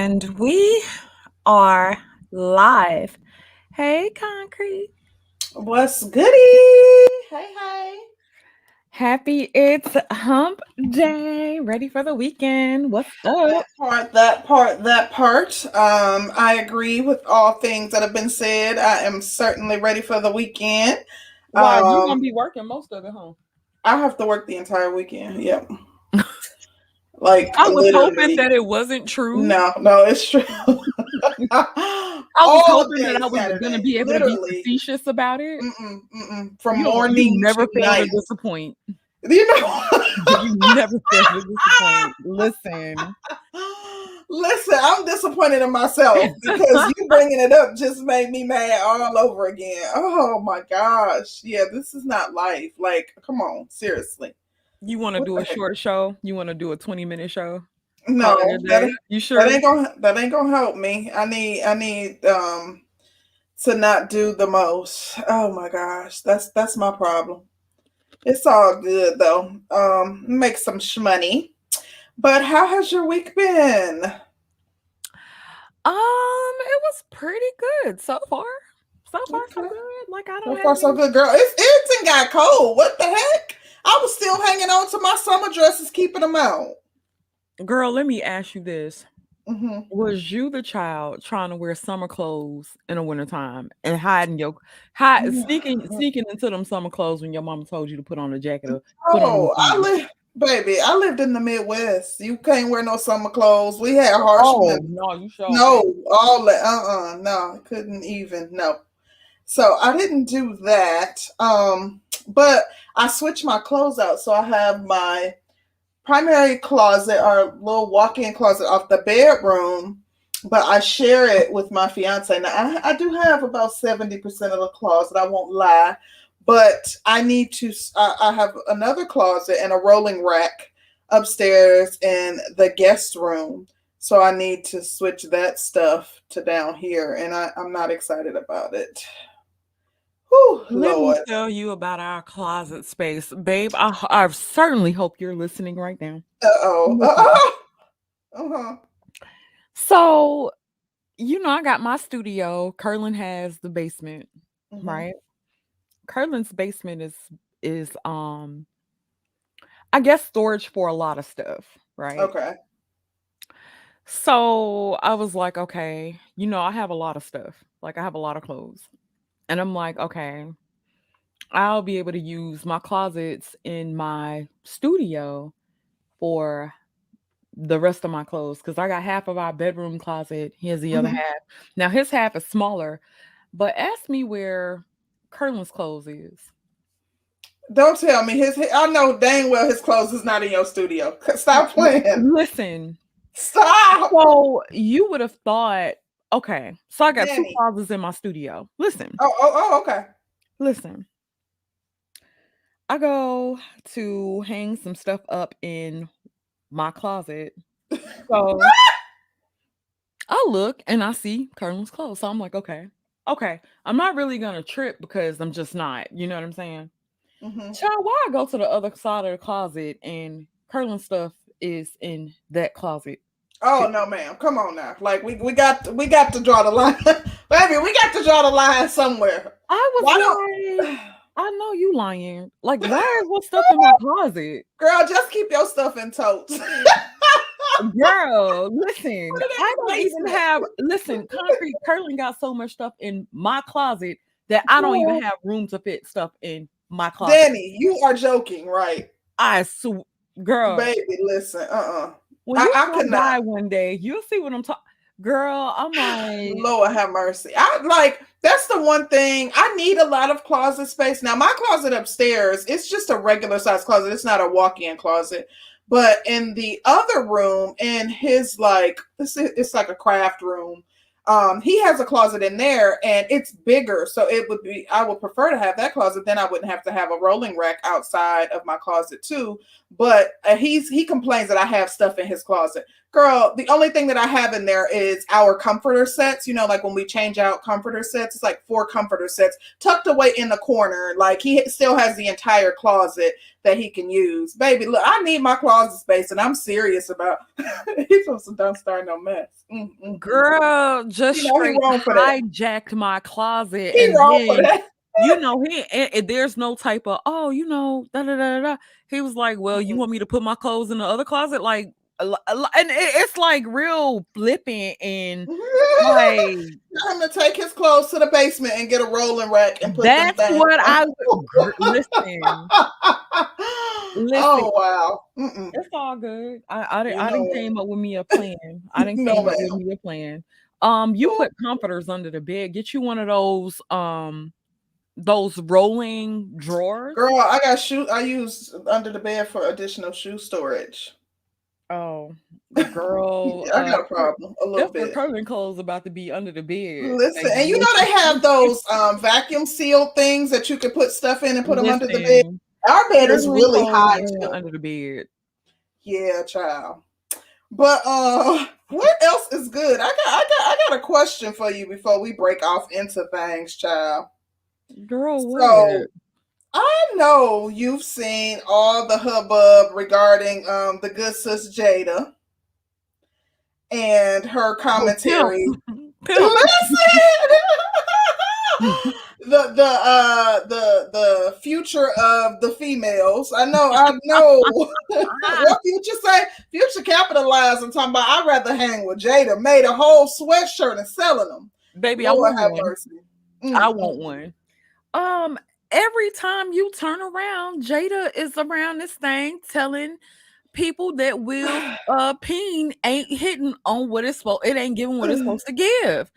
And we are live. Hey, Concrete. What's goody? Hey. Happy it's hump day. Ready for the weekend. What's up? That part. I agree with all things that have been said. I am certainly ready for the weekend. Why, you gonna be working most of it, huh? I have to work the entire weekend. Yep. Like I was hoping literally. that it wasn't true. No, it's true. I was hoping that I was Saturday, going to be able literally. to be facetious about it. From You morning never to fail night. to disappoint. You know, You never fail to disappoint. Listen, I'm disappointed in myself because you bringing it up just made me mad all over again. Oh my gosh. Yeah, this is not life. Like, come on, seriously. You want to do a short show? You want to do a 20-minute show? No, You sure? that ain't gonna help me. I need to not do the most. Oh my gosh, that's my problem. It's all good though. Make some shmoney. But how has your week been? It was pretty good so far. So far, so Okay. good. Like I So don't have far, so good, girl. It's got cold. What the heck? I was still hanging on to my summer dresses, keeping them out. Girl, let me ask you this. Mm-hmm. Was you the child trying to wear summer clothes in the wintertime and sneaking into them summer clothes when your mama told you to put on a jacket or put on Oh, I lived in the Midwest. You can't wear no summer clothes. We had harsh winters. No, you sure? No, all that. No, couldn't even. No. So I didn't do that. But I switched my clothes out. So I have my primary closet or little walk-in closet off the bedroom, but I share it with my fiance. Now I do have about 70% of the closet, I won't lie, but I need to. I have another closet and a rolling rack upstairs in the guest room. So I need to switch that stuff to down here, and I'm not excited about it. Whew, Let me Lord. tell you about our closet space, babe. I certainly hope you're listening right now. Uh-oh. Uh-huh. So, I got my studio. Curlin has the basement, Mm-hmm. right? Curlin's basement is I guess storage for a lot of stuff, right? Okay. So I was like, okay, I have a lot of stuff. Like I have a lot of clothes. And I'm like, okay, I'll be able to use my closets in my studio for the rest of my clothes because I got half of our bedroom closet. He has the other Mm-hmm. half. Now his half is smaller, but ask me where Curlin's clothes is. Don't tell me I know dang well his clothes is not in your studio. Stop playing. Listen. Stop. So you would have thought, okay, so I got two Danny. closets in my studio. Listen. Oh, okay. Listen. I go to hang some stuff up in my closet. So I look and I see Curlin's clothes. So I'm like, okay. I'm not really gonna trip because I'm just not. You know what I'm saying? Mm-hmm. Child, why I go to the other side of the closet and Curlin's stuff is in that closet. Oh no, ma'am. Come on now. Like we got to draw the line. Baby, we got to draw the line somewhere. I was like, I know you lying. Like, why is what stuff in my closet? Girl, just keep your stuff in totes. Girl, listen. I don't even have concrete Curling got so much stuff in my closet that I don't even have room to fit stuff in my closet. Danny, you are joking, right? Girl. Baby, listen. When I could die one day, you'll see what I'm talking. Girl, I'm like, Lord have mercy. That's the one thing. I need a lot of closet space. Now, my closet upstairs, it's just a regular size closet. It's not a walk-in closet. But in the other room, in his it's like a craft room. He has a closet in there and it's bigger. So I would prefer to have that closet. Then I wouldn't have to have a rolling rack outside of my closet too. But he complains that I have stuff in his closet. Girl, the only thing that I have in there is our comforter sets. Like when we change out comforter sets, it's like 4 comforter sets tucked away in the corner. Like he still has the entire closet that he can use. Baby, look, I need my closet space, and I'm serious about. He's supposed to don't start no mess. Girl, just You know he straight wrong for that. hijacked my closet, He and wrong for then that. there's no type of da da da da. He was like, "Well, you want me to put my clothes in the other closet?" Like, and it's like real flippant and like Tell him to take his clothes to the basement and get a rolling rack and put them that's things. what I listen. Listen, Oh wow! it's all good. I You didn't know, came up with me a plan. I didn't no came up ma'am. with me a plan. You put comforters under the bed. Get you one of those rolling drawers. Girl, I got shoe. I use under the bed for additional shoe storage. Oh, girl, I got a problem a little if the bit. curtain clothes about to be under the bed, Listen, like and you know they have those vacuum sealed things that you can put stuff in and put them under the bed. listen, Our bed is curtain really clothes high going too. under the bed. Yeah, child. But what else is good? I got a question for you before we break off into things, child. Girl, So what? I know you've seen all the hubbub regarding the good sis Jada and her Oh, commentary. pimp. Listen, the future of the females. I know. What Future say? Future capitalized and talking about. I'd rather hang with Jada. Made a whole sweatshirt and selling them. Baby, I Lord want have one. mercy. I want one. Every time you turn around, Jada is around this thing telling people that Will's peen ain't hitting on what it's supposed. It ain't giving what it's supposed to give.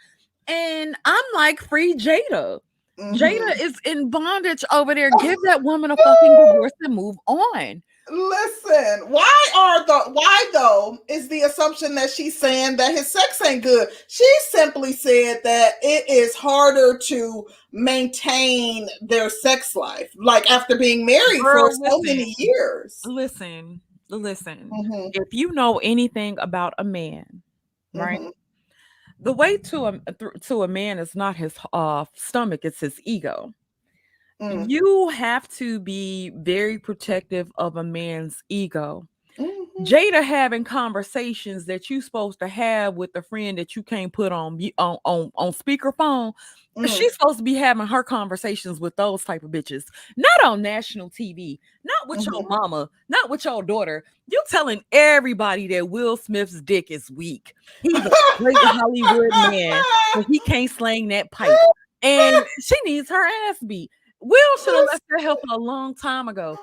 And I'm like, free Jada. Jada is in bondage over there. Give that woman a fucking divorce and move on. Listen, why though is the assumption that she's saying that his sex ain't good? She simply said that it is harder to maintain their sex life, like after being married for so many years. Listen. If you know anything about a man, right? The way to a man is not his stomach, it's his ego. You have to be very protective of a man's ego. Jada having conversations that you supposed to have with a friend that you can't put on speakerphone. She's supposed to be having her conversations with those type of bitches, not on national TV, not with your mama, not with your daughter. You telling everybody that Will Smith's dick is weak. He's a great Hollywood man, but he can't slang that pipe, and she needs her ass beat. Will should have left her help a long time ago.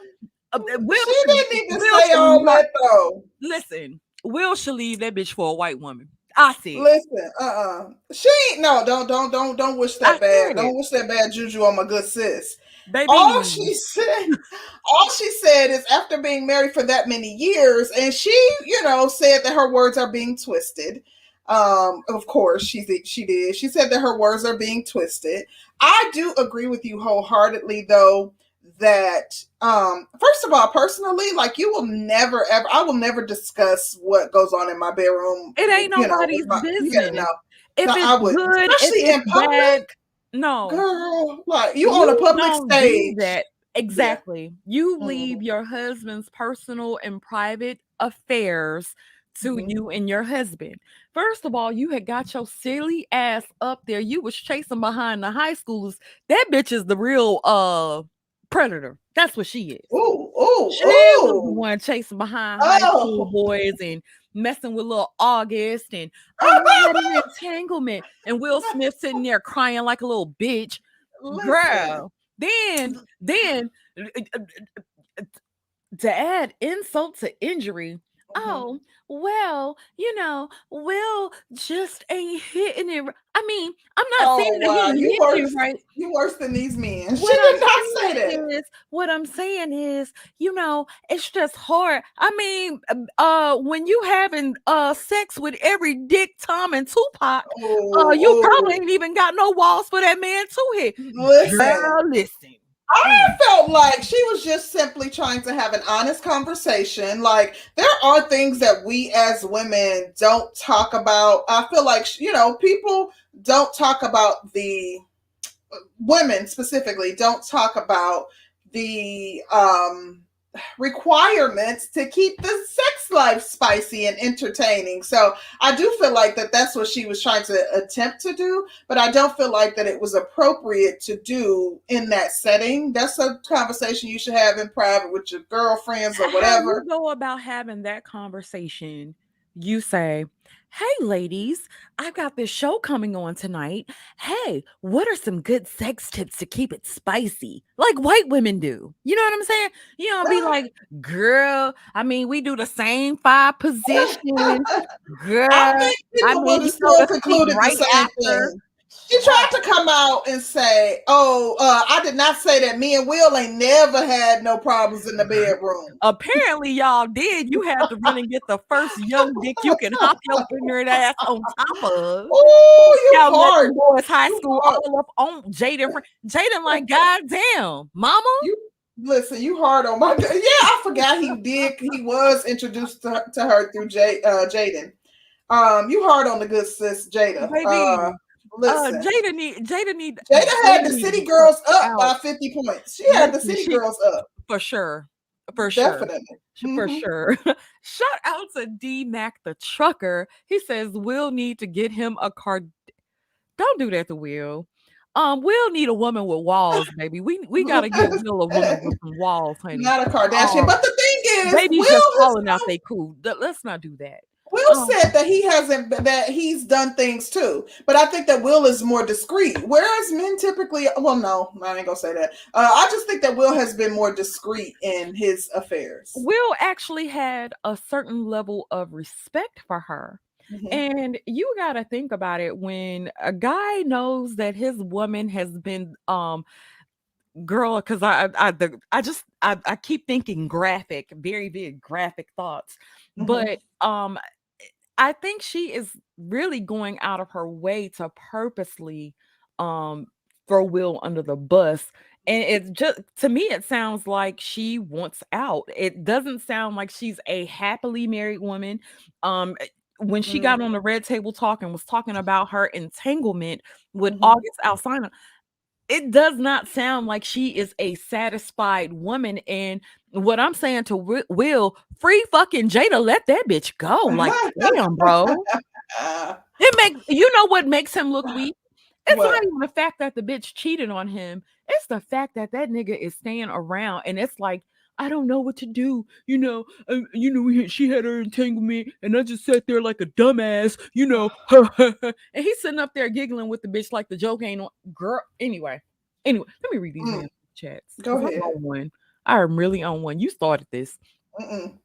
She didn't even say all that though. Listen, Will should leave that bitch for a white woman. I see. Listen, she don't wish that bad. Don't wish that bad juju on my good sis. Baby. All she said is after being married for that many years, and she, said that her words are being twisted. Of course, she did. She said that her words are being twisted. I do agree with you wholeheartedly, though, that first of all, personally, like I will never discuss what goes on in my bedroom. It ain't nobody's business. If I would, good, especially in public. Bad, no, girl, like you on a public stage. That exactly. Yeah. You leave your husband's personal and private affairs to you and your husband. First of all, you had got your silly ass up there. You was chasing behind the high schoolers. That bitch is the real predator. That's what she is. She was the one chasing behind high school boys and messing with little August and had an entanglement. And Will Smith sitting there crying like a little bitch. Listen. Girl. Then to add insult to injury. Oh, well, Will just ain't hitting it. I mean, I'm not saying that he hitting it right. You worse than these men. She did not say that. What I'm saying is, it's just hard. I mean, when you having sex with every Dick, Tom, and Tupac, you probably ain't even got no walls for that man to hit. Listen. I felt like she was just simply trying to have an honest conversation. Like, there are things that we as women don't talk about. I feel like, people don't talk about women specifically don't talk about the requirements to keep the sex life spicy and entertaining. So I do feel like that's what she was trying to attempt to do, but I don't feel like that it was appropriate to do in that setting. That's a conversation you should have in private with your girlfriends or How you whatever. go about having that conversation? You say, "Hey, ladies, I've got this show coming on tonight. Hey, what are some good sex tips to keep it spicy?" Like white women do. You know what I'm saying? You don't be like, "Girl, I mean, we do the same 5 positions. I Girl, think I people mean, would have you know, still to sleep concluded the right same after." thing. She tried to come out and say, "Oh, I did not say that. Me and Will ain't never had no problems in the bedroom." Apparently, y'all did. You had to run and get the first young dick you can hop your ignorant ass on top of. Oh, you Y'all let hard. them boys high You school hard. all up on Jaden. Jaden like, God damn, mama. You listen. You hard on my. Yeah, I forgot he did. He was introduced to her through Jaden. You hard on the good sis Jada. Baby. Listen. Jada had Jada the need to city be cussed girls up out. by 50 points. She had the Listen, city she girls up. for sure. For sure. Definitely. For Mm-hmm. sure. Shout out to D Mac the trucker. He says we'll need to get him a car. Don't do that to Will. Will need a woman with walls, baby. We gotta get Will a woman with some walls, honey. Not a Kardashian. But the thing is, Baby just Will has calling out they cool. Let's not do that. Will said that he hasn't, that he's done things too, but I think that Will is more discreet. Whereas men typically, well, no, I ain't gonna say that. I just think that Will has been more discreet in his affairs. Will actually had a certain level of respect for her. Mm-hmm. And you got to think about it when a guy knows that his woman has been girl, because I keep thinking graphic, very very graphic thoughts. Mm-hmm. But I think she is really going out of her way to purposely throw Will under the bus. And it's just, to me, it sounds like she wants out. It doesn't sound like she's a happily married woman. When she got on the red table talk and was talking about her entanglement with August Alsina, it does not sound like she is a satisfied woman. And what I'm saying to Will, free fucking Jada, let that bitch go. Like, damn, bro. It makes, you know what makes him look weak? It's What? not even the fact that the bitch cheated on him. It's the fact that that nigga is staying around, and it's like, I don't know what to do. She had her entanglement, and I just sat there like a dumbass. And he's sitting up there giggling with the bitch like the joke ain't on. Girl, anyway, let me read these damn chats. Go ahead. I'm on one. I am really on one. You started this. Mm-mm.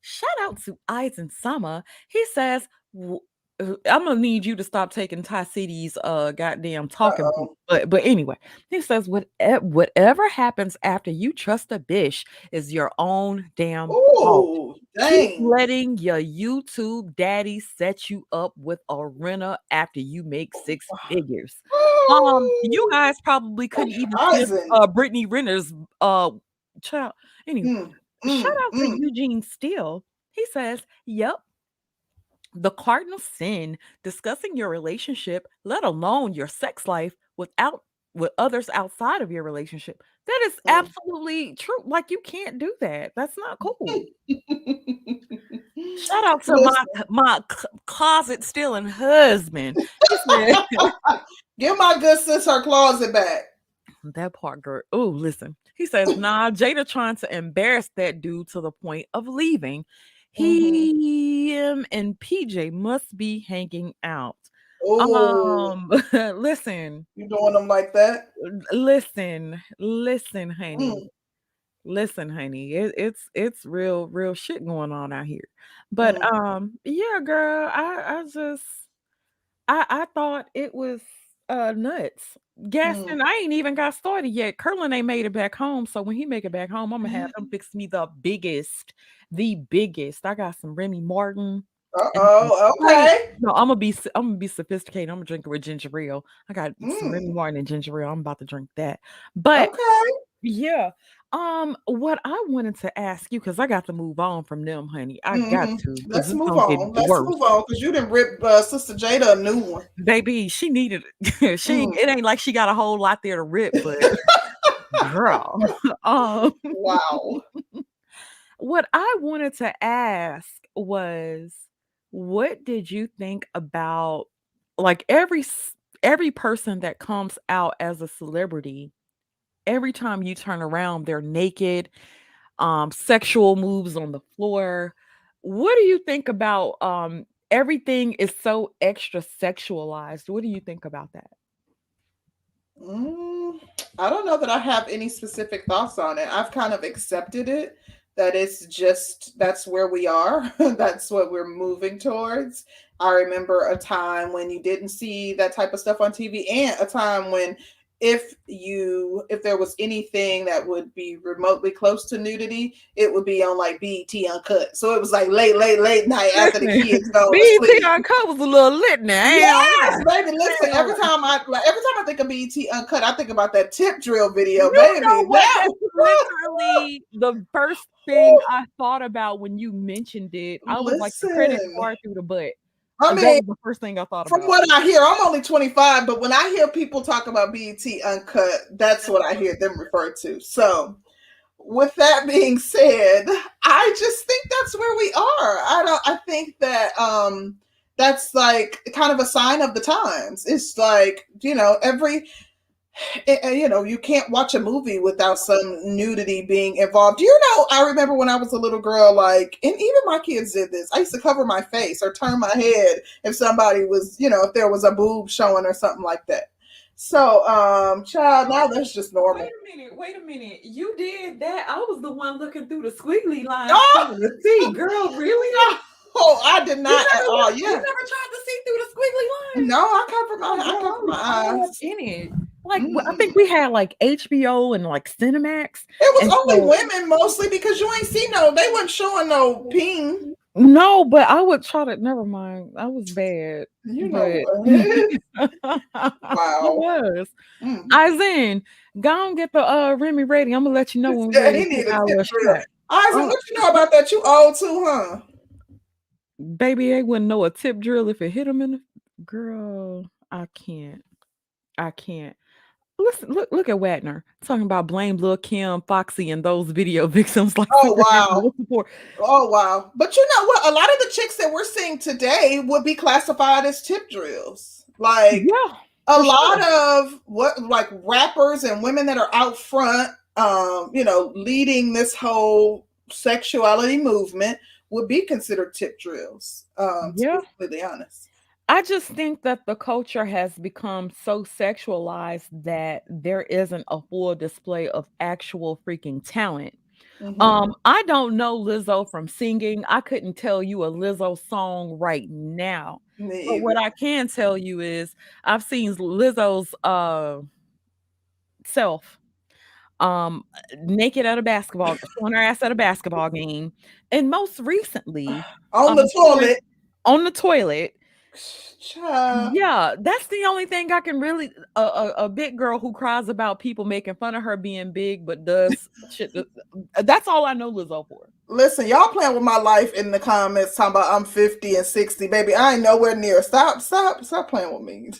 Shout out to Eisen Summer. He says, I'm gonna need you to stop taking Ty City's goddamn talking points. But anyway, he says whatever happens after you trust a bitch is your own damn fault. Keep letting your YouTube daddy set you up with a renter after you make 6 figures. You guys probably couldn't even sniff Brittany Renner's child. Anyway, shout out to Eugene Steele. He says, "Yep. The cardinal sin, discussing your relationship, let alone your sex life, with others outside of your relationship. That is absolutely true. Like, you can't do that. That's not cool." Shout out to my closet stealing husband. He said, "Give my good sis her closet back." That part, girl. Oh, listen. He says, "Nah, Jada trying to embarrass that dude to the point of leaving. Him and PJ must be hanging out." Listen. You doing them like that? Listen, honey. Listen, honey. It's real shit going on out here. But yeah, girl, I thought it was nuts. Gaston, I ain't even got started yet. Curlin ain't made it back home. So when he make it back home, I'm gonna have him fix me the biggest. I got some Remy Martin. Okay. No, I'm gonna be sophisticated. I'm gonna drink it with ginger ale. I got some Remy Martin and ginger ale. I'm about to drink that. But yeah. What I wanted to ask you, because I got to move on from them, honey. I got to. Let's move on. Because you didn't rip Sister Jada a new one. Baby, she needed it. It ain't like she got a whole lot there to rip, but girl. Wow. what I wanted to ask was, what did you think about like every person that comes out as a celebrity? Every time you turn around, they're naked, sexual moves on the floor. What do you think about everything is so extra sexualized? What do you think about that? Mm, I don't know that I have any specific thoughts on it. I've kind of accepted it that it's just that's where we are. That's what we're moving towards. I remember a time when you didn't see that type of stuff on TV, and a time when if there was anything that would be remotely close to nudity, it would be on like BET Uncut. So it was like late night after the Listen, kids go to BET sleep. Uncut was a little lit now. I ain't Yes, gonna baby. lie. Listen, I ain't every gonna lie. time I think of BET Uncut, I think about that tip drill video, You know baby. what? That That's literally the first thing I thought about when you mentioned it. I was like the credit listen. card through the butt. I And that mean, was the first thing I thought from about. what I hear, I'm only 25, but when I hear people talk about BET Uncut, that's what I hear them refer to. So, with that being said, I just think that's where we are. I think that that's like kind of a sign of the times. It's like, you can't watch a movie without some nudity being involved. I remember when I was a little girl, like, and even my kids did this. I used to cover my face or turn my head if somebody was, if there was a boob showing or something like that. So, child, now that's just normal. Wait a minute. You did that. I was the one looking through the squiggly lines Oh, trying to see. Girl, really? oh, I did You not at never all. you Yeah, never tried to see through the squiggly lines? no, Oh, I girl, I cover was my all up eyes. in it. Like, I Mm. think we had like HBO and like Cinemax. It was And only so, women mostly because you ain't see they weren't showing no peen. no, but I would try to, never mind. I was bad, You know but what? I Wow. was. Mm. Izen, go and get the Remy ready. I'm gonna let you know when we're Yeah, ready he to take need a our tip little drill. shot. Isaac, Uh, what you know about that? You old too, huh? baby, they wouldn't know a tip drill if it hit them in the girl. I can't. I can't. Listen, look at Wagner talking about blame Lil Kim, Foxy, and those video victims like Oh super wow. support. Oh wow. But you know what? A lot of the chicks that we're seeing today would be classified as tip drills. Like Yeah, a for lot sure. of what like rappers and women that are out front, leading this whole sexuality movement would be considered tip drills, to Yeah. be completely honest. I just think that the culture has become so sexualized that there isn't a full display of actual freaking talent. Hmm. I don't know Lizzo from singing. I couldn't tell you a Lizzo song right now. Me But either. what I can tell you is I've seen Lizzo's self naked at a basketball, showing her ass at a basketball game. And most recently, On the showing toilet. on the toilet. Child. Yeah, that's the only thing I can really a big girl who cries about people making fun of her being big, but does shit. That's all I know Lizzo for. Listen, y'all playing with my life in the comments talking about I'm 50 and 60. Baby, I ain't nowhere near. Stop playing with me.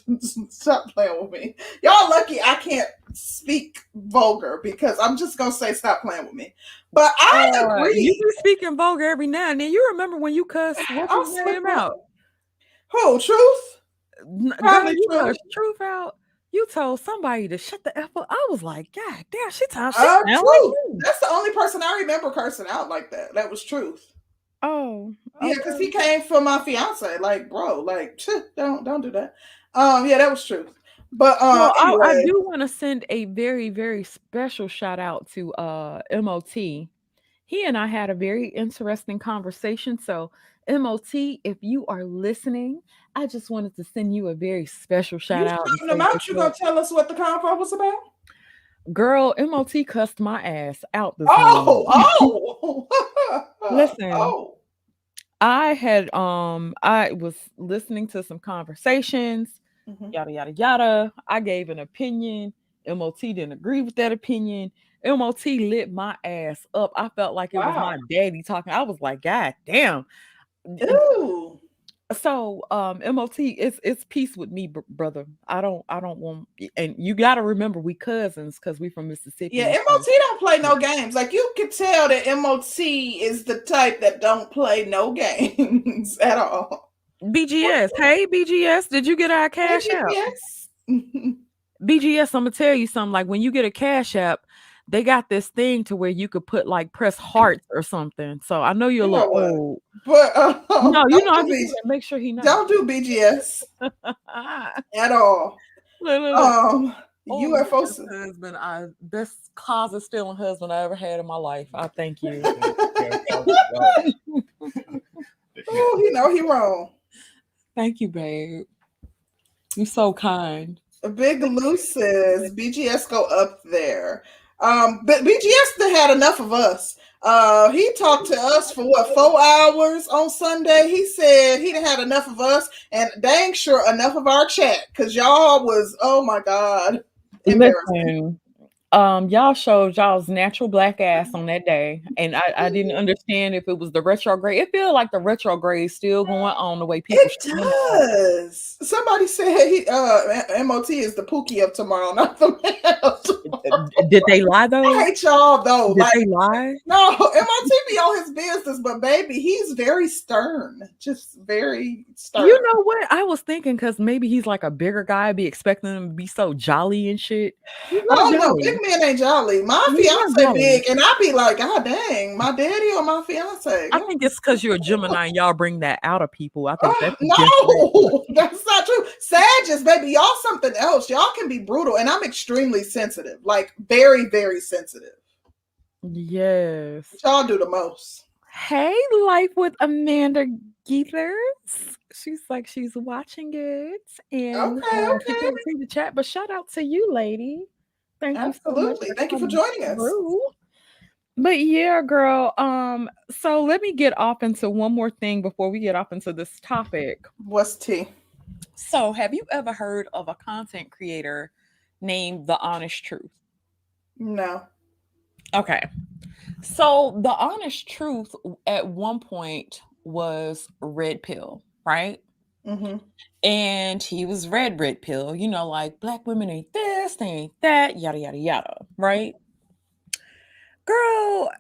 Stop playing with me. Y'all lucky I can't speak vulgar because I'm just gonna say stop playing with me. But I You agree. be speaking vulgar every now and then. You remember when you cussed what's I'll his slip name up. out? Who, truth? Girl, Probably you truth. cussed Truth out. You told somebody to shut the F up. I was like, God damn, she sound like Truth. you. That's the only person I remember cursing out like that. That was truth. Oh, Yeah, because he okay. came for my fiance. Like, bro, like, don't do that. Yeah, that was truth. But Well, I anyway, do want to send a very, very special shout out to MOT. He and I had a very interesting conversation. So, MOT, if you are listening, I just wanted to send you a very special shout you out and shouting them say out. what's You gonna up. tell us what the convo was about? Girl, MOT cussed my ass out this morning. Oh, Listen, oh. I was listening to some conversations, Mhm. yada yada yada. I gave an opinion. MOT didn't agree with that opinion. MOT lit my ass up. I felt like it was my Wow. daddy talking. I was like, God damn. Ooh. So, MOT, it's peace with me, brother. I don't want, and you got to remember we cousins because we from Yeah, Mississippi. So, MOT don't play no games. Like you could tell that MOT is the type that don't play no games at all. BGS, hey BGS, did you get our Hey, cash app? BTS. BGS, I'm gonna tell you something. Like when you get a cash app, they got this thing to where you could put like press hearts or something. So I know you're a You little know what? old. But No, you know, don't I do just want to make sure he know. don't do BGS look, at all. look. Um, Oh, my UFO. best husband, best closet stealing husband I ever had in my life. I thank you. Oh, he know he wrong. Thank you, babe. You're so kind. Big Lou says BGS go up there. But BGS done had enough of us. He talked to us for what 4 hours on Sunday. He said he done had enough of us, and dang sure enough of our chat because y'all was oh my god embarrassing. Listen, y'all showed y'all's natural black ass on that day, and I didn't understand if it was the retrograde. It feel like the retrograde still going on the way people It showing up. does. Somebody said he MOT is the Pookie of tomorrow, not the man of tomorrow. Did they lie I though? hate y'all though. Did Like they lie? no, MOT be on his business, but baby, he's very stern. Just very You stern. know what? I was thinking because maybe he's like a bigger guy, be expecting him to be so jolly and shit. He's I not don't know. Big jolly. man ain't jolly. My He's not fiance jolly. big, and I be like, God dang, my daddy or my fiance. I think it's because you're a Gemini and y'all bring that out of people. I think that's a different. No, that's not true. Sagittarius, baby, y'all something else. Y'all can be brutal, and I'm extremely sensitive, like very, very sensitive. Yes. Y'all do the most. Hey, Life with Amanda Geethers. She's like she's watching it, and Okay, she okay, can't see the chat. But shout out to you, lady. Thank you so much absolutely. for Thank you for coming joining us. through. But yeah, girl. So let me get off into one more thing before we get off into this topic. What's tea? So, have you ever heard of a content creator named The Honest Truth? No. Okay. So, The Honest Truth at one point was Red Pill, right? Mm-hmm. And he was red pill, you know, like black women ain't this, they ain't that, yada, yada, yada, right? Girl,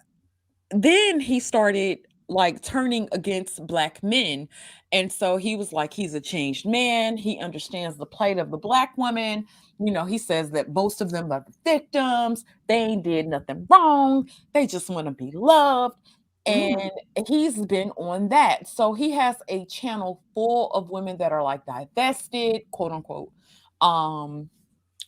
then he started like turning against black men. And so he was like, he's a changed man. He understands the plight of the black woman. You know, he says that most of them are the victims. They ain't did nothing wrong. They just want to be loved. Mm. And he's been on that. So he has a channel full of women that are like divested, quote unquote. Um,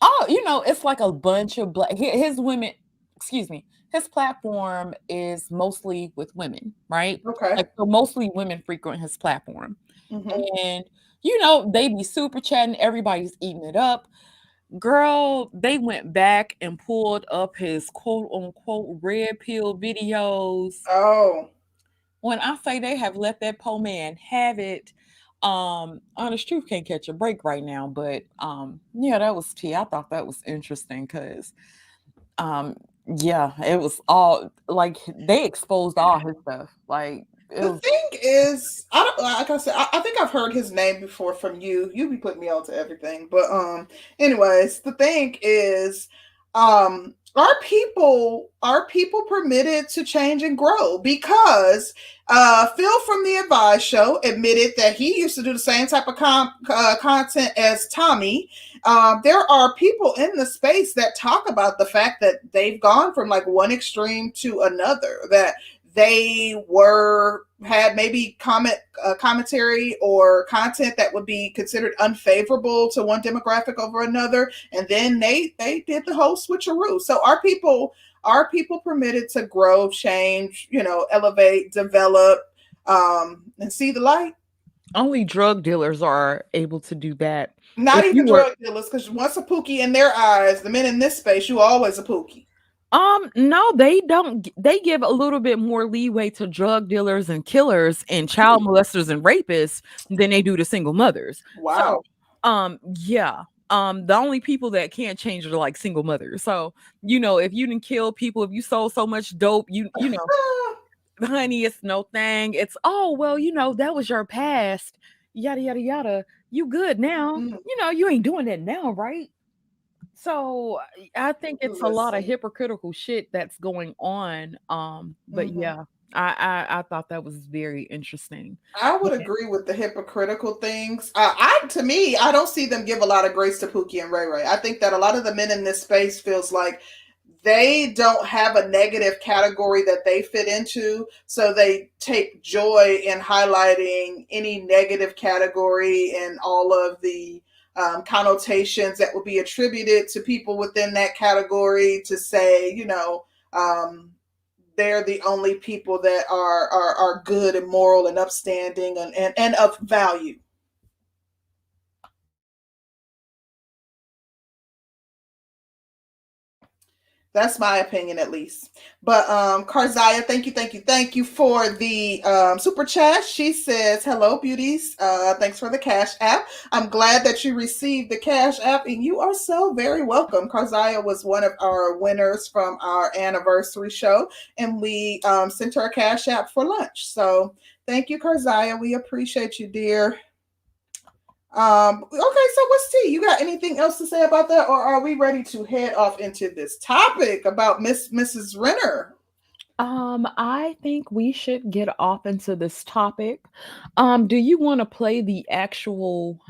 Oh, you know, it's like a bunch of black his women, excuse me, his platform is mostly with women, right? Okay. Like so mostly women frequent his platform. Mm-hmm. And you know, they be super chatting, everybody's eating it up. Girl, they went back and pulled up his quote unquote red pill videos. Oh. When I say they have let that poor man have it, Honest Truth can't catch a break right now, but yeah, that was tea. I thought that was interesting because um yeah, it was all like they exposed all his stuff. Like it The was thing is, I don't like I said. I think I've heard his name before from you. You be putting me on to everything, but anyways, the thing is, are people permitted to change and grow? Because Phil from the Advice Show admitted that he used to do the same type of content as Tommy. There are people in the space that talk about the fact that they've gone from like one extreme to another. That they had maybe commentary or content that would be considered unfavorable to one demographic over another, and then they did the whole switcheroo. So are people permitted to grow, change, elevate, develop, and see the light? only drug dealers are able to do that. Not If even you were drug dealers, because once a pookie in their eyes, the men in this space, you always a pookie. no, they don't. They give a little bit more leeway to drug dealers and killers and child molesters and rapists than they do to single mothers. Wow. So, yeah. The only people that can't change are like single mothers. So, you know, if you didn't kill people, if you sold so much dope, you know, honey, it's no thing. It's oh well, you know, that was your past. yada yada yada. You good now? Mm, You ain't doing that now, right? So I think it's a lot of listen. hypocritical shit that's going on. But Mhm. yeah, I thought that was very interesting. I would Yeah. agree with the hypocritical things. To me, I don't see them give a lot of grace to Pookie and Ray Ray. I think that a lot of the men in this space feels like they don't have a negative category that they fit into, so they take joy in highlighting any negative category and all of the connotations that would be attributed to people within that category to say, um, they're the only people that are good and moral and upstanding and of value. That's my opinion, at least. But Karzaya, thank you for the super chat. She says, "Hello, beauties. Thanks for the Cash App. I'm glad that you received the Cash App, and you are so very welcome." Karzaya was one of our winners from our anniversary show, and we sent her a Cash App for lunch. So thank you, Karzaya. We appreciate you, dear. Okay, so what's T? You got anything else to say about that, or are we ready to head off into this topic about Mrs. Renner? I think we should get off into this topic. Do you want to play the actual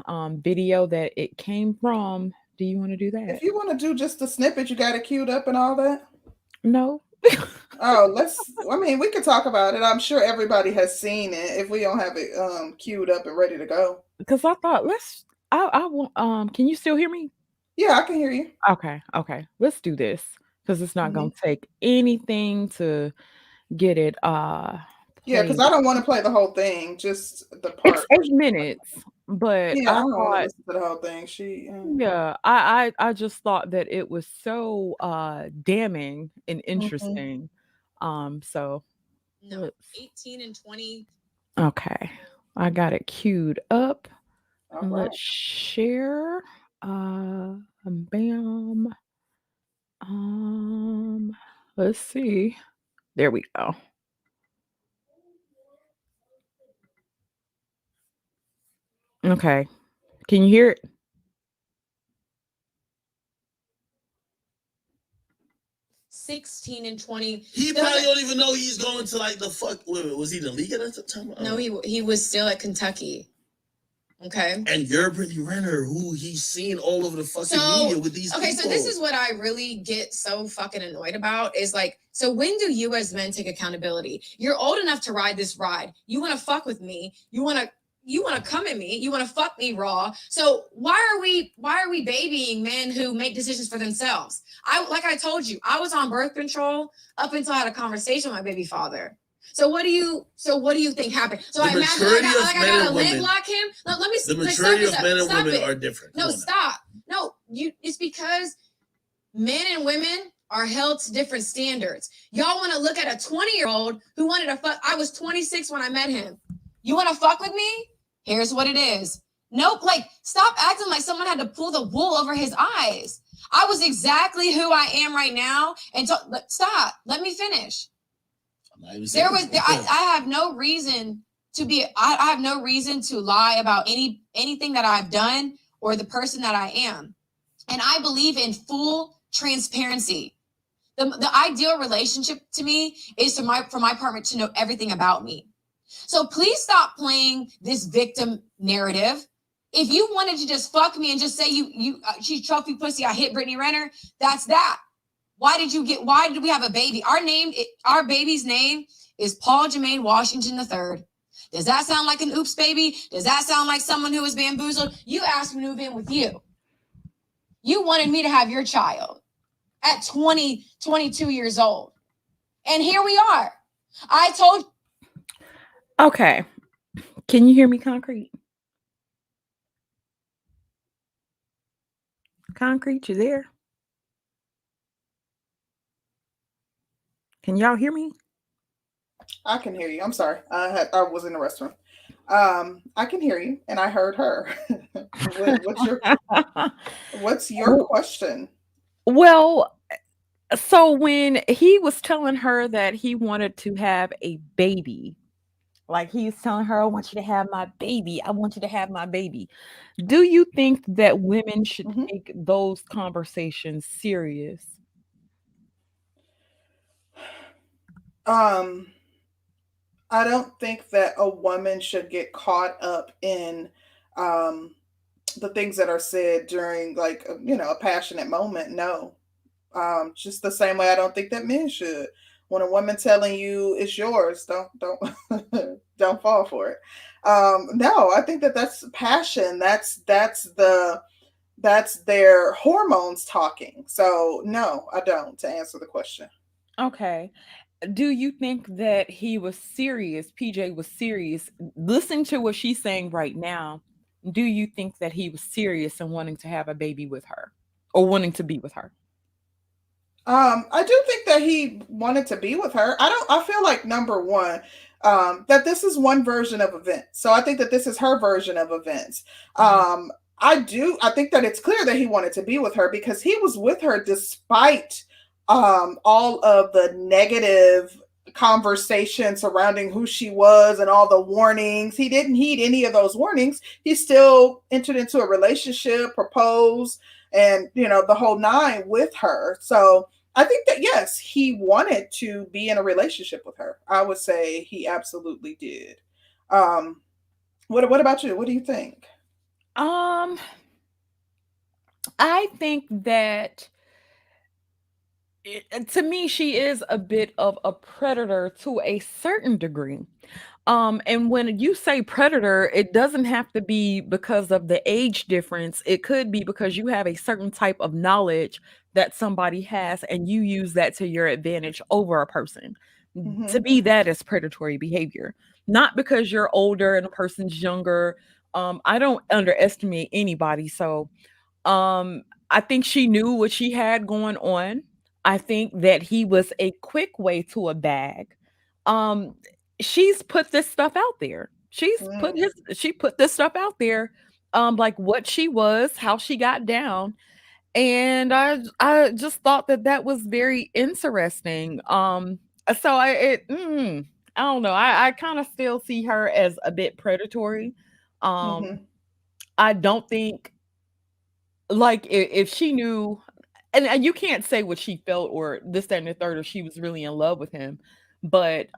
video that it came from? Do you want to do that? If you want to do just the snippet, you got it queued up and all that. No. Oh, let's. I mean, we could talk about it. I'm sure everybody has seen it. If we don't have it queued up and ready to go, Because I thought I want can you still hear me? yeah, I can hear you. Okay. Let's do this because it's not Hmm. gonna take anything to get it Yeah, because played. I don't want to play the whole thing, just the It's part where 8 minutes, but yeah, I I don't want to thought listen to the whole thing. She, yeah, I just thought that it was so damning and mhm. interesting. So No, let's 18 and 20. okay. I got it queued up All and right. let's share. Bam. Um, let's see. There we go. Okay. Can you hear it? 16 and 20. He probably don't even know he's going to like the fuck. Was he the league at the time? No, he was still at Kentucky. Okay. And you're Brittany Renner, who he's seen all over the fucking media with these people. So this is what I really get so fucking annoyed about is like, so when do you as men take accountability? You're old enough to ride this ride. You want to fuck with me. You want to come at me. You want to fuck me raw. So why are we babying men who make decisions for themselves? Like I told you, I was on birth control up until I had a conversation with my baby father. So what do you think happened? So the I imagine I gotta leg lock him. Let me. The maturity of men and women are different. No, stop. No, it's because men and women are held to different standards. Y'all want to look at a 20-year-old who wanted to fuck. I was 26 when I met him. You want to fuck with me? Here's what it is. Nope. Like, stop acting like someone had to pull the wool over his eyes. I was exactly who I am right now. And stop. Let me finish. I have no reason to be. I have no reason to lie about anything that I've done or the person that I am. And I believe in full transparency. The ideal relationship to me is for my partner to know everything about me. So please stop playing this victim narrative. If you wanted to just fuck me and just say she's trophy pussy, I hit Brittany Renner, that's that. Why did we have a baby? Our baby's name is Paul Jermaine Washington III. Does that sound like an oops baby? Does that sound like someone who was bamboozled? You asked me to move in with you. You wanted me to have your child at 20, 22 years old. And here we are. I told. Okay. Can you hear me, Concrete? Concrete, you there? Can y'all hear me? I can hear you. I'm sorry. I was in the restroom. I can hear you, and I heard her. What's your question? Well, so when he was telling her that he wanted to have a baby, Like he's telling her, I want you to have my baby. I want you to have my baby. Do you think that women should Mhm. take those conversations serious? Um, I don't think that a woman should get caught up in um the things that are said during like a passionate moment. No. Just the same way I don't think that men should. When a woman telling you it's yours, don't don't fall for it. No, I think that that's passion. That's their hormones talking. So no, I don't. To answer the question. Okay. Do you think that he was serious? PJ was serious. Listen to what she's saying right now. Do you think that he was serious in wanting to have a baby with her or wanting to be with her? I do think that he wanted to be with her. I feel like number one, that this is one version of events. So I think that this is her version of events. I think that it's clear that he wanted to be with her because he was with her despite all of the negative conversation surrounding who she was and all the warnings. He didn't heed any of those warnings. He still entered into a relationship, proposed, and the whole nine with her. So I think that yes, he wanted to be in a relationship with her. I would say he absolutely did. Um, what about you? What do you think? Um, I think that to me, she is a bit of a predator to a certain degree. And when you say predator, it doesn't have to be because of the age difference. It could be because you have a certain type of knowledge that somebody has, and you use that to your advantage over a person. To Hmm. me, that is predatory behavior. Not because you're older and a person's younger. I don't underestimate anybody. So I think she knew what she had going on. I think that he was a quick way to a bag. Um, she's put this stuff out there. Mm, She put this stuff out there, like what she was, how she got down, and I just thought that that was very interesting. So I don't know. I kind of still see her as a bit predatory. Um, hmm. I don't think like if she knew and you can't say what she felt or this, that, and the third, or she was really in love with him. But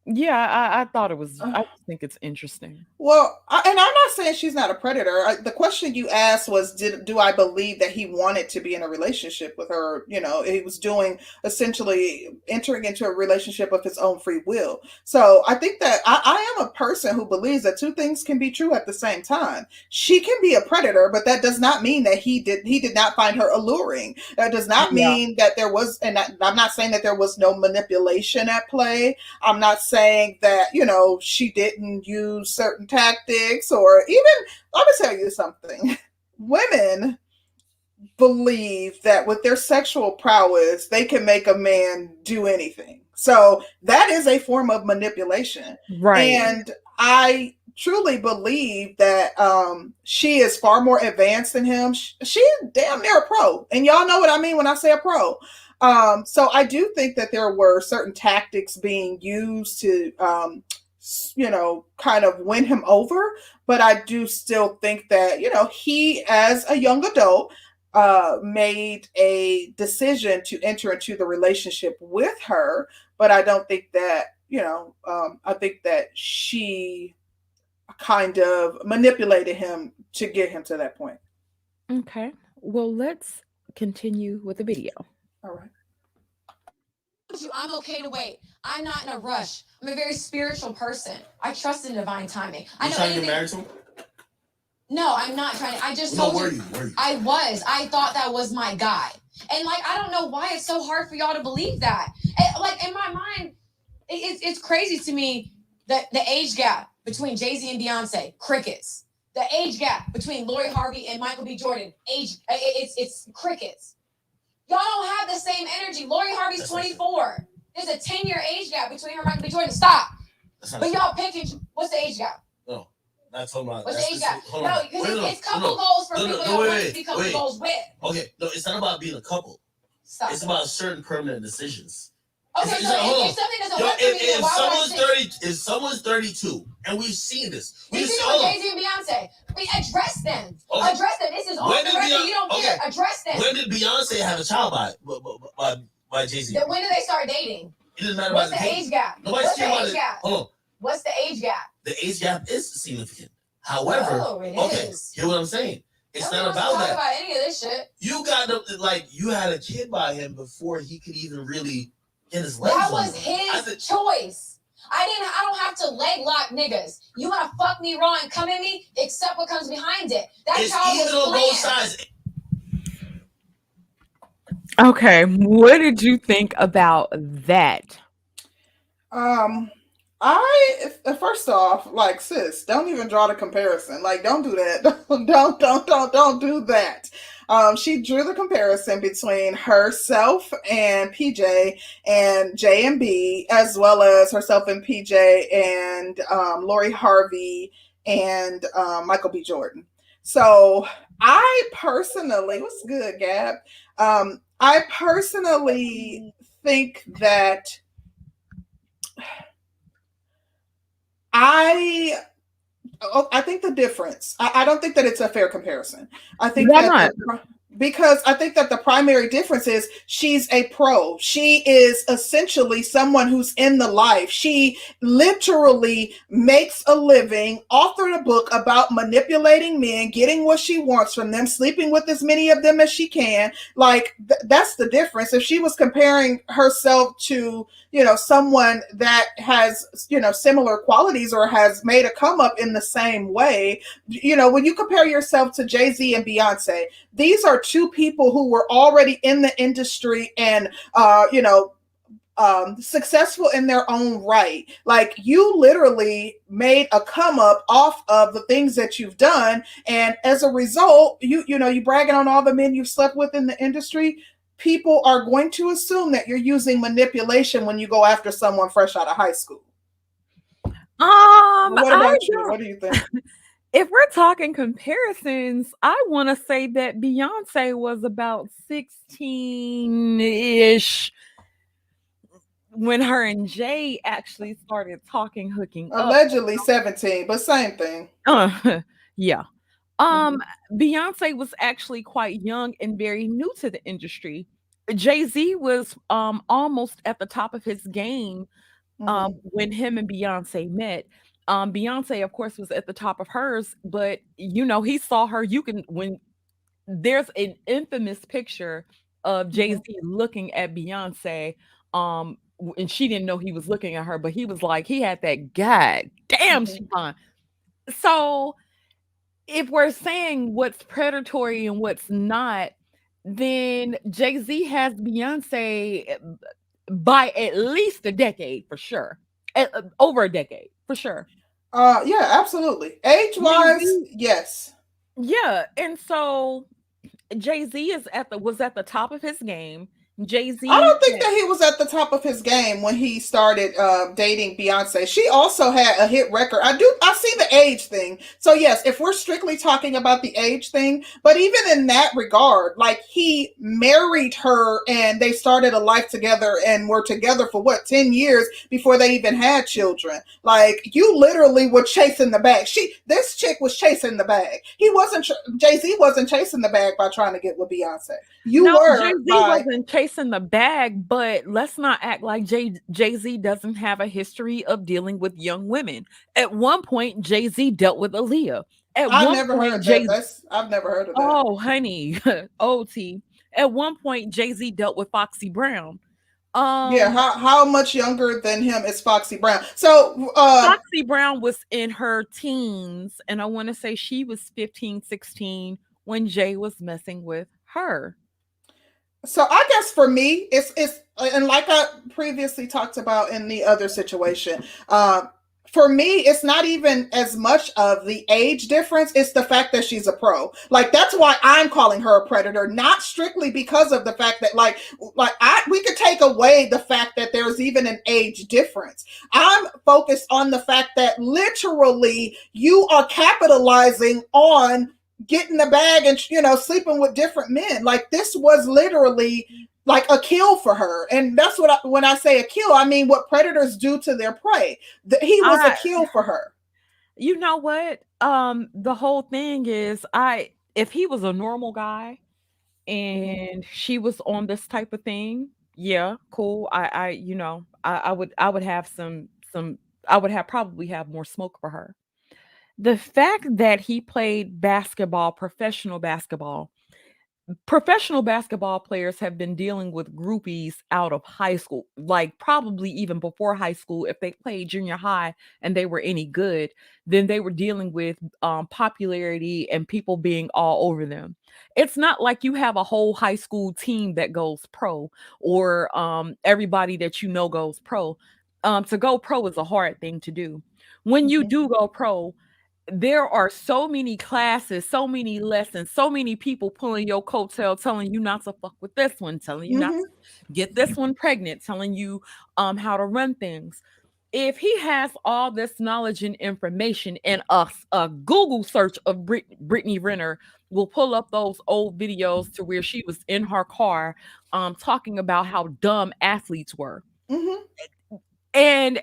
yeah, I thought it was I just think it's interesting. Well, and I'm not saying she's not a predator. The question you asked was, do I believe that he wanted to be in a relationship with her? He was doing essentially entering into a relationship of his own free will. So I think that I am a person who believes that two things can be true at the same time. She can be a predator, but that does not mean that he did not find her alluring. That does not Yeah. mean that there was, and I'm not saying that there was no manipulation at play. I'm not saying that, she didn't use certain tactics or even, I'm going to tell you something. Women believe that with their sexual prowess, they can make a man do anything. So that is a form of manipulation. Right. And I truly believe that she is far more advanced than him. She's damn near a pro. And y'all know what I mean when I say a pro. So I do think that there were certain tactics being used to, kind of win him over. But I do still think that, he, as a young adult, made a decision to enter into the relationship with her. But I don't think that, I think that she kind of manipulated him to get him to that point. Okay. Well, let's continue with the video. All right. I'm okay to wait. I'm not in a rush. I'm a very spiritual person. I trust in divine timing. I know anything. Married to him? No, I'm not trying. I just told you. Were you? I was. I thought that was my guy. And like, I don't know why it's so hard for y'all to believe that. Like in my mind, it's crazy to me that the age gap between Jay-Z and Beyonce, crickets. The age gap between Lori Harvey and Michael B. Jordan, it's crickets. Y'all don't have the same energy. Lori Harvey's 24. There's a 10-year age gap between her and Michael B. Jordan. Stop. But y'all picking, what's the age gap? No, that's talking about. What's the age gap? No, because it's couple goals for people that want to be couple goals with. Okay, no, it's not about being a couple. Stop. It's about certain permanent decisions. Okay, so if something doesn't work for me, then why would I sit? If someone's 32, and we've seen this. We've seen it with Jay-Z and Beyonce. We address them. Okay. Address them. This is on the record. You don't care. Address them. When did Beyonce have a child by Jay-Z? When did they start dating? It doesn't matter. What's the age gap? What's the age gap? Hold on. What's the age gap? The age gap is significant. However, hear what I'm saying. It's not about that. About any of this shit. You got you had a kid by him before he could even really get his legs. That was his choice. I don't have to leg lock niggas. You wanna fuck me raw and come at me? Accept what comes behind it. That's how it was planned. Both sides. Okay, what did you think about that? First off, like, sis, don't even draw the comparison. Like, don't do that. Don't do that. She drew the comparison between herself and PJ and J and B, as well as herself and PJ and Lori Harvey and Michael B. Jordan. So I personally, what's good, Gab? I personally think that I think the difference. I don't think that it's a fair comparison. I think because I think that the primary difference is she's a pro. She is essentially someone who's in the life. She literally makes a living, authored a book about manipulating men, getting what she wants from them, sleeping with as many of them as she can. Like, that's the difference. If she was comparing herself to, someone that has, similar qualities or has made a come up in the same way, when you compare yourself to Jay-Z and Beyonce, these are two people who were already in the industry and, successful in their own right. Like, you literally made a come up off of the things that you've done. And as a result, you bragging on all the men you've slept with in the industry. People are going to assume that you're using manipulation when you go after someone fresh out of high school. What about you? What do you think? If we're talking comparisons, I want to say that Beyonce was about 16-ish when her and Jay actually started talking, hooking allegedly up. 17, but same thing. Yeah. Beyonce was actually quite young and very new to the industry. Jay-Z was almost at the top of his game when him and Beyonce met. Beyonce, of course, was at the top of hers, but he saw her. When there's an infamous picture of Jay-Z looking at Beyonce, and she didn't know he was looking at her, but he was like, he had that God damn she fine. So if we're saying what's predatory and what's not, then Jay-Z has Beyonce by at least a decade for sure. Over a decade for sure. Yeah, absolutely. Age-wise, yes. Yeah, and so Jay-Z was at the top of his game. Jay-Z. I don't think that he was at the top of his game when he started dating Beyonce. She also had a hit record. I see the age thing. So yes, if we're strictly talking about the age thing, but even in that regard, like, he married her and they started a life together and were together for 10 years before they even had children. Like, you literally were chasing the bag. This chick was chasing the bag. Jay-Z wasn't chasing the bag by trying to get with Beyonce. Jay-Z wasn't chasing the bag, but let's not act like Jay-Z doesn't have a history of dealing with young women. At one point, Jay-Z dealt with Aaliyah. I've never heard of that. Oh, honey. OT. At one point, Jay-Z dealt with Foxy Brown. How much younger than him is Foxy Brown? So Foxy Brown was in her teens, and I want to say she was 15, 16 when Jay was messing with her. So I guess for me, it's and like I previously talked about in the other situation, for me, it's not even as much of the age difference. It's the fact that she's a pro. Like, that's why I'm calling her a predator, not strictly because of the fact that we could take away the fact that there's even an age difference. I'm focused on the fact that literally you are capitalizing on getting the bag and sleeping with different men. Like, this was literally like a kill for her. And that's what when I say a kill, I mean what predators do to their prey. He was a kill for her. You know what? The whole thing is, if he was a normal guy and she was on this type of thing, yeah, cool. I would have some I would have probably have more smoke for her. The fact that he played basketball, professional basketball players have been dealing with groupies out of high school, like probably even before high school. If they played junior high and they were any good, then they were dealing with popularity and people being all over them. It's not like you have a whole high school team that goes pro, or everybody that you know goes pro. To go pro is a hard thing to do. When you do go pro, there are so many classes, so many lessons, so many people pulling your coattail, telling you not to fuck with this one, telling you not to get this one pregnant, telling you how to run things. If he has all this knowledge and information, and a Google search of Brittany Renner will pull up those old videos to where she was in her car talking about how dumb athletes were. And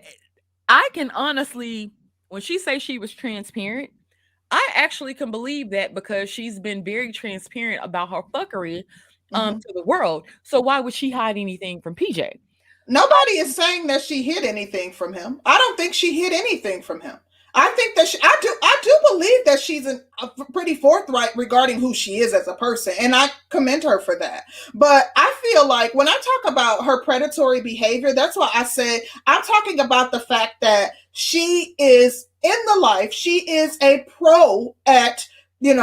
I can honestly, when she say she was transparent, I actually can believe that, because she's been very transparent about her fuckery to the world. So why would she hide anything from PJ? Nobody is saying that she hid anything from him. I don't think she hid anything from him. I think that I do believe that she's pretty forthright regarding who she is as a person, and I commend her for that. But I feel like when I talk about her predatory behavior, that's why I say I'm talking about the fact that she is in the life. She is a pro at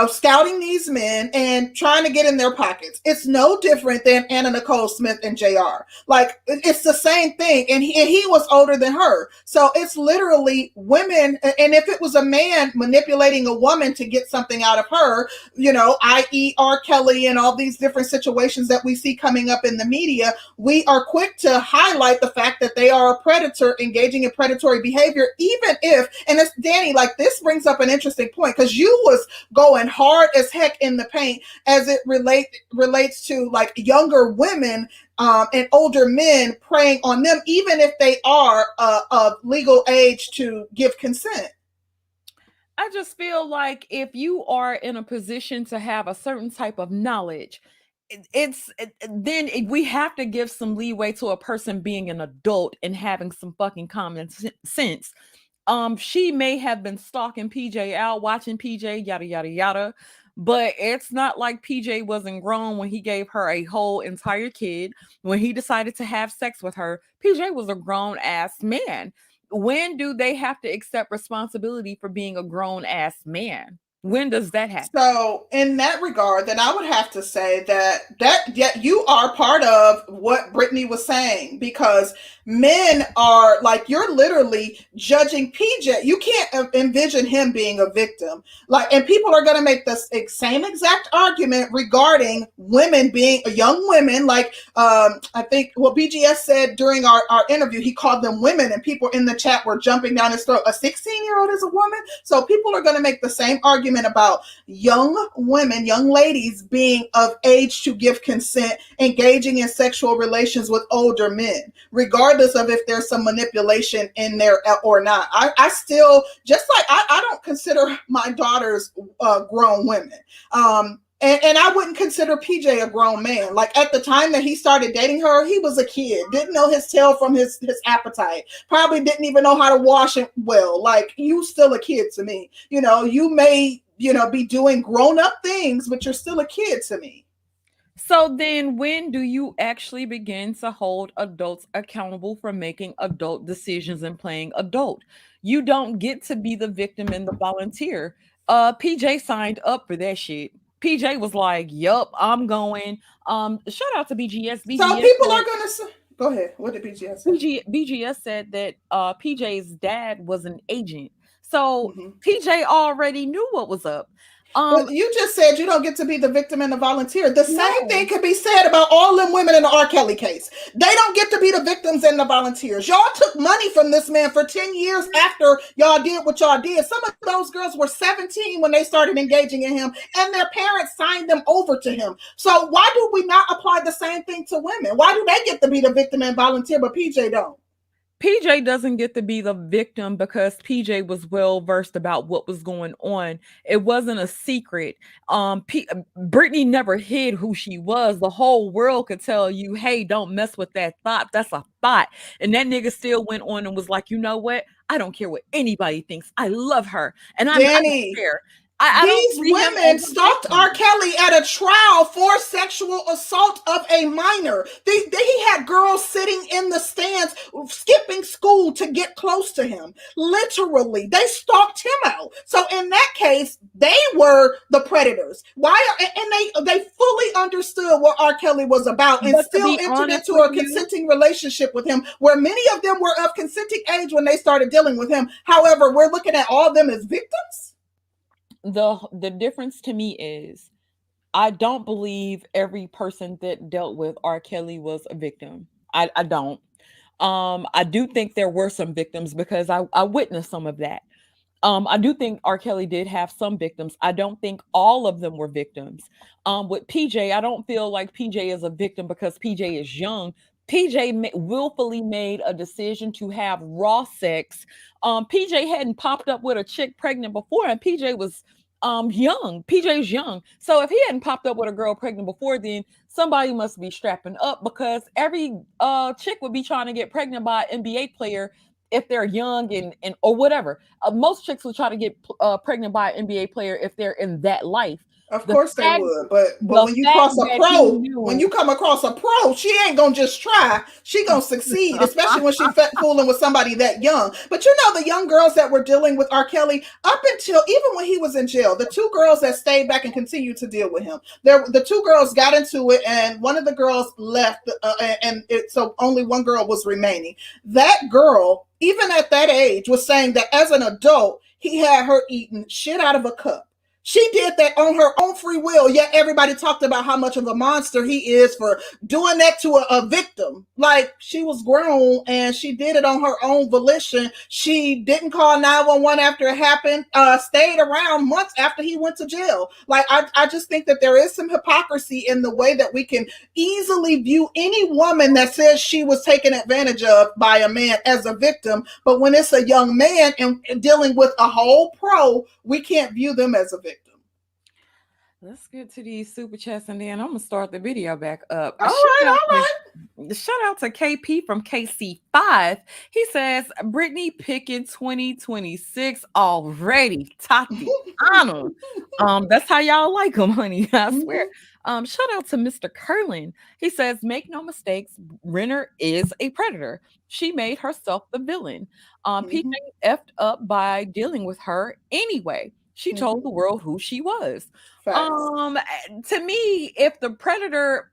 scouting these men and trying to get in their pockets. It's no different than Anna Nicole Smith and JR. Like, it's the same thing. And he was older than her. So it's literally women. And if it was a man manipulating a woman to get something out of her, i.e. R. Kelly and all these different situations that we see coming up in the media, we are quick to highlight the fact that they are a predator engaging in predatory behavior, even if, and it's Danny, like, this brings up an interesting point, because you was going hard as heck in the paint as it relates to like younger women and older men preying on them, even if they are of legal age to give consent. I just feel like if you are in a position to have a certain type of knowledge, then we have to give some leeway to a person being an adult and having some fucking common sense. She may have been stalking PJ out, watching PJ, yada yada yada, but it's not like PJ wasn't grown when he gave her a whole entire kid. When he decided to have sex with her, PJ was a grown ass man. When do they have to accept responsibility for being a grown ass man? When does that happen? So in that regard, then I would have to say that you are part of what Brittany was saying, because men are like, you're literally judging PJ. You can't envision him being a victim. Like, and people are going to make the same exact argument regarding women being young women. Like, I think what BGS said during our interview, he called them women, and people in the chat were jumping down his throat. A 16-year-old is a woman. So people are going to make the same argument about young women, young ladies being of age to give consent, engaging in sexual relations with older men, regardless of if there's some manipulation in there or not. I still, just like, I don't consider my daughters grown women. And I wouldn't consider PJ a grown man. Like, at the time that he started dating her, he was a kid, didn't know his tail from his appetite, probably didn't even know how to wash it well. Like, you still a kid to me. You may, be doing grown up things, but you're still a kid to me. So then when do you actually begin to hold adults accountable for making adult decisions and playing adult? You don't get to be the victim and the volunteer. PJ signed up for that shit. PJ was like, "Yup, I'm going." Shout out to BGS. So people are gonna say, go ahead. What did BGS say? BGS said that PJ's dad was an agent. So PJ already knew what was up. Um, But you just said you don't get to be the victim and the volunteer. The No. same thing could be said about all them women in the R. Kelly case. They don't get to be the victims and the volunteers. Y'all took money from this man for 10 years after y'all did what y'all did. Some of those girls were 17 when they started engaging in him, and their parents signed them over to him. So why do we not apply the same thing to women? Why do they get to be the victim and volunteer, but PJ don't? PJ doesn't get to be the victim because PJ was well versed about what was going on. It wasn't a secret. Brittany never hid who she was. The whole world could tell you, hey, don't mess with that thought. That's a thought. And that nigga still went on and was like, you know what? I don't care what anybody thinks. I love her. And I don't Danny, care. I don't these see him women as a stalked victim. R. Kelly at a trial for sexual assault of a minor. He had girls sitting in the stands, skipping school to get close to him. Literally, they stalked him out. So in that case, they were the predators. And they fully understood what R. Kelly was about and But to still be entered honest into a with you, consenting relationship with him, where many of them were of consenting age when they started dealing with him. However, we're looking at all of them as victims. the difference to me is I don't believe every person that dealt with R. Kelly was a victim. I don't. I do think there were some victims because I witnessed some of that. I do think R. Kelly did have some victims. I don't think all of them were victims. With PJ, I don't feel like PJ is a victim because PJ is young. PJ willfully made a decision to have raw sex. PJ hadn't popped up with a chick pregnant before, and PJ was young. PJ's young. So if he hadn't popped up with a girl pregnant before, then somebody must be strapping up because every chick would be trying to get pregnant by an NBA player if they're young and or whatever. Most chicks will try to get pregnant by an NBA player if they're in that life. Of The course they fact, would, but the when you fact cross a that he pro, knew, when you come across a pro, she ain't gonna just try. She gonna succeed, especially when she fooling with somebody that young. But you know, the young girls that were dealing with R. Kelly up until even when he was in jail, the two girls that stayed back and continued to deal with him, the two girls got into it, and one of the girls left, so only one girl was remaining. That girl, even at that age, was saying that as an adult, he had her eating shit out of a cup. She did that on her own free will, yet everybody talked about how much of a monster he is for doing that to a victim. Like, she was grown and she did it on her own volition. She didn't call 911 after it happened, stayed around months after he went to jail. Like, I just think that there is some hypocrisy in the way that we can easily view any woman that says she was taken advantage of by a man as a victim. But when it's a young man and dealing with a whole pro, we can't view them as a victim. Let's get to these super chats and then I'm gonna start the video back up. All right. Shout out to KP from KC5. He says Brittany picking 2026 already. Tatiana. That's how y'all like them, honey. I swear. Shout out to Mr. Curlin. He says, make no mistakes, Renner is a predator. She made herself the villain. PJ effed up by dealing with her anyway. She told the world who she was. To me, if the predator,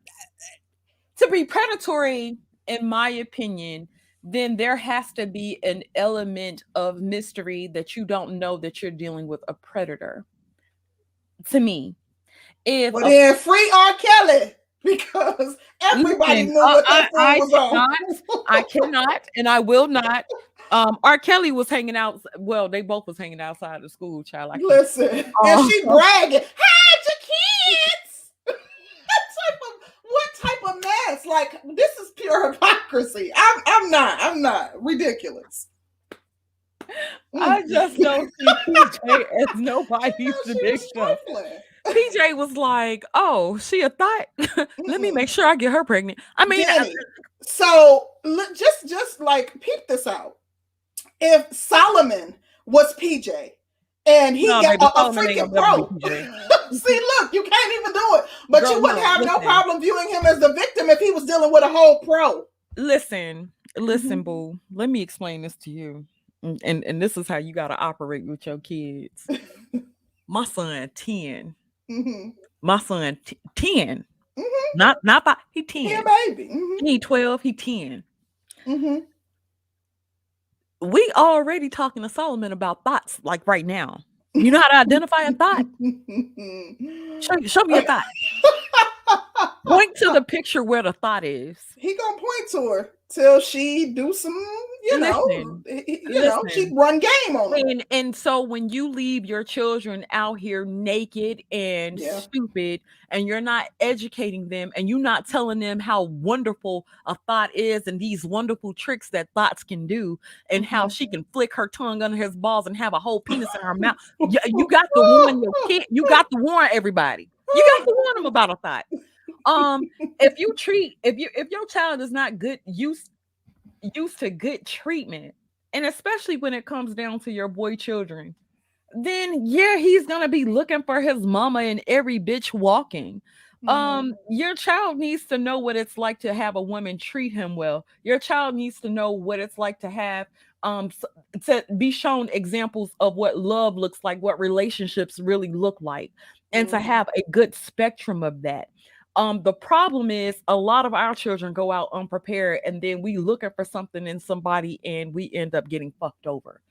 to be predatory, in my opinion, then there has to be an element of mystery that you don't know that you're dealing with a predator. To me, but then free R. Kelly, because everybody knew what that fool was on. I cannot, and I will not. R. Kelly was hanging out. Well, they both was hanging outside the school, child. Like, listen, and she bragging, hide your kids. What type of mess? Like, this is pure hypocrisy. I'm not ridiculous. I just don't see PJ as nobody's victim. PJ was like, "Oh, she a thought. Let me make sure I get her pregnant." I mean, Danny, so just like peep this out. If Solomon was PJ and he got a freaking pro, see, look, you can't even do it. But girl, you wouldn't have no problem viewing him as the victim if he was dealing with a whole pro. Listen, boo. Let me explain this to you, and this is how you got to operate with your kids. My son 10. My son 10. Not 5. He 10. Yeah, baby. He 12. He 10. We already talking to Solomon about thoughts like right now. You know how to identify a thought? Show me a thought. Point to the picture where the thought is. He gonna point to her till she do some, Listen, she run game on him. And so when you leave your children out here naked and stupid, and you're not educating them, and you're not telling them how wonderful a thought is, and these wonderful tricks that thoughts can do, and how she can flick her tongue under his balls and have a whole penis in her mouth, you got to warn your kid. You got to warn everybody. You got to warn them about a thought. If your child is not used to good treatment, and especially when it comes down to your boy children, then he's gonna be looking for his mama in every bitch walking. Your child needs to know what it's like to have a woman treat him well. Your child needs to know what it's like to have to be shown examples of what love looks like, what relationships really look like, and to have a good spectrum of that. The problem is a lot of our children go out unprepared, and then we looking for something in somebody and we end up getting fucked over.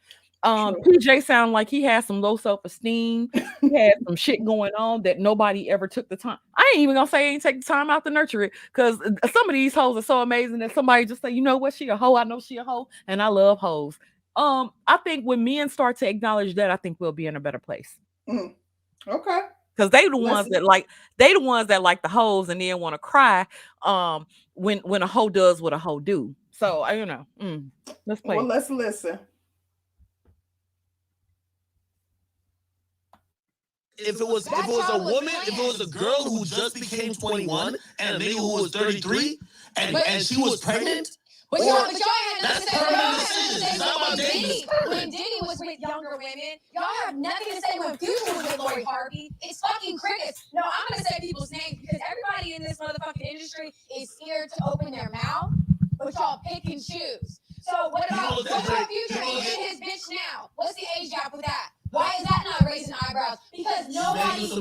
PJ sound like he has some low self-esteem. He had some shit going on that nobody ever took the time. I ain't even gonna say ain't take the time out to nurture it, because some of these hoes are so amazing that somebody just say, you know what, she a hoe. I know she a hoe, and I love hoes. I think when men start to acknowledge that, I think we'll be in a better place. Okay. Because they the ones that like the hoes and then want to cry when a hoe does what a hoe do. So let's play. Well, let's listen. If it was a woman, if it was a girl who just became 21 and a nigga who was 33 and she was pregnant. But y'all had nothing to say. When Diddy was with younger women, y'all have nothing to say when Future was with Lori Harvey. It's fucking crickets. No, I'm gonna say people's names because everybody in this motherfucking industry is scared to open their mouth, but y'all pick and choose. So what about Future and his bitch now? What's the age gap with that? Why is that not raising eyebrows? Because nobody gives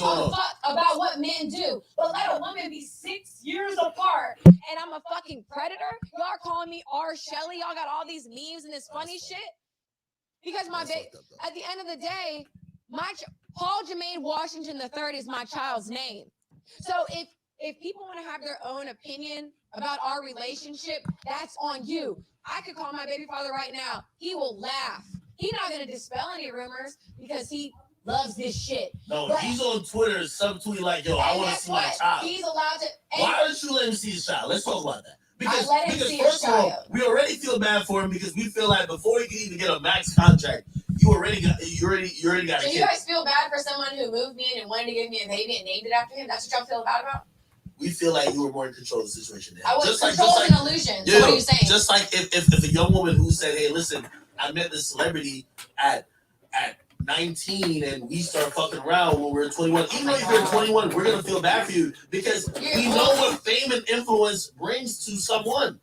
a fuck about what men do. But let a woman be 6 years apart and I'm a fucking predator? Y'all are calling me R. Shelley? Y'all got all these memes and this funny shit? Because at the end of the day, Paul Jermaine Washington III is my child's name. So if people want to have their own opinion about our relationship, that's on you. I could call my baby father right now. He will laugh. He's not going to dispel any rumors because he loves this shit. No, but he's on Twitter subtweeting like, yo, I want to see my child. He's allowed to. Why don't you let him see his child? Let's talk about that. Because first of all, we already feel bad for him because we feel like before he can even get a max contract, you already got a kid. So you guys feel bad for someone who moved me in and wanted to give me a baby and named it after him? That's what y'all feel bad about? We feel like you were more in control of the situation. I was control an illusion. So what are you saying? Just like if a young woman who said, hey, listen, I met this celebrity at 19 and we start fucking around when we're 21. Even though you're 21, we're going to feel bad for you because we know what fame and influence brings to someone.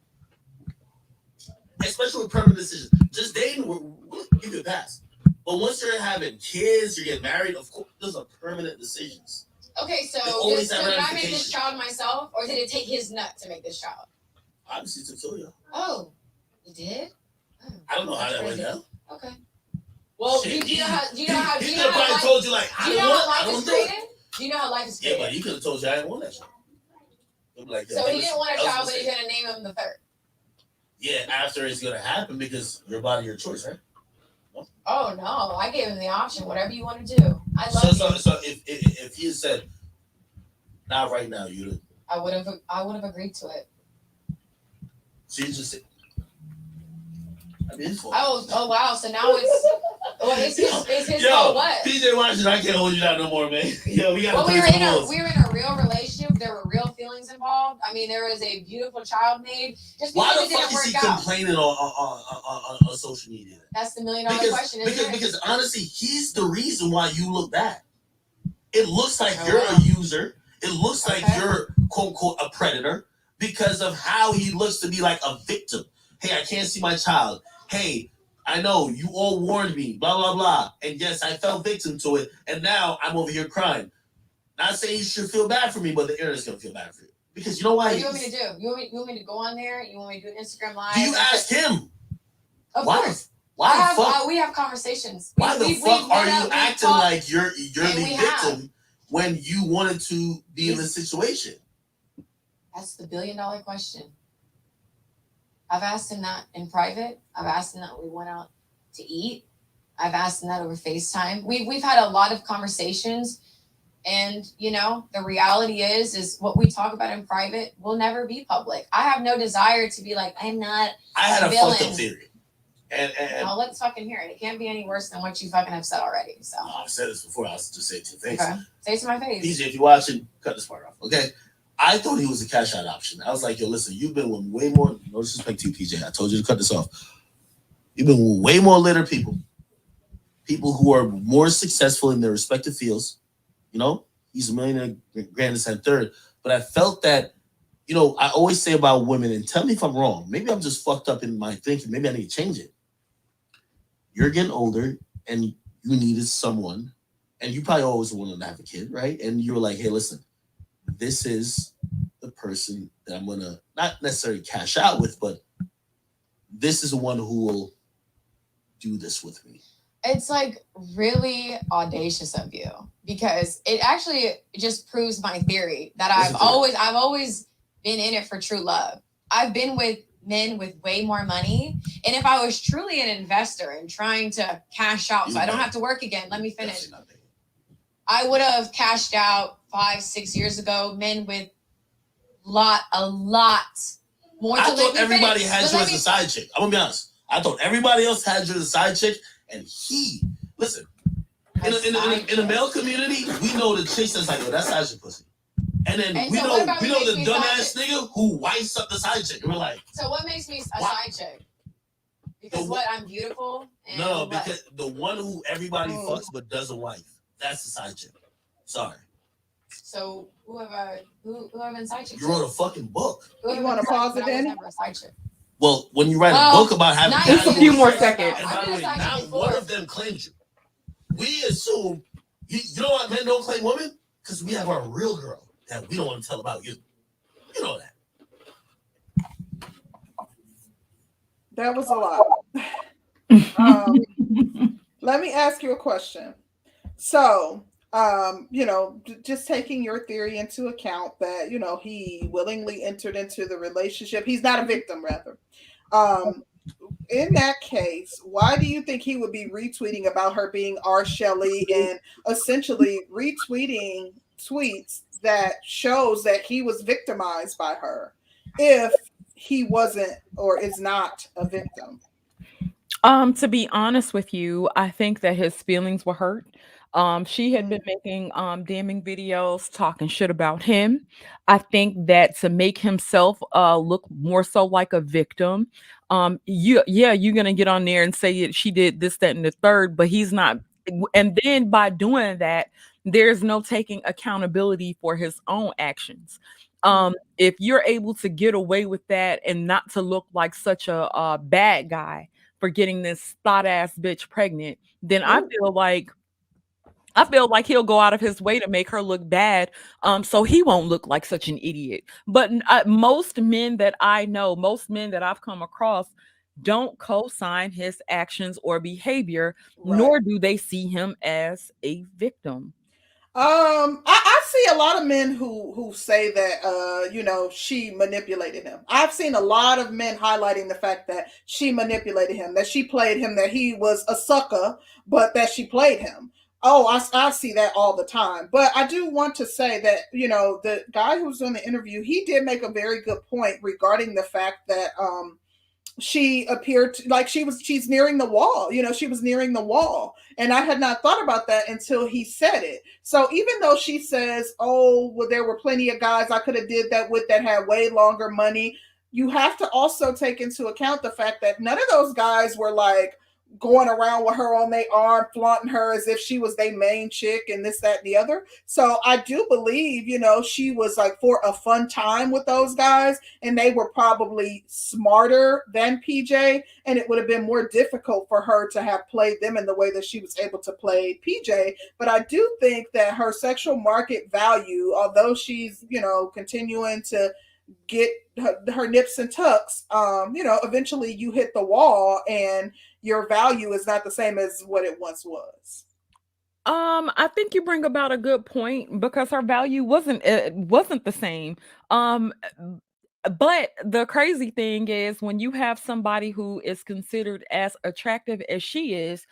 Especially with permanent decisions. Just dating, we'll give you a pass. But once you're having kids, you're getting married, of course, those are permanent decisions. Okay, so did I make this child myself, or did it take his nut to make this child? Obviously, Cecilia. Oh, you did? Oh, I don't know how that went down. Okay. Well, do you know how he could have probably told you like, do you know how life is created? Do you know how life is created? Yeah, but he could have told you I didn't want that shit. Like, so he didn't want a child, but he's gonna name him the third. Yeah, after it's gonna happen because your body, your choice, right? No? Oh no, I gave him the option. Whatever you want to do, I love you. So if he had said, not right now, you. I would have agreed to it. So you just said. I mean, it's oh wow! So now it's his fault. What? PJ Washington, I can't hold you down no more, man. Yo, we got. Well, we were in a real relationship. There were real feelings involved. I mean, there was a beautiful child made. Just why because the fuck is he complaining on social media? That's the $1 million question. Because honestly, he's the reason why you look bad. It looks like you're a user. It looks like you're quote unquote a predator because of how he looks to be like a victim. Hey, I can't see my child. Hey, I know you all warned me, blah, blah, blah. And yes, I fell victim to it. And now I'm over here crying. Not saying you should feel bad for me, but the internet's going to feel bad for you. Because you know why? What do you want me to do? You want me to go on there? You want me to do an Instagram Live? Do you ask him? Of course. Why the fuck? We have conversations. Why the fuck are you acting like you're the victim when you wanted to be in this situation? That's the $1 billion question. I've asked him that in private. I've asked him that when we went out to eat. I've asked him that over FaceTime. We've had a lot of conversations, and you know, the reality is what we talk about in private will never be public. I have no desire to be like, I'm not. I had a fucked up theory, and no, let's fucking hear it. It can't be any worse than what you fucking have said already. So I've said this before. I'll just say it to your face. Okay. Say it to my face. PJ, if you're watching, cut this part off. Okay. I thought he was a cash out option. I was like, yo, listen, you've been with way more. No disrespect to you, PJ. I told you to cut this off. You've been with way more litter people who are more successful in their respective fields. You know, he's a millionaire, grandest and third. But I felt that, you know, I always say about women, and tell me if I'm wrong. Maybe I'm just fucked up in my thinking. Maybe I need to change it. You're getting older, and you needed someone, and you probably always wanted to have a kid, right? And you were like, hey, listen, this is the person that I'm going to not necessarily cash out with, but this is the one who will do this with me. It's like really audacious of you, because it actually just proves my theory that I've always been in it for true love. I've been with men with way more money, and if I was truly an investor and trying to cash out, so I don't have to work again, let me finish. I would have cashed out 5-6 years ago. Men with a lot more. I thought everybody had you as a side chick. I'm gonna be honest. I thought everybody else had you as a side chick. And listen, in the male community, we know the chicks that's like, yo, that's side chick pussy. And then we know the dumbass nigga who wipes up the side chick. And we're like, so what makes me a side chick? Because I'm beautiful? And no, because the one who everybody fucks but doesn't wife, that's the side chick. Sorry. So who have been side chicks? You wrote a fucking book. You want to pause it, Danny? Never a side chick. Well, when you write a book about having just a few more seconds. And by the way, now one of them claimed you. We assume, you know why men don't claim women? Because we have our real girl that we don't want to tell about you. You know that. That was a lot. Let me ask you a question. So, you know, just taking your theory into account that, you know, he willingly entered into the relationship. He's not a victim, rather. In that case, why do you think he would be retweeting about her being R. Shelley and essentially retweeting tweets that shows that he was victimized by her if he wasn't or is not a victim? To be honest with you, I think that his feelings were hurt. She had been making damning videos talking shit about him. I think that to make himself look more so like a victim, you're gonna get on there and say that she did this, that, and the third, but he's not. And then by doing that, there's no taking accountability for his own actions. If you're able to get away with that and not to look like such a bad guy for getting this thought ass bitch pregnant, then I feel like he'll go out of his way to make her look bad, so he won't look like such an idiot. But most men that I know, most men that I've come across, don't co-sign his actions or behavior, nor do they see him as a victim. I see a lot of men who say that you know, she manipulated him. I've seen a lot of men highlighting the fact that she manipulated him, that she played him, that he was a sucker, but that she played him. Oh, I see that all the time. But I do want to say that, you know, the guy who was on the interview, he did make a very good point regarding the fact that she appeared like she's nearing the wall. You know, she was nearing the wall. And I had not thought about that until he said it. So even though she says, oh, well, there were plenty of guys I could have did that with that had way longer money, you have to also take into account the fact that none of those guys were like going around with her on their arm, flaunting her as if she was their main chick and this, that, and the other. So I do believe, you know, she was like for a fun time with those guys, and they were probably smarter than PJ, and it would have been more difficult for her to have played them in the way that she was able to play PJ. But I do think that her sexual market value, although she's, you know, continuing to get her nips and tucks, you know, eventually you hit the wall, and your value is not the same as what it once was. I think you bring about a good point because her value wasn't the same. Um, but the crazy thing is when you have somebody who is considered as attractive as she is,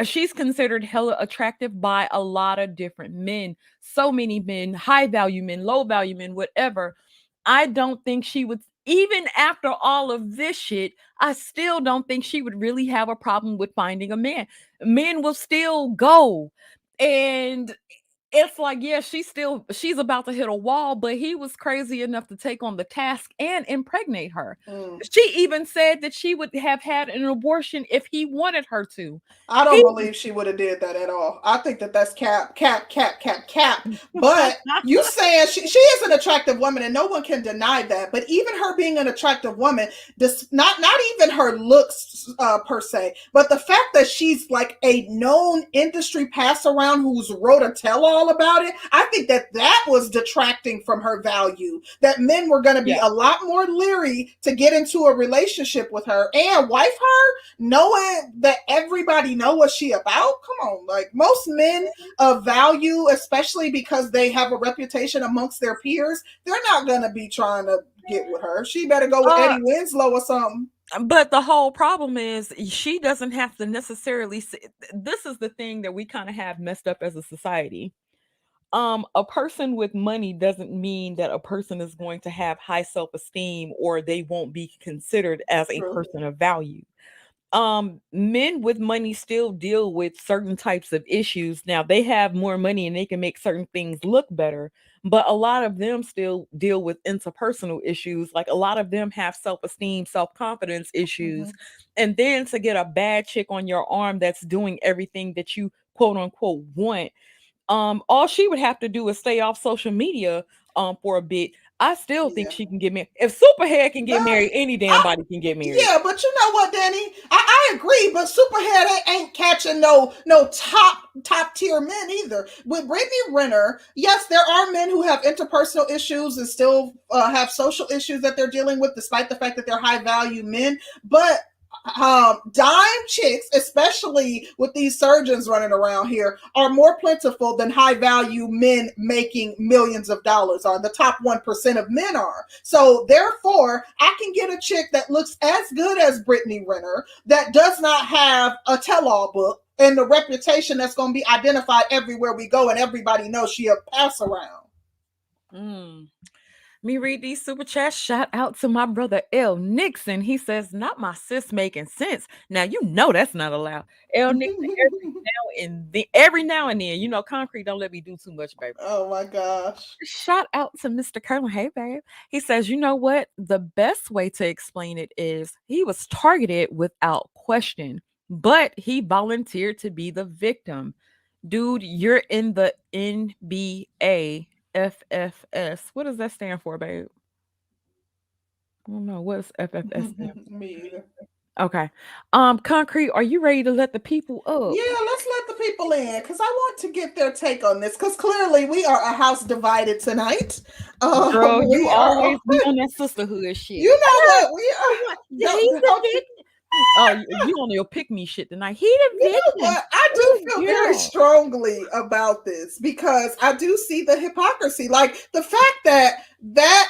she's considered hella attractive by a lot of different men. So many men, high value men, low value men, whatever. I don't think she would, even after all of this shit, I still don't think she would really have a problem with finding a man. Men will still go. And it's like, yeah, she's about to hit a wall, but he was crazy enough to take on the task and impregnate her. She even said that she would have had an abortion if he wanted her to. I don't believe she would have did that at all. I think that that's cap. But you saying she is an attractive woman, and no one can deny that. But even her being an attractive woman, not even her looks per se, but the fact that she's like a known industry pass around who's wrote a tell all about it, I think that was detracting from her value. That men were going to be a lot more leery to get into a relationship with her and wife her, knowing that everybody know what she about. Come on, like most men of value, especially because they have a reputation amongst their peers, they're not gonna be trying to get with her. She better go with Eddie Winslow or something. But the whole problem is she doesn't have to necessarily this is the thing that we kind of have messed up as a society. A person with money doesn't mean that a person is going to have high self-esteem or they won't be considered as a person of value. Men with money still deal with certain types of issues. Now they have more money and they can make certain things look better, but a lot of them still deal with interpersonal issues. Like a lot of them have self-esteem, self-confidence issues. And then to get a bad chick on your arm that's doing everything that you quote unquote want, all she would have to do is stay off social media for a bit. I still think she can get married. If Superhead can get married, any damn body can get married. Yeah, but you know what, Danny? I agree, but Superhead ain't catching no top tier men either. With Brittany Renner, yes, there are men who have interpersonal issues and still have social issues that they're dealing with, despite the fact that they're high value men. But dime chicks, especially with these surgeons running around here, are more plentiful than high value men making millions of dollars are. The top 1% of men are. So therefore, I can get a chick that looks as good as Brittany Renner, that does not have a tell-all book and the reputation that's going to be identified everywhere we go and everybody knows she a pass around. Me read these super chats. Shout out to my brother L Nixon. He says, "Not my sis making sense." Now you know that's not allowed. L Nixon, every now and then, you know, concrete don't let me do too much, baby. Oh my gosh. Shout out to Mr. Colonel. Hey, babe. He says, "You know what? The best way to explain it is he was targeted without question, but he volunteered to be the victim. Dude, you're in the NBA." FFS. What does that stand for, babe? I don't know. What's FFS stand for? Me either. Okay. Concrete, are you ready to let the people up? Yeah, let's let the people in because I want to get their take on this because clearly we are a house divided tonight. Girl, you always be on that sisterhood shit. You know what? We are. Oh, you on your pick me shit tonight. He the victim. You know what? I do feel very strongly about this because I do see the hypocrisy. Like the fact that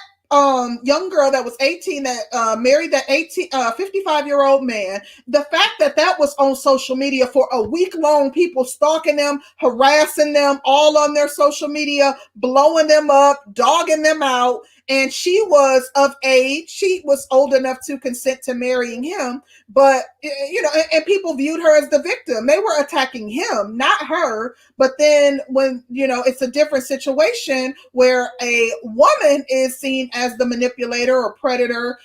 young girl that was 18 that married that 55-year-old man, the fact that was on social media for a week long, people stalking them, harassing them all on their social media, blowing them up, dogging them out. And she was of age. She was old enough to consent to marrying him. But, you know, and people viewed her as the victim. They were attacking him, not her. But then when, you know, it's a different situation where a woman is seen as the manipulator or predator,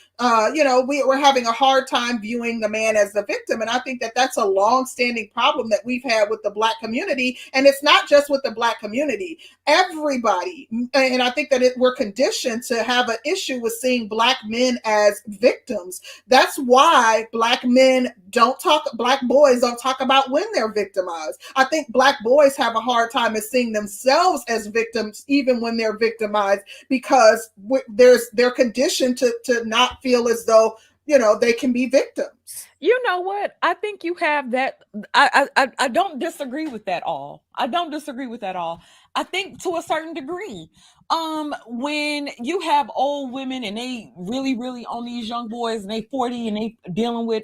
you know, we're having a hard time viewing the man as the victim. And I think that that's a long-standing problem that we've had with the Black community. And it's not just with the Black community. Everybody, and I think that we're conditioned to have an issue with seeing Black men as victims. That's why Black boys don't talk about when they're victimized. I think Black boys have a hard time at seeing themselves as victims, even when they're victimized, because they're conditioned to not feel as though they can be victims. You know what? I think you have that. I don't disagree with that all. I don't disagree with that all. I think to a certain degree. When you have old women and they really on these young boys and they 40 and they dealing with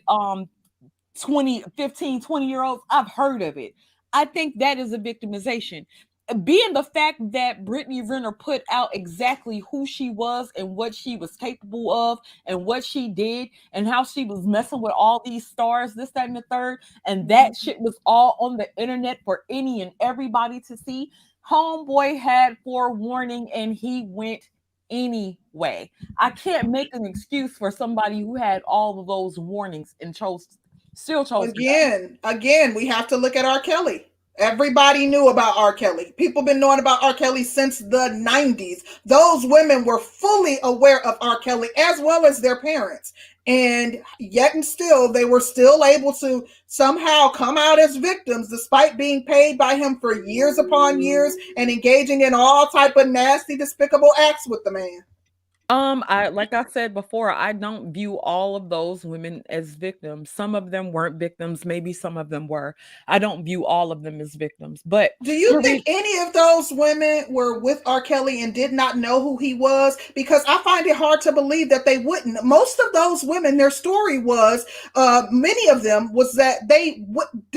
20 year olds, I've heard of it. I think that is a victimization. Being the fact that Brittany Renner put out exactly who she was and what she was capable of and what she did and how she was messing with all these stars, this, that, and the third, and that shit was all on the internet for any and everybody to see. Homeboy had forewarning and he went anyway. I can't make an excuse for somebody who had all of those warnings and still chose Again, we have to look at R. Kelly. Everybody knew about R. Kelly. People been knowing about R. Kelly since the 90s. Those women were fully aware of R. Kelly as well as their parents. And yet and still, they were still able to somehow come out as victims despite being paid by him for years upon years and engaging in all type of nasty, despicable acts with the man. Like I said before, I don't view all of those women as victims. Some of them weren't victims, maybe some of them were. I don't view all of them as victims. But do you think any of those women were with R. Kelly and did not know who he was? Because I find it hard to believe that they wouldn't. Most of those women, their story was, many of them was that they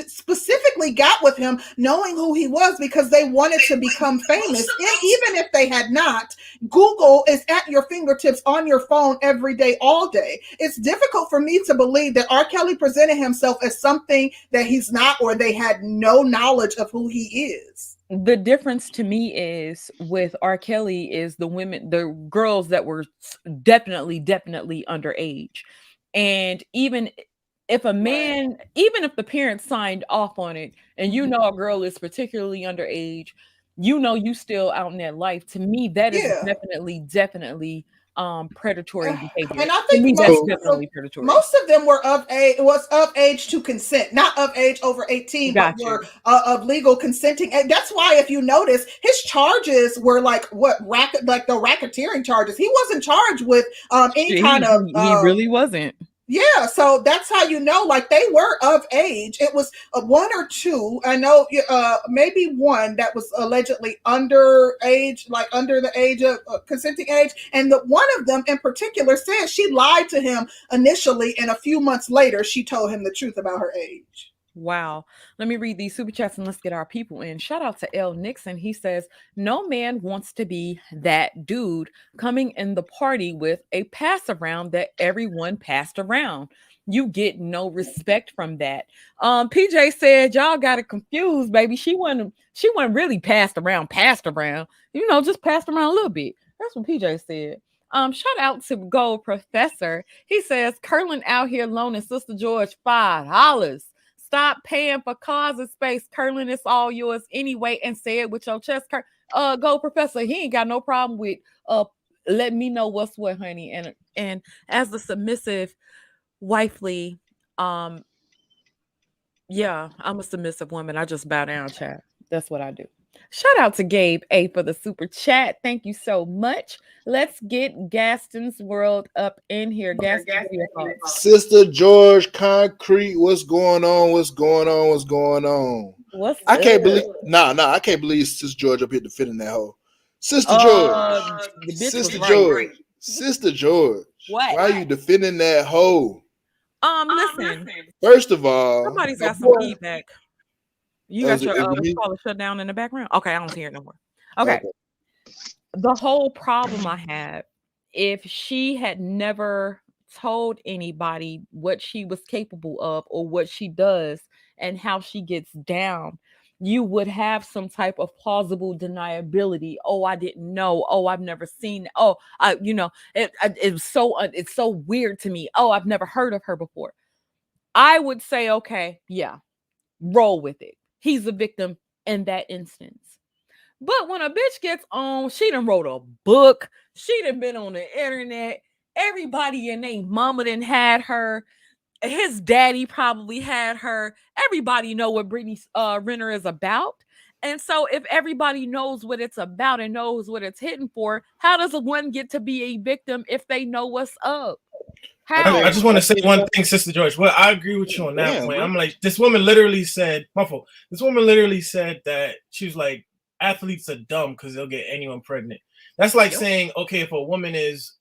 specifically got with him knowing who he was because they wanted to become famous. And even if they had not, Google is at your fingertips on your phone every day, all day. It's difficult for me to believe that R. Kelly presented himself as something that he's not, or they had no knowledge of who he is. The difference to me is with R. Kelly is the girls that were definitely underage. And even if a man, even if the parents signed off on it and a girl is particularly underage, you still out in that life. To me, that is definitely predatory behavior. And I think that's definitely predatory. Most of them were of age to consent, not of age over 18, but were of legal consenting. And that's why, if you notice, his charges were like the racketeering charges. He wasn't charged with any kind of. He really wasn't. Yeah, so that's how like they were of age. It was one or two. I know maybe one that was allegedly underage, like under the age of consenting age. And one of them in particular said she lied to him initially, and a few months later, she told him the truth about her age. Wow. Let me read these super chats and let's get our people in. Shout out to L. Nixon. He says, no man wants to be that dude coming in the party with a pass around that everyone passed around. You get no respect from that. PJ said, y'all got it confused, baby. She wasn't really passed around, just passed around a little bit. That's what PJ said. Shout out to Gold Professor. He says, Curlin out here loaning Sister George $5. Stop paying for cars and space. Curlin, it's all yours anyway, and say it with your chest. Go, Professor. He ain't got no problem with let me know what's what, honey. And as the submissive wifely, yeah, I'm a submissive woman. I just bow down, chat. That's what I do. Shout out to Gabe A for the super chat. Thank you so much. Let's get Gaston's World up in here. Gaston, Sister George, Concrete, what's going on? I can't believe I can't believe Sister George up here defending that hoe. Sister George. What? Why are you defending that hoe? Listen. First of all, somebody's got some feedback. You got your caller shut down in the background? Okay, I don't hear it no more. Okay. The whole problem I have, if she had never told anybody what she was capable of or what she does and how she gets down, you would have some type of plausible deniability. Oh, I didn't know. Oh, I've never seen. Oh, it's so weird to me. Oh, I've never heard of her before. I would say, okay, yeah, roll with it. He's a victim in that instance. But when a bitch gets on, she done wrote a book. She done been on the internet. Everybody and their mama done had her. His daddy probably had her. Everybody know what Brittany Renner is about. And so if everybody knows what it's about and knows what it's hitting for, how does one get to be a victim if they know what's up? How? I just want to say one thing, Sister George. Well, I agree with you on that point. I'm like, this woman literally said, my fault. This woman literally said that she was like, athletes are dumb because they'll get anyone pregnant. That's like saying, okay, if a woman is,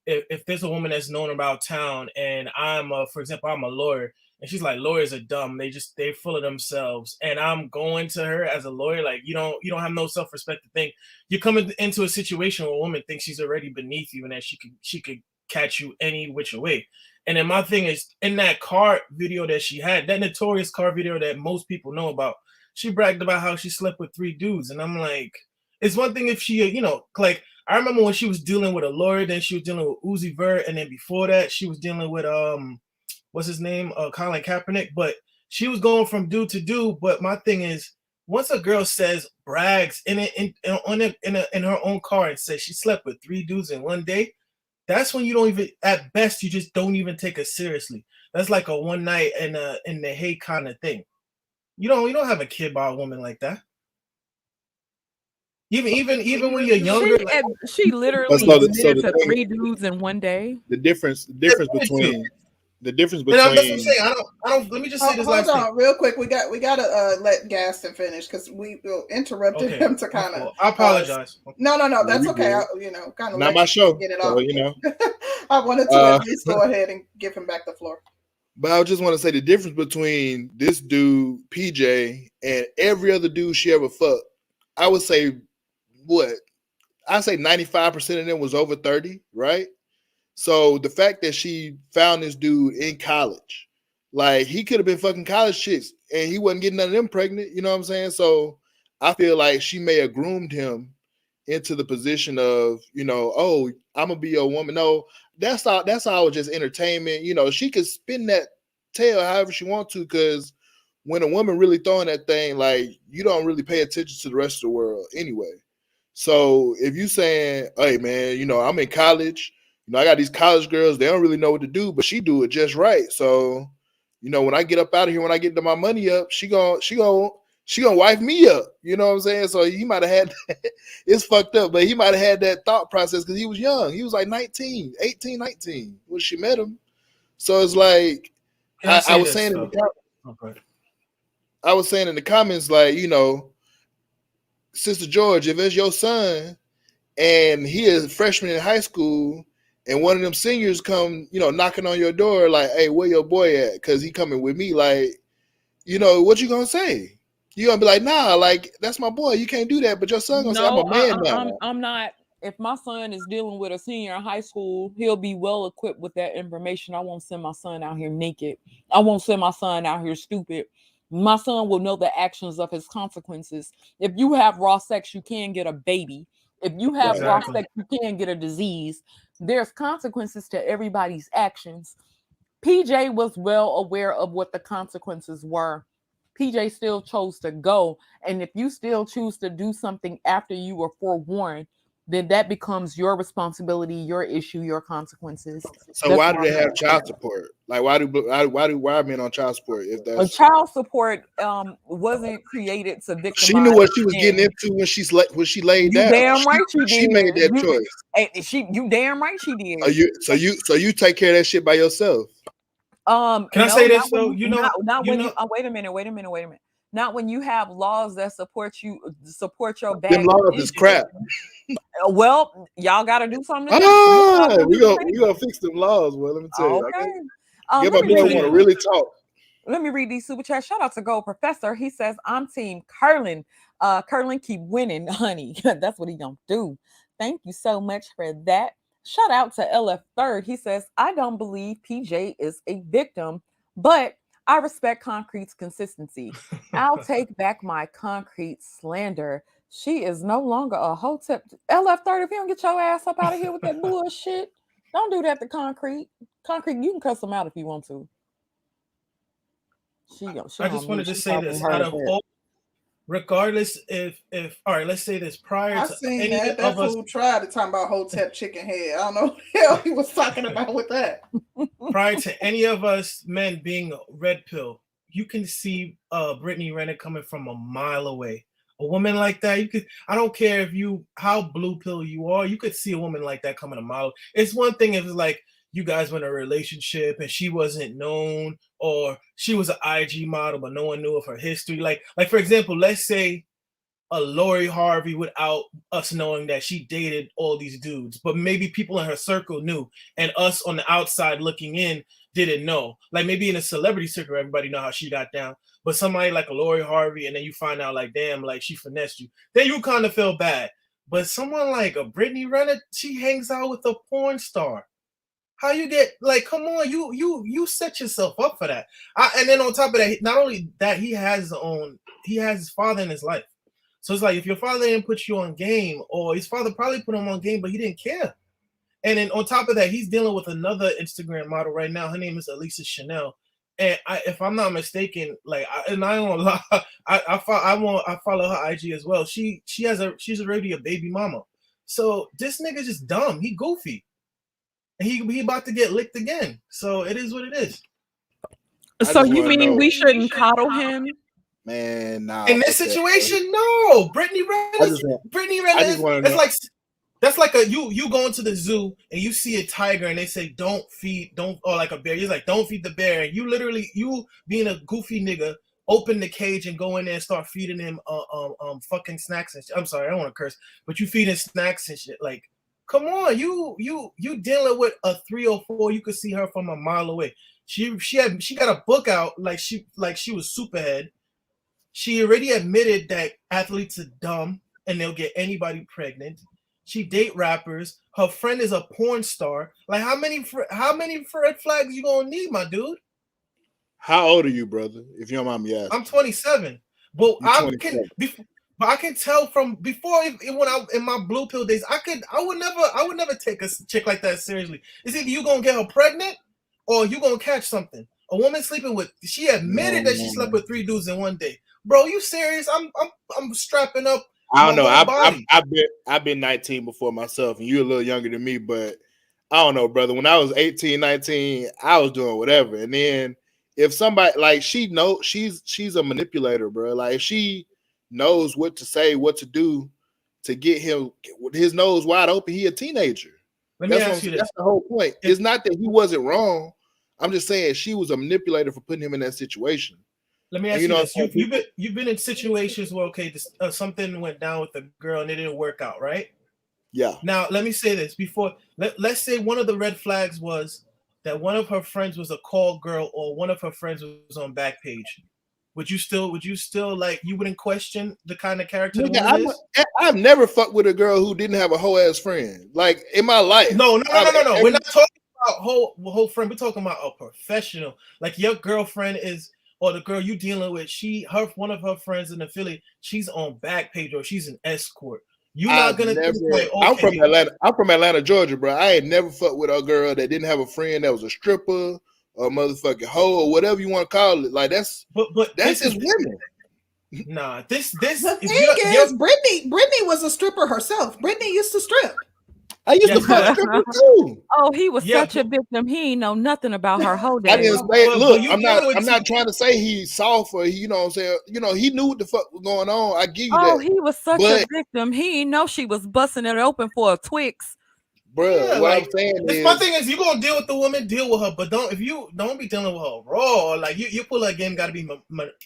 if there's a woman that's known about town, and I'm, for example, I'm a lawyer, and she's like, lawyers are dumb. They're full of themselves. And I'm going to her as a lawyer, like, you don't have no self-respect to think you're coming into a situation where a woman thinks she's already beneath you and that she could catch you any which way. And then my thing is, in that car video that she had, that notorious car video that most people know about, she bragged about how she slept with 3 dudes. And I'm like, it's one thing if she, like, I remember when she was dealing with a lawyer, then she was dealing with Uzi Vert, and then before that, she was dealing with what's his name? Colin Kaepernick. But she was going from dude to dude. But my thing is, once a girl brags in her own car and says she slept with 3 dudes in one day, that's when you don't even, at best, you just don't even take her seriously. That's like a one night in the hate kind of thing. You don't have a kid by a woman like that. Even when you're younger, she literally admitted to 3 dudes in one day. The difference between. That's what I'm saying. I don't. Let me just say this last thing real quick. We gotta let Gaston finish because we interrupted him to kind of. I apologize. No, that's okay. Kind of not my show. Get it so, off. I wanted to at least go ahead and give him back the floor. But I just want to say the difference between this dude PJ and every other dude she ever fucked. I would say what? I say 95% of them was over 30, right? So the fact that she found this dude in college, like he could have been fucking college chicks and he wasn't getting none of them pregnant. You know what I'm saying? So I feel like she may have groomed him into the position of, oh, I'm gonna be your woman. No, that's all just entertainment. She could spin that tail however she wants to, because when a woman really throwing that thing, like, you don't really pay attention to the rest of the world anyway. So if you saying, hey man, I'm in college. I got these college girls, they don't really know what to do, but she do it just right. So, when I get up out of here, when I get to my money up, she gonna wife me up. You know what I'm saying? So he might have had that. It's fucked up, but he might have had that thought process because he was young. He was like 18, 19 when she met him. So it's like I was saying in the comments, like, Sister George, if it's your son and he is a freshman in high school, and one of them seniors come, knocking on your door, like, hey, where your boy at? Because he coming with me. Like, what you going to say? You going to be like, nah, like, that's my boy. You can't do that. But your son going to say, I'm a man now. I'm not. If my son is dealing with a senior in high school, he'll be well equipped with that information. I won't send my son out here naked. I won't send my son out here stupid. My son will know the actions of his consequences. If you have raw sex, you can get a baby. If you have raw sex, you can get a disease. There's consequences to everybody's actions. PJ was well aware of what the consequences were. PJ still chose to go. And if you still choose to do something after you were forewarned, then that becomes your responsibility, your issue, your consequences. So why do they have child support? Like, why are men on child support? If that's child support wasn't created to victimize. She knew what she was getting into when she laid down. Damn right she did. She made that choice. You damn right she did. So you take care of that shit by yourself. Can I say this though? Wait a minute. Not when you have laws that support your bag. Them laws is crap. Well, y'all got to do something. We gonna fix them laws. Well, let me tell you. Okay. Get my boy want to really talk. Let me read these super chats. Shout out to Gold Professor. He says, I'm Team Curlin. Curlin keep winning, honey. That's what he gonna do. Thank you so much for that. Shout out to LF Third. He says, I don't believe PJ is a victim, but I respect Concrete's consistency. I'll take back my Concrete slander. She is no longer a hotep. LF Third, if you don't get your ass up out of here with that bullshit, don't do that to Concrete. Concrete, you can cuss him out if you want to. I just wanted to say this. Regardless if all right, let's say this prior to any that of us fool tried to talk about hotep chicken head. I don't know what the hell he was talking about with that. Prior to any of us men being red pill, you can see Brittany Renner coming from a mile away. A woman like that, I don't care how blue pill you are, you could see a woman like that coming a mile. It's one thing if it's like you guys were in a relationship and she wasn't known, or she was an IG model but no one knew of her history. Like for example, let's say a Lori Harvey without us knowing that she dated all these dudes, but maybe people in her circle knew, and us on the outside looking in didn't know. Like maybe in a celebrity circle, everybody know how she got down, but somebody like a Lori Harvey, and then you find out like, damn, like she finessed you, then you kind of feel bad. But someone like a Brittany Renner, she hangs out with a porn star. How you get, like, come on, you set yourself up for that. And then on top of that, not only that, he has his father in his life. So it's like, if your father didn't put you on game, or his father probably put him on game, but he didn't care. And then on top of that, he's dealing with another Instagram model right now. Her name is Elisa Chanel. And if I'm not mistaken, like, I don't lie, I follow her IG as well. She's already a baby mama. So this nigga just dumb. He goofy. And he about to get licked again. So it is what it is. So you mean we shouldn't coddle him? Man, nah. In this situation, no. Brittany Renner is that's like you go into the zoo and you see a tiger and they say don't, or like a bear. You're like, don't feed the bear. And you being a goofy nigga, open the cage and go in there and start feeding him fucking snacks and shit. I'm sorry, I don't want to curse, but you feeding snacks and shit. Like, come on, you dealing with a 304. You could see her from a mile away. She got a book out like she was Superhead. She already admitted that athletes are dumb and they'll get anybody pregnant. She date rappers. Her friend is a porn star. Like, how many red flags you gonna need, my dude? How old are you, brother? If you don't mind me asking. I'm 27. But I can tell from before, when I in my blue pill days, I would never take a chick like that seriously. It's either you gonna get her pregnant or you gonna catch something. A woman sleeping with, she admitted that she slept with 3 dudes in one day. Bro, you serious? I'm strapping up. I don't know. I've been 19 before myself, and you're a little younger than me, but I don't know, brother. When I was 18, 19, I was doing whatever. And then if somebody like she's a manipulator, bro. Like if she knows what to say, what to do to get him with his nose wide open, he a teenager. Let me ask you this. That's the whole point. It's not that he wasn't wrong. I'm just saying she was a manipulator for putting him in that situation. Let me ask you this. You've been in situations where, okay, something went down with a girl and it didn't work out, right? Yeah. Now, let me say this before. Let's say one of the red flags was that one of her friends was a call girl or one of her friends was on Backpage. Would you still like, you wouldn't question the kind of character the woman is? I've never fucked with a girl who didn't have a whole ass friend. Like in my life. No. We're not talking about whole friend. We're talking about a professional. Like your girlfriend is, or the girl you dealing with, one of her friends in the Philly, she's on Backpage or she's an escort. You're not gonna think like, okay. I'm from Atlanta, Georgia, bro. I ain't never fucked with a girl that didn't have a friend that was a stripper or a motherfucking hoe or whatever you want to call it. Like that's just women. Nah, the thing is, Brittany was a stripper herself. Brittany used to strip. I used to fuck stripper too. Oh, he was such a victim. He ain't know nothing about her whole day. I didn't say, look, I'm not trying to say he's soft or you know what I'm saying. You know, he knew what the fuck was going on. I give you that. Oh, he was such a victim. He didn't know she was busting it open for a Twix. Bro, what I'm saying is, my thing is, you gonna deal with the woman, deal with her, but don't be dealing with her raw. Like you pull her game, got to be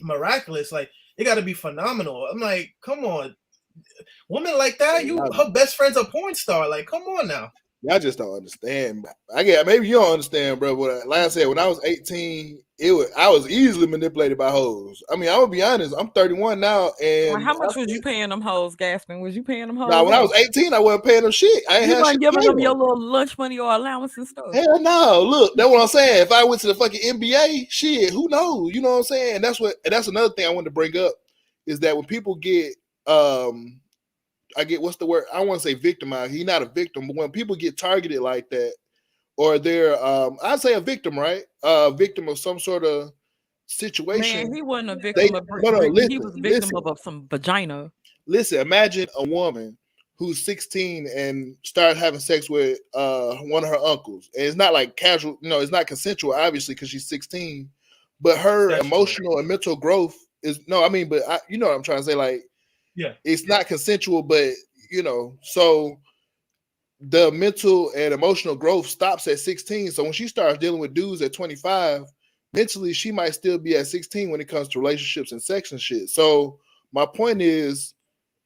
miraculous. Like it got to be phenomenal. I'm like, come on. Women like that, her best friend's a porn star. Like, come on now. Y'all just don't understand. Maybe you don't understand, bro. But like I said, when I was 18, I was easily manipulated by hoes. I mean, I'm gonna be honest. I'm 31 now, and well, how much was you paying them hoes, Gaspin? Was you paying them hoes? Nah, when I was 18, I wasn't paying them shit. You wasn't giving them your little lunch money or allowance and stuff. Hell no. Look, that's what I'm saying. If I went to the fucking NBA, shit, who knows? You know what I'm saying? And that's another thing I wanted to bring up is that when people get what's the word? I don't want to say victimized. He's not a victim, but when people get targeted like that, or they're I'd say a victim, right? Victim of some sort of situation. Man, he wasn't a victim he was a victim of some vagina. Listen, imagine a woman who's 16 and starts having sex with one of her uncles. And it's not like casual, it's not consensual, obviously, because she's 16. But her emotional and mental growth is you know what I'm trying to say, like, yeah, it's not consensual, but so the mental and emotional growth stops at 16. So when she starts dealing with dudes at 25, mentally she might still be at 16 when it comes to relationships and sex and shit. So my point is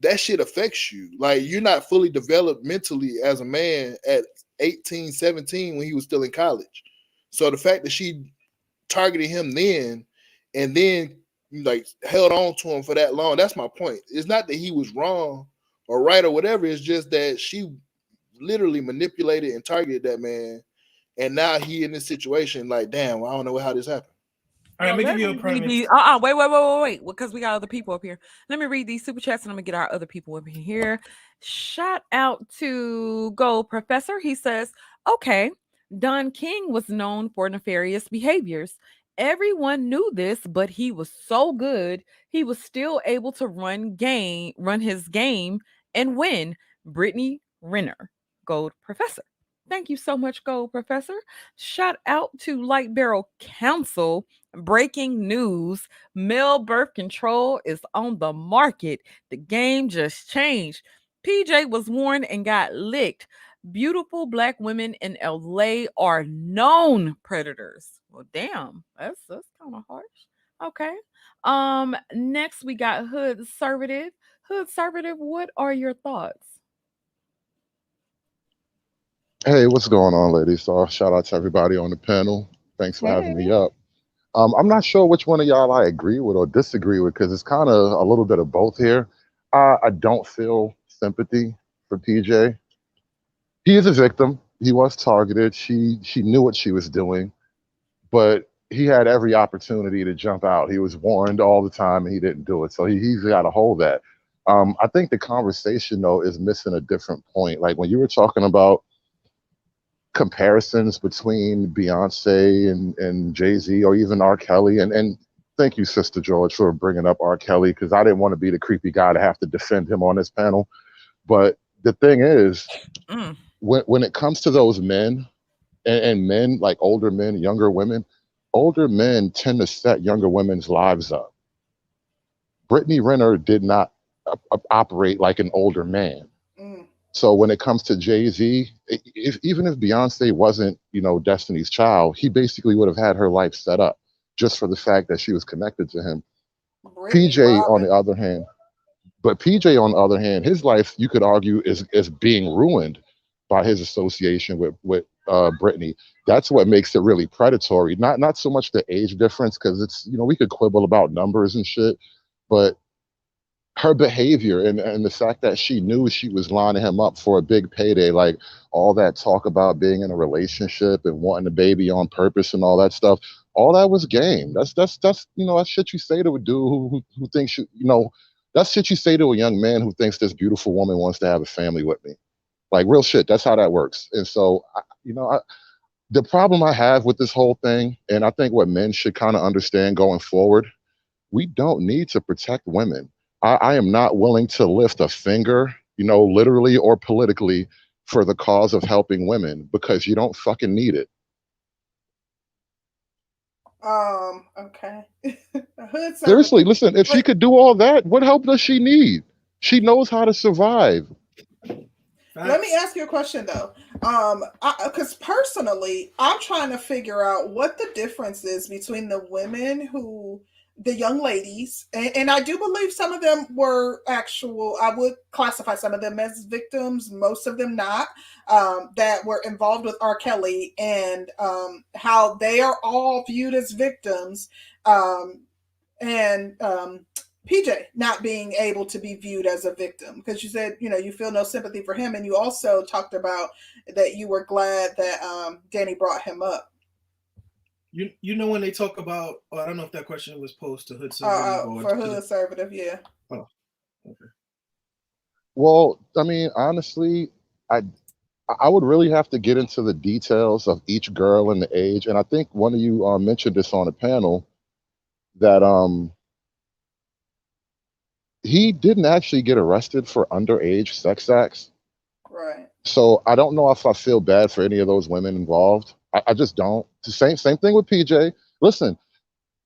that shit affects you. Like, you're not fully developed mentally as a man at 18, 17 when he was still in college. So the fact that she targeted him then and then like held on to him for that long, that's my point. It's not that he was wrong or right or whatever. It's just that she literally manipulated and targeted that man, and now he in this situation. Like, damn, I don't know how this happened. All right, let me give you a prime. Wait, because we got other people up here. Let me read these super chats and I'm gonna get our other people up in here. Shout out to Gold Professor. He says, okay, Don King was known for nefarious behaviors. Everyone knew this, but he was so good, he was still able to run his game and win. Brittany Renner, Gold Professor. Thank you so much, Gold Professor. Shout out to Light Barrel Council. Breaking news: male birth control is on the market. The game just changed. PJ was warned and got licked. Beautiful black women in LA are known predators. Well, damn, that's kind of harsh. Okay. Next we got Hood Conservative. Hood Conservative, what are your thoughts? Hey, what's going on, ladies? So, shout out to everybody on the panel. Thanks for having me up. I'm not sure which one of y'all I agree with or disagree with because it's kind of a little bit of both here. I don't feel sympathy for PJ. He is a victim. He was targeted. She knew what she was doing, but he had every opportunity to jump out. He was warned all the time, and he didn't do it. So he's got to hold that. I think the conversation though is missing a different point. Like when you were talking about comparisons between Beyonce and Jay-Z or even R. Kelly. And thank you, Sister George, for bringing up R. Kelly, because I didn't want to be the creepy guy to have to defend him on this panel. But the thing is, when it comes to those men and men, like older men, younger women, older men tend to set younger women's lives up. Brittany Renner did not operate like an older man. So when it comes to Jay-Z, even if Beyonce wasn't, Destiny's Child, he basically would have had her life set up just for the fact that she was connected to him. PJ, on the other hand, his life, you could argue, is being ruined by his association with Brittany. That's what makes it really predatory. Not so much the age difference, because it's, we could quibble about numbers and shit, but her behavior and the fact that she knew she was lining him up for a big payday, like all that talk about being in a relationship and wanting a baby on purpose and all that stuff, all that was game. That's that's shit you say to a dude who thinks that's shit you say to a young man who thinks this beautiful woman wants to have a family with me. Like real shit. That's how that works. And so, the problem I have with this whole thing, and I think what men should kind of understand going forward, we don't need to protect women. I am not willing to lift a finger, literally or politically, for the cause of helping women because you don't fucking need it. Okay. Seriously, listen, if she could do all that, what help does she need? She knows how to survive. Let me ask you a question though. Because personally, I'm trying to figure out what the difference is between the young ladies, and I do believe some of them were I would classify some of them as victims, most of them not, that were involved with R. Kelly, and how they are all viewed as victims, and PJ not being able to be viewed as a victim, because you said, you feel no sympathy for him, and you also talked about that you were glad that Danny brought him up. When they talk about, I don't know if that question was posed to Hood Conservative. For Hood Conservative, yeah. Oh, okay. Well, I mean, honestly, I would really have to get into the details of each girl and the age. And I think one of you mentioned this on a panel that he didn't actually get arrested for underage sex acts. Right. So I don't know if I feel bad for any of those women involved. I just don't. The same thing with PJ. Listen,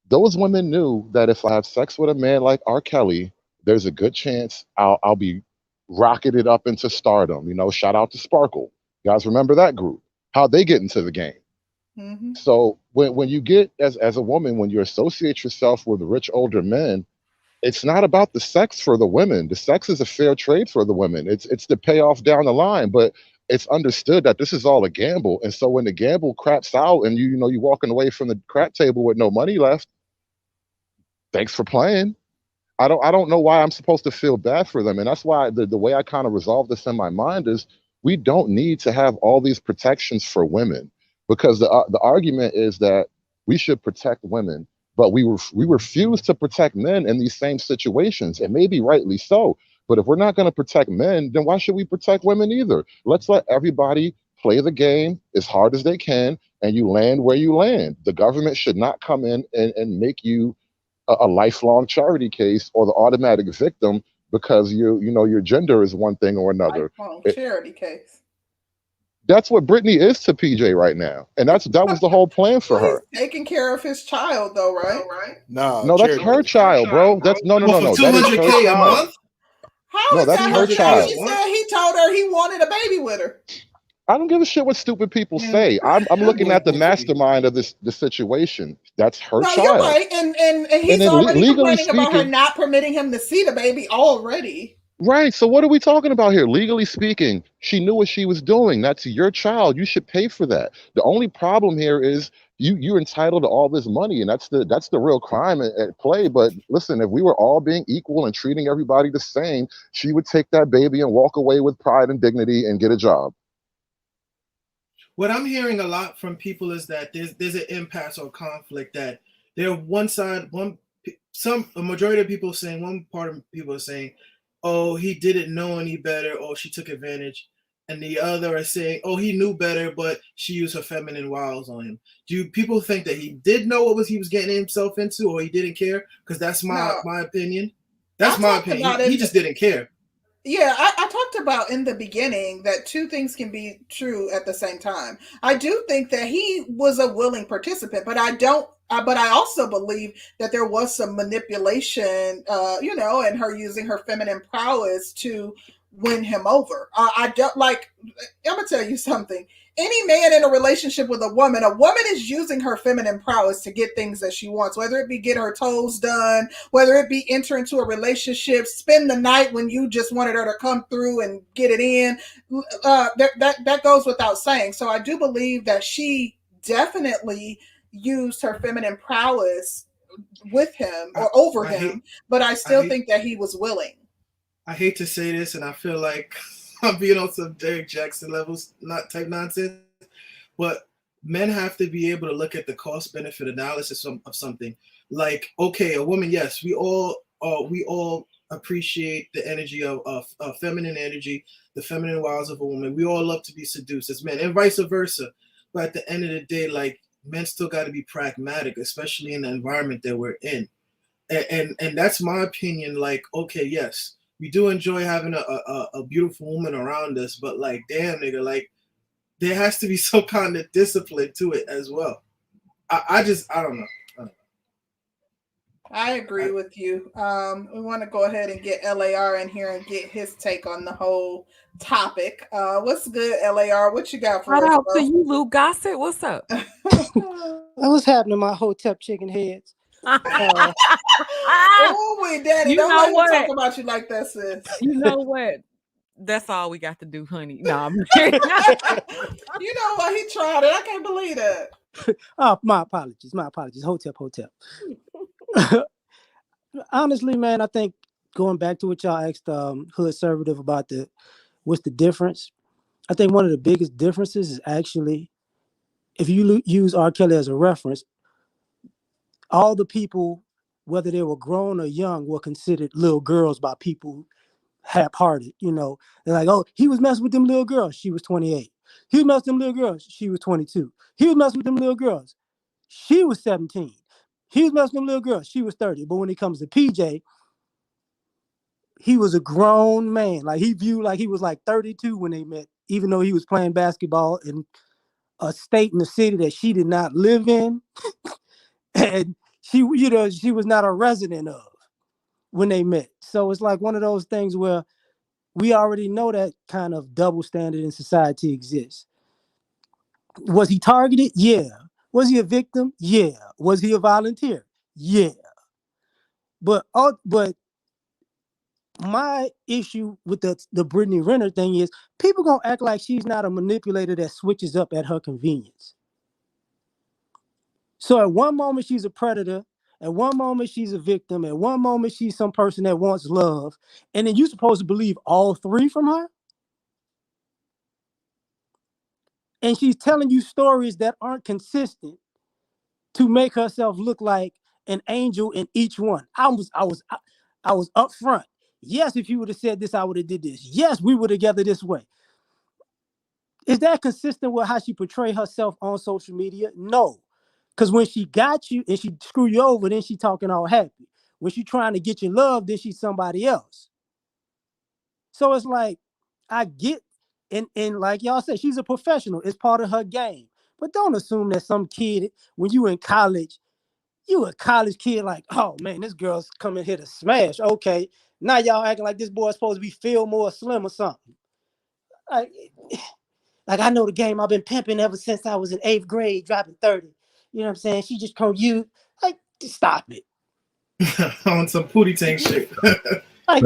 those women knew that if I have sex with a man like R. Kelly, there's a good chance I'll be rocketed up into stardom. Shout out to Sparkle. You guys remember that group? How'd they get into the game? Mm-hmm. So when you get as a woman, when you associate yourself with rich older men, it's not about the sex for the women. The sex is a fair trade for the women. It's the payoff down the line, but it's understood that this is all a gamble. And so when the gamble craps out and you know you're walking away from the crap table with no money left, thanks for playing. I don't know why I'm supposed to feel bad for them. And that's why the way I kind of resolve this in my mind is we don't need to have all these protections for women, because the argument is that we should protect women, but we refuse to protect men in these same situations, and maybe rightly so. But if we're not going to protect men, then why should we protect women either? Let's let everybody play the game as hard as they can, and you land where you land. The government should not come in and make you a lifelong charity case or the automatic victim because you know your gender is one thing or another. Lifelong charity case. That's what Brittany is to PJ right now, and that was the whole plan for her. He's taking care of his child, though, right? No, that's her child, bro. That's no. That is her $200K a month. How No, is that's that her child. She said he told her he wanted a baby with her. I don't give a shit what stupid people say. I'm looking at the mastermind of the situation. That's her child. You're right, and he's already complaining about her not permitting him to see the baby already. Right. So what are we talking about here? Legally speaking, she knew what she was doing. That's your child. You should pay for that. The only problem here is you're entitled to all this money, and that's the real crime at play. But listen, if we were all being equal and treating everybody the same, she would take that baby and walk away with pride and dignity and get a job. What I'm hearing a lot from people is that there's an impasse or conflict that they're one side, a majority of people saying, one part of people are saying, oh, he didn't know any better, or she took advantage. And the other are saying, oh, he knew better, but she used her feminine wiles on him. Do people think that he did know what he was getting himself into, or he didn't care? Because that's my opinion. That's my opinion. He just didn't care. Yeah, I talked about in the beginning that two things can be true at the same time. I do think that he was a willing participant, but I also believe that there was some manipulation, and her using her feminine prowess to win him over. I'm gonna tell you something. Any man in a relationship with a woman is using her feminine prowess to get things that she wants, whether it be get her toes done, whether it be enter into a relationship, spend the night when you just wanted her to come through and get it in. That goes without saying. So I do believe that she definitely used her feminine prowess with him or over him, but I still think that he was willing. I hate to say this, and I feel like I'm being on some Derek Jackson levels, not type nonsense, but men have to be able to look at the cost benefit analysis of something. Like, okay, a woman, yes, we all appreciate the energy of feminine energy, the feminine wiles of a woman. We all love to be seduced as men, and vice versa. But at the end of the day, like, men still got to be pragmatic, especially in the environment that we're in. And that's my opinion. Like, okay, yes, we do enjoy having a beautiful woman around us, but like, damn, nigga, like, there has to be some kind of discipline to it as well. I don't know. I agree with you. We want to go ahead and get LAR in here and get his take on the whole topic. What's good, LAR? What you got for us? Shout out to you, Lou Gossett. What's up? What's happening, my Hotep chicken heads? Oh, wait, Daddy, don't let me talk about you like that, sis. You know what? That's all we got to do, honey. No, I'm You know what? He tried it. I can't believe that. Oh, my apologies. Hotep. Honestly, man, I think going back to what y'all asked Hood Conservative about what's the difference? I think one of the biggest differences is actually, if you use R. Kelly as a reference, all the people, whether they were grown or young, were considered little girls by people half-hearted. You know, they're like, oh, he was messing with them little girls. She was 28. He was messing with them little girls. She was 22. He was messing with them little girls. She was 17. He was messing with them little girls. She was 30. But when it comes to PJ, he was a grown man. Like, he viewed like he was like 32 when they met, even though he was playing basketball in a state in the city that she did not live in. And she was not a resident of when they met. So it's like one of those things where we already know that kind of double standard in society exists. Was he targeted? Yeah. Was he a victim? Yeah. Was he a volunteer? Yeah. But my issue with the Brittany Renner thing is people gonna act like she's not a manipulator that switches up at her convenience. So at one moment she's a predator, at one moment she's a victim, at one moment she's some person that wants love, and then you're supposed to believe all three from her? And she's telling you stories that aren't consistent to make herself look like an angel in each one. I was upfront. Yes, if you would have said this, I would have did this. Yes, we were together this way. Is that consistent with how she portrayed herself on social media? No. Because when she got you and she screw you over, then she talking all happy. When she trying to get your love, then she's somebody else. So it's like, I get, and like y'all said, she's a professional. It's part of her game. But don't assume that some kid, when you in college, you a college kid like, oh man, this girl's coming here to smash. Okay, now y'all acting like this boy's supposed to be Fillmore Slim or something. Like I know the game. I've been pimping ever since I was in 8th grade, dropping 30. You know what I'm saying? She just called you. Like, just stop it. On some Pootie Tank shit. Like,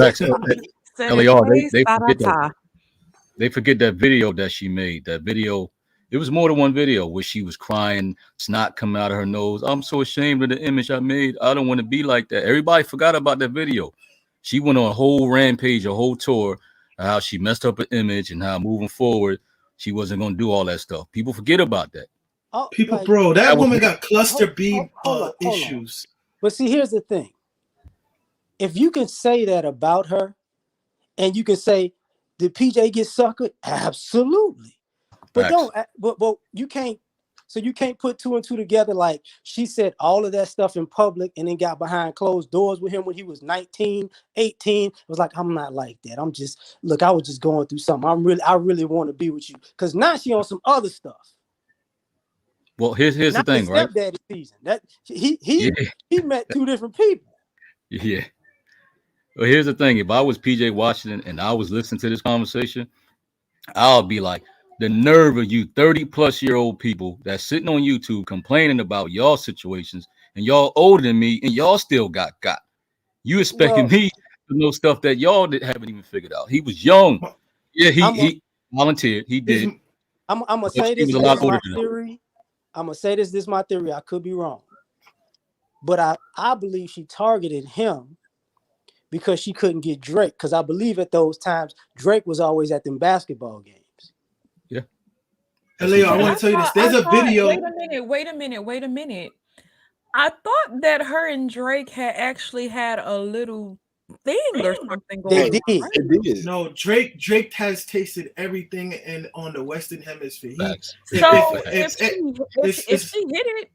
they forget that video that she made. That video, it was more than one video where she was crying, snot coming out of her nose. I'm so ashamed of the image I made. I don't want to be like that. Everybody forgot about that video. She went on a whole rampage, a whole tour, how she messed up her image and how moving forward she wasn't going to do all that stuff. People forget about that. People, like, bro, that woman got cluster B issues. But see, here's the thing. If you can say that about her, and you can say, did PJ get suckered? Absolutely. But but you can't. So you can't put two and two together. Like she said all of that stuff in public and then got behind closed doors with him when he was 19, 18. It was like, I'm not like that. I'm just, look, I was just going through something. I really want to be with you. Because now she on some other stuff. Well, here's the thing, right? Stepdaddy season. That he met two different people. Yeah. Well, here's the thing. If I was PJ Washington and I was listening to this conversation, I'll be like, the nerve of you 30-plus-year-old people that's sitting on YouTube complaining about y'all situations and y'all older than me and y'all still got. You expecting me to know stuff that y'all haven't even figured out. He was young. Yeah, he volunteered. He did. I'm gonna say this is my theory. I'm gonna say this is my theory. I could be wrong. But I believe she targeted him because she couldn't get Drake. Because I believe at those times Drake was always at them basketball games. Yeah. And Leo, I want to tell you this. There's a video. Wait a minute. I thought that her and Drake had actually had a little thing or something going on. They did. No, Drake has tasted everything and on the Western Hemisphere. If she hit it.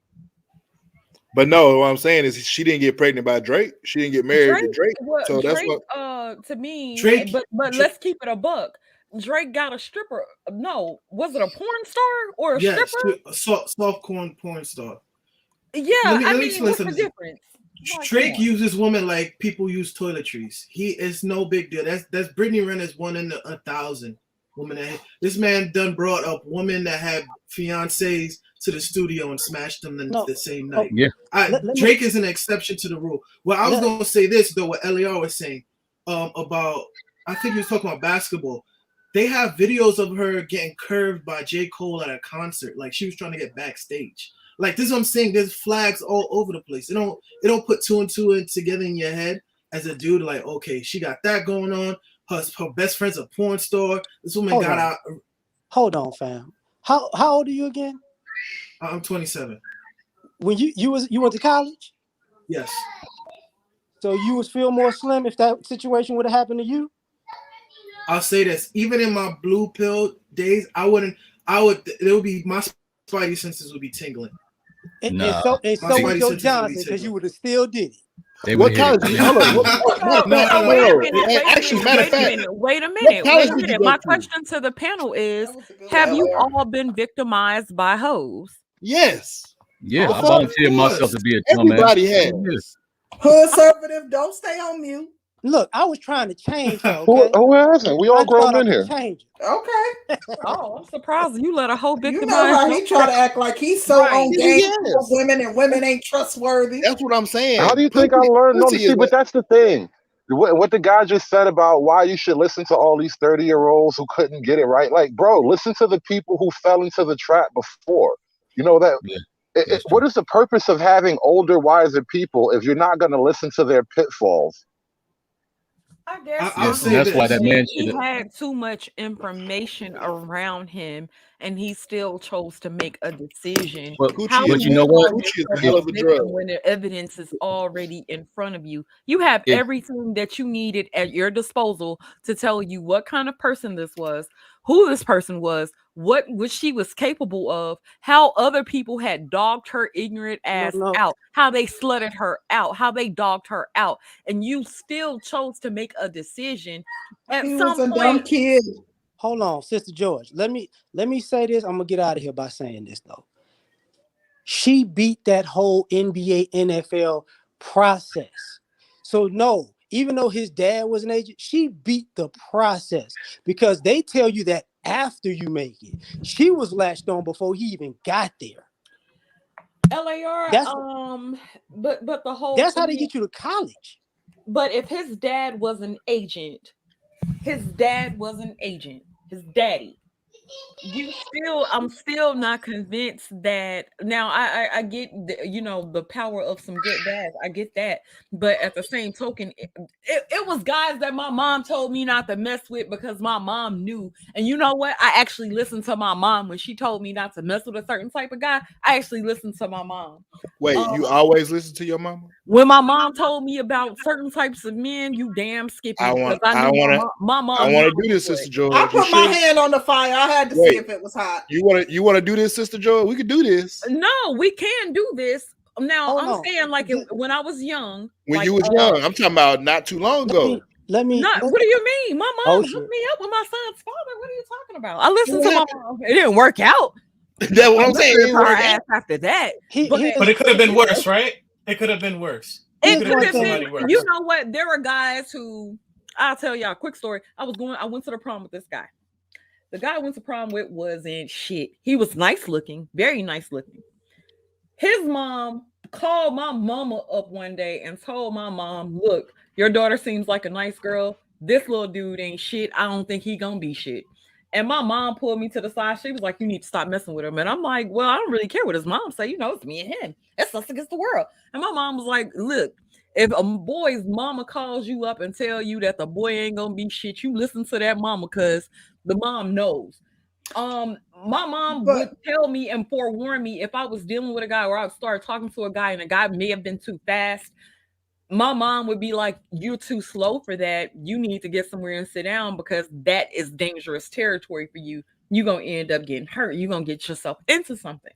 But no, what I'm saying is she didn't get pregnant by Drake. She didn't get married to Drake. So that's what to me. Drake, but let's keep it a buck. Drake got a stripper. No, was it a porn star or a stripper? Softcore porn star. Yeah, I mean, what's the difference? Drake uses women like people use toiletries. He is no big deal. That's Brittany Renner's 1 in 1,000 woman. This man done brought up women that had fiancés to the studio and smashed them the same night. Yeah, Drake is an exception to the rule. Well, I was going to say this though. What LAR was saying about, I think he was talking about basketball. They have videos of her getting curved by J. Cole at a concert. Like she was trying to get backstage. Like this is what I'm saying. There's flags all over the place. It don't put two and two together in your head as a dude. Like, okay, she got that going on. Her best friend's a porn star. This woman got out. Hold on, fam. How old are you again? I'm 27. When you went to college? Yes. So you would feel more slim if that situation would have happened to you? I'll say this. Even in my blue pill days, it would be, my spidey senses would be tingling. And so would your Jonathan, because you would have still did it. What college? Wait a minute. My question to the panel is: have you all been victimized by hoes? Yes. Yeah, I volunteered myself to be a dumbass. Everybody has. Conservative, don't stay on mute. Look, I was trying to change her, okay? Who hasn't? We all I grown thought I men could here. change her. Okay. Oh, I'm surprised you let a whole You victimize. know how he try to act like he's so Right. on game Yes. with women and women ain't trustworthy. That's what I'm saying. How do you think I learned? No, Pussy see, is but that's the thing. What the guy just said about why you should listen to all these 30-year-olds who couldn't get it right. Like, bro, listen to the people who fell into the trap before. You know that. Yeah, What is the purpose of having older, wiser people if you're not going to listen to their pitfalls? I guess I'll say that's why this. that man he should have. had too much information around him, and he still chose to make a decision. But How Coochie but is you know what? Coochie is a a hell of a drug. when the evidence is already in front of you? You have If- everything that you needed at your disposal to tell you what kind of person this was, who this person was, what she was capable of, how other people had dogged her ignorant ass out, how they slutted her out, how they dogged her out, and you still chose to make a decision. At He some was a point, dumb kid. Hold on, Sister George. Let me say this. I'm gonna get out of here by saying this though. She beat that whole NBA, NFL process. So no, even though his dad was an agent, she beat the process because they tell you that after you make it. She was latched on before he even got there. LAR, but the whole that's how they get you to college. But if his dad was an agent, his daddy. I'm still not convinced that now I get the power of some good dads. I get that. But at the same token, it was guys that my mom told me not to mess with because my mom knew. And you know what? I actually listened to my mom when she told me not to mess with a certain type of guy. I actually listened to my mom. Wait, you always listen to your mama? When my mom told me about certain types of men, you damn skippy. I want to do this, Sister George. I put my hand on the fire. I had to see if it was hot. You want to do this, Sister George? We could do this. No, we can do this. Now Hold I'm on. saying like when I was young. When you was young, I'm talking about not too long ago. What do you mean? My mom hooked me up with my son's father. What are you talking about? I listened to my mom. It didn't work out. That's what I'm saying. It didn't work out. After that. But it could have been worse, right? It could have been worse. It could have been. You know what? There were guys who, I'll tell y'all a quick story. I went to the prom with this guy. The guy I went to prom with wasn't shit. He was nice looking, very nice looking. His mom called my mama up one day and told my mom, look, your daughter seems like a nice girl. This little dude ain't shit. I don't think he gonna be shit. And my mom pulled me to the side. She was like, you need to stop messing with him. And I'm like, well, I don't really care what his mom say. It's me and him. It's us against the world. And my mom was like, look, if a boy's mama calls you up and tell you that the boy ain't gonna be shit, you listen to that mama because the mom knows. My mom would tell me and forewarn me if I was dealing with a guy or I would start talking to a guy and a guy may have been too fast. My mom would be like, you're too slow for that. You need to get somewhere and sit down because that is dangerous territory for you. You're going to end up getting hurt. You're going to get yourself into something.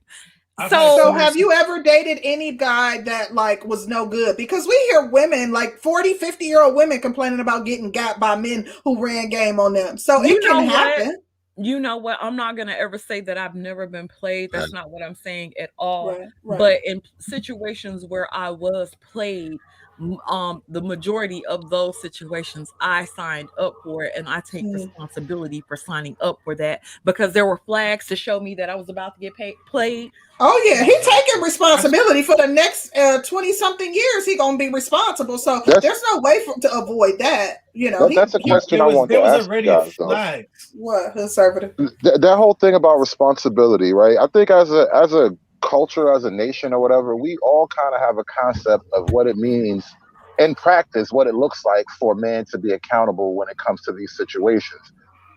So have you ever dated any guy that like was no good? Because we hear women like 40, 50-year-old women complaining about getting got by men who ran game on them. So it can happen. You know what? I'm not going to ever say that I've never been played. That's not what I'm saying at all. Right. But in situations where I was played, the majority of those situations I signed up for it, and I take responsibility for signing up for that because there were flags to show me that I was about to get played. Oh yeah, he taking responsibility for the next 20-something years. He gonna be responsible. So there's no way to avoid that. That's a question I want to ask guys. What conservative? That whole thing about responsibility, right? I think as a culture, as a nation or whatever, we all kind of have a concept of what it means in practice, what it looks like for a man to be accountable when it comes to these situations.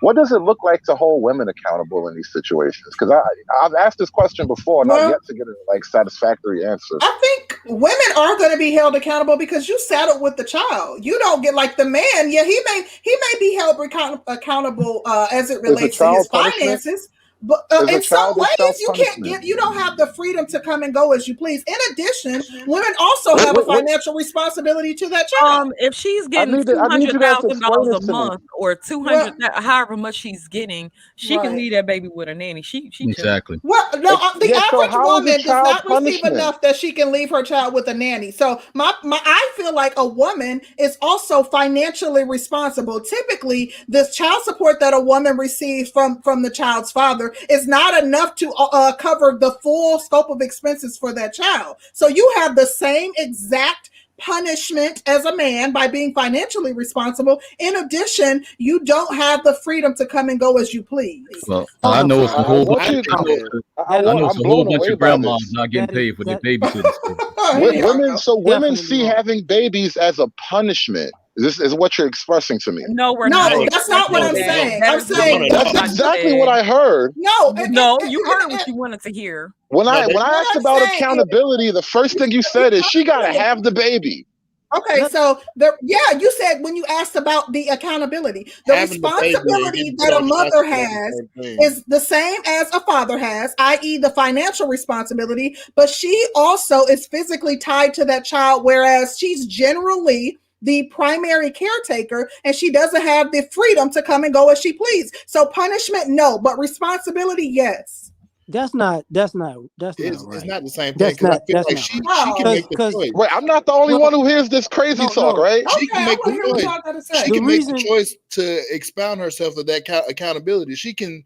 What does it look like to hold women accountable in these situations? Because I've asked this question before and I've yet to get a satisfactory answer. I think women are going to be held accountable because you saddled with the child. You don't get like the man. Yeah, he may be held accountable as it relates to his finances. But Is a in some child ways, itself you can't punishment? you don't have the freedom to come and go as you please. In addition, women also have a financial responsibility to that child. If she's I getting need you guys to explain $200,000 this a to me. month or 200, however much she's getting, she can Right. leave that baby with a nanny. She Exactly. Well, no, the Yeah, so average how is a woman does child not receive punishment? enough that she can leave her child with a nanny. So I feel like a woman is also financially responsible. Typically, this child support that a woman receives from the child's father is not enough to cover the full scope of expenses for that child. So you have the same exact punishment as a man by being financially responsible. In addition, you don't have the freedom to come and go as you please. Well, I know it's a whole bunch. I'm It's a whole blown bunch away of by grandmas this. not getting paid for their babysitting. Women see having babies as a punishment. This is what you're expressing to me. No, we're No, not. that's not what I'm saying. I'm saying that's exactly what I heard. No, you heard what you wanted to hear. When I asked about accountability, the first thing you said is she gotta have the baby. Okay, so you said when you asked about the accountability, the responsibility that a mother has is the same as a father has, i.e. the financial responsibility, but she also is physically tied to that child, whereas she's generally the primary caretaker and she doesn't have the freedom to come and go as she please. So punishment, no, but responsibility, yes. That's not right. It's not the same thing. That's not. Like she can make the choice. Wait, I'm not the only one who hears this crazy talk, right? She can make the choice. She can make the choice to expound herself of that accountability. She can,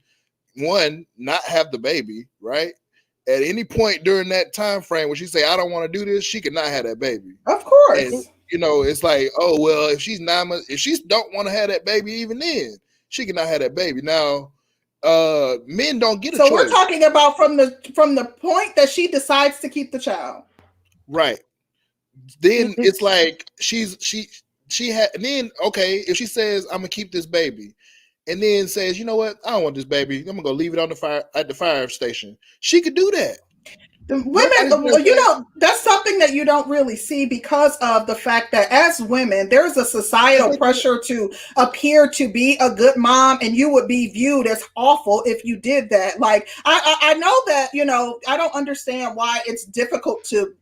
one, not have the baby, right? At any point during that time frame when she say, I don't want to do this, she could not have that baby. Of course. And, it's like, oh, well, if she's 9 months, if she don't want to have that baby, even then, she cannot have that baby. Now, men don't get a choice. So we're talking about from the point that she decides to keep the child. Right. Then it's like she had, and then, okay, if she says, I'm gonna keep this baby, and then says, you know what, I don't want this baby, I'm gonna go leave it on the fire at the fire station. She could do that. Women, that's something that you don't really see because of the fact that as women, there's a societal pressure to appear to be a good mom, and you would be viewed as awful if you did that. Like, I know that, I don't understand why it's difficult to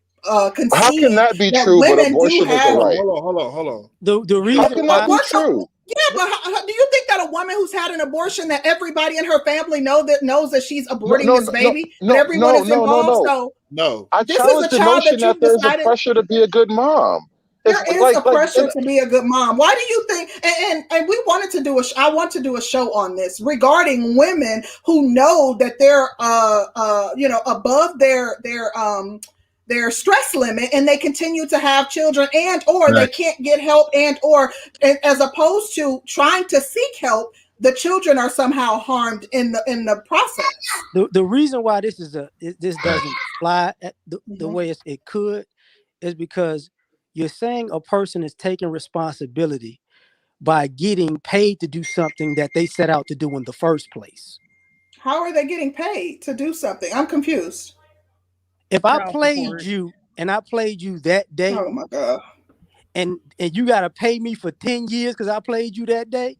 concede. How can that be true, but abortion is a right? Hold on. The reason how can that be true? Yeah, but do you think that a woman who's had an abortion, that everybody in her family knows that she's aborting this baby? Everyone is involved. So no. I challenge the notion that there's a pressure to be a good mom. There is a pressure to be a good mom. Why do you think? And we wanted to do I want to do a show on this regarding women who know that they're above their stress limit, and they continue to have children, or they can't get help, or as opposed to trying to seek help, the children are somehow harmed in the process. The reason why this doesn't fly at the way it could is because you're saying a person is taking responsibility by getting paid to do something that they set out to do in the first place. How are they getting paid to do something? I'm confused. If I played you that day, oh my God, and you gotta pay me for 10 years because I played you that day,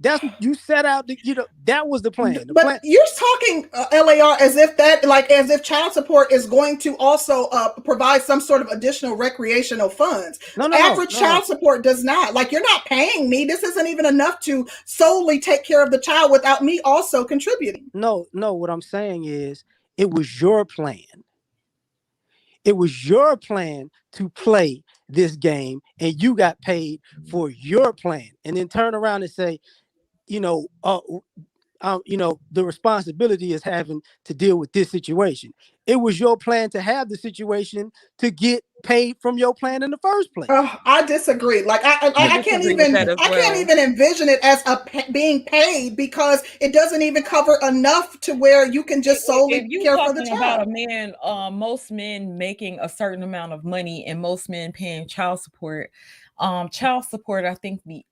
that's what you set out to, that was the plan. But you're talking LAR as if child support is going to also provide some sort of additional recreational funds. Average child support does not. Like, you're not paying me. This isn't even enough to solely take care of the child without me also contributing. No, what I'm saying is it was your plan. It was your plan to play this game, and you got paid for your plan, and then turn around and say, the responsibility is having to deal with this situation. It was your plan to have the situation to get paid from your plan in the first place. I disagree. Like, I can't even envision it as being paid, because it doesn't even cover enough to where you can just solely care for the child. About a man, most men making a certain amount of money and most men paying child support. Child support, I think the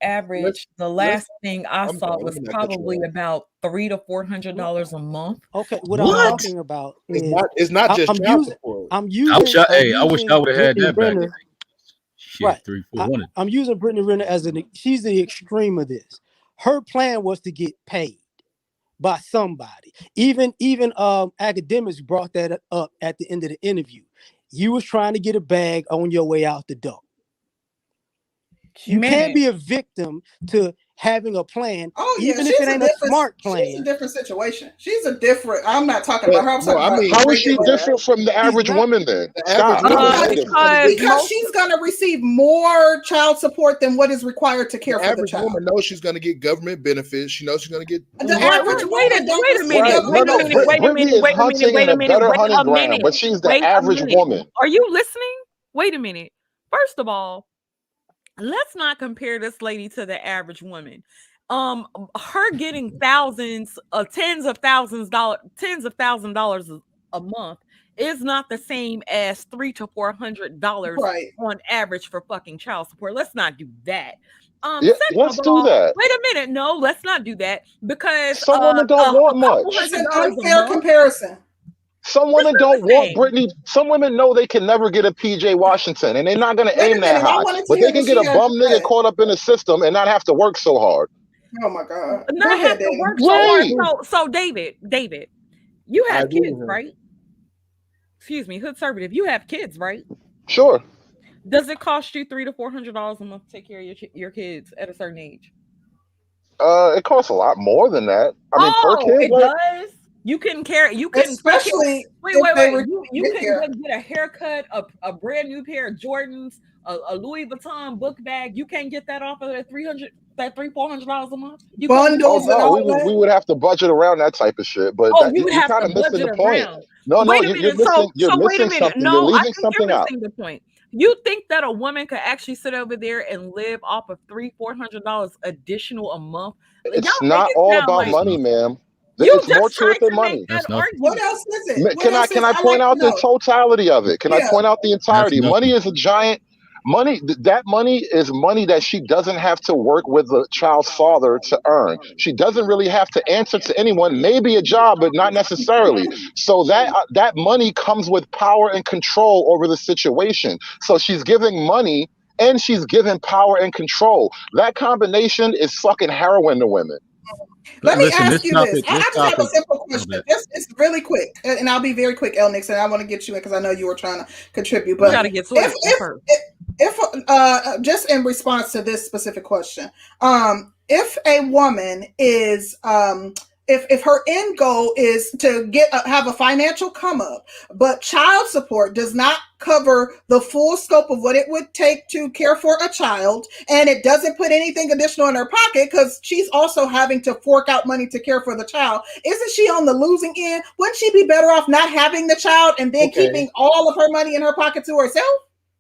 last thing I saw was probably about $300 to $400 a month. Okay, what I'm talking about is it's not just child support. I wish I would have had that back. Right. 300-400. I'm using Brittany Renner she's the extreme of this. Her plan was to get paid. by somebody. Even academics brought that up at the end of the interview. You was trying to get a bag on your way out the door. You can't be a victim to having a plan, even if it ain't a smart plan. She's a different situation. I'm not talking about her. I'm talking about how is she different from the average woman then? Stop. Because she's going to receive more child support than what is required to care for the child. The average woman knows she's going to get government benefits. She knows she's going to get. The average woman wait a minute. But she's the average woman. Are you listening? Wait a minute. First of all, let's not compare this lady to the average woman. Her getting tens of thousands of dollars a month is not the same as $300 to $400 on average for fucking child support. Let's not do that. Let's do that. Wait a minute. No, let's not do that because some women don't want much. It's an unfair comparison. Some women don't want Brittany. Some women know they can never get a PJ Washington, and they're not going to aim that high. But they can get a bum nigga caught up in the system and not have to work so hard. Oh my God! Not have to work so hard. So David, you have kids, right? Excuse me, Hoodservative. You have kids, right? Sure. Does it cost you $300 to $400 a month to take care of your kids at a certain age? It costs a lot more than that. I mean, per kid. It does. You can carry. You can especially wait. You can get a haircut, a brand new pair of Jordans, a Louis Vuitton book bag. You can't get that off of that $300-400 a month. Bundles. We would have to budget around that type of shit. But you would have to budget the point. No, you're missing something. No, you're leaving something out. The point. You think that a woman could actually sit over there and live off of $300-400 additional a month? It's not all about money, ma'am. It's more to it than money. What else is it? Can I point out the totality of it? Can I point out the entirety? Money is a giant. Money, that money is money that she doesn't have to work with the child's father to earn. She doesn't really have to answer to anyone, maybe a job, but not necessarily. So that money comes with power and control over the situation. So she's giving money and she's giving power and control. That combination is fucking heroin to women. Let me ask you this. I just have a simple question. It's really quick, and I'll be very quick, El Nix, and I want to get you in because I know you were trying to contribute. But if just in response to this specific question, if a woman is if her end goal is to have a financial come up, but child support does not cover the full scope of what it would take to care for a child, and it doesn't put anything additional in her pocket because she's also having to fork out money to care for the child, isn't she on the losing end? Wouldn't she be better off not having the child and then keeping all of her money in her pocket to herself?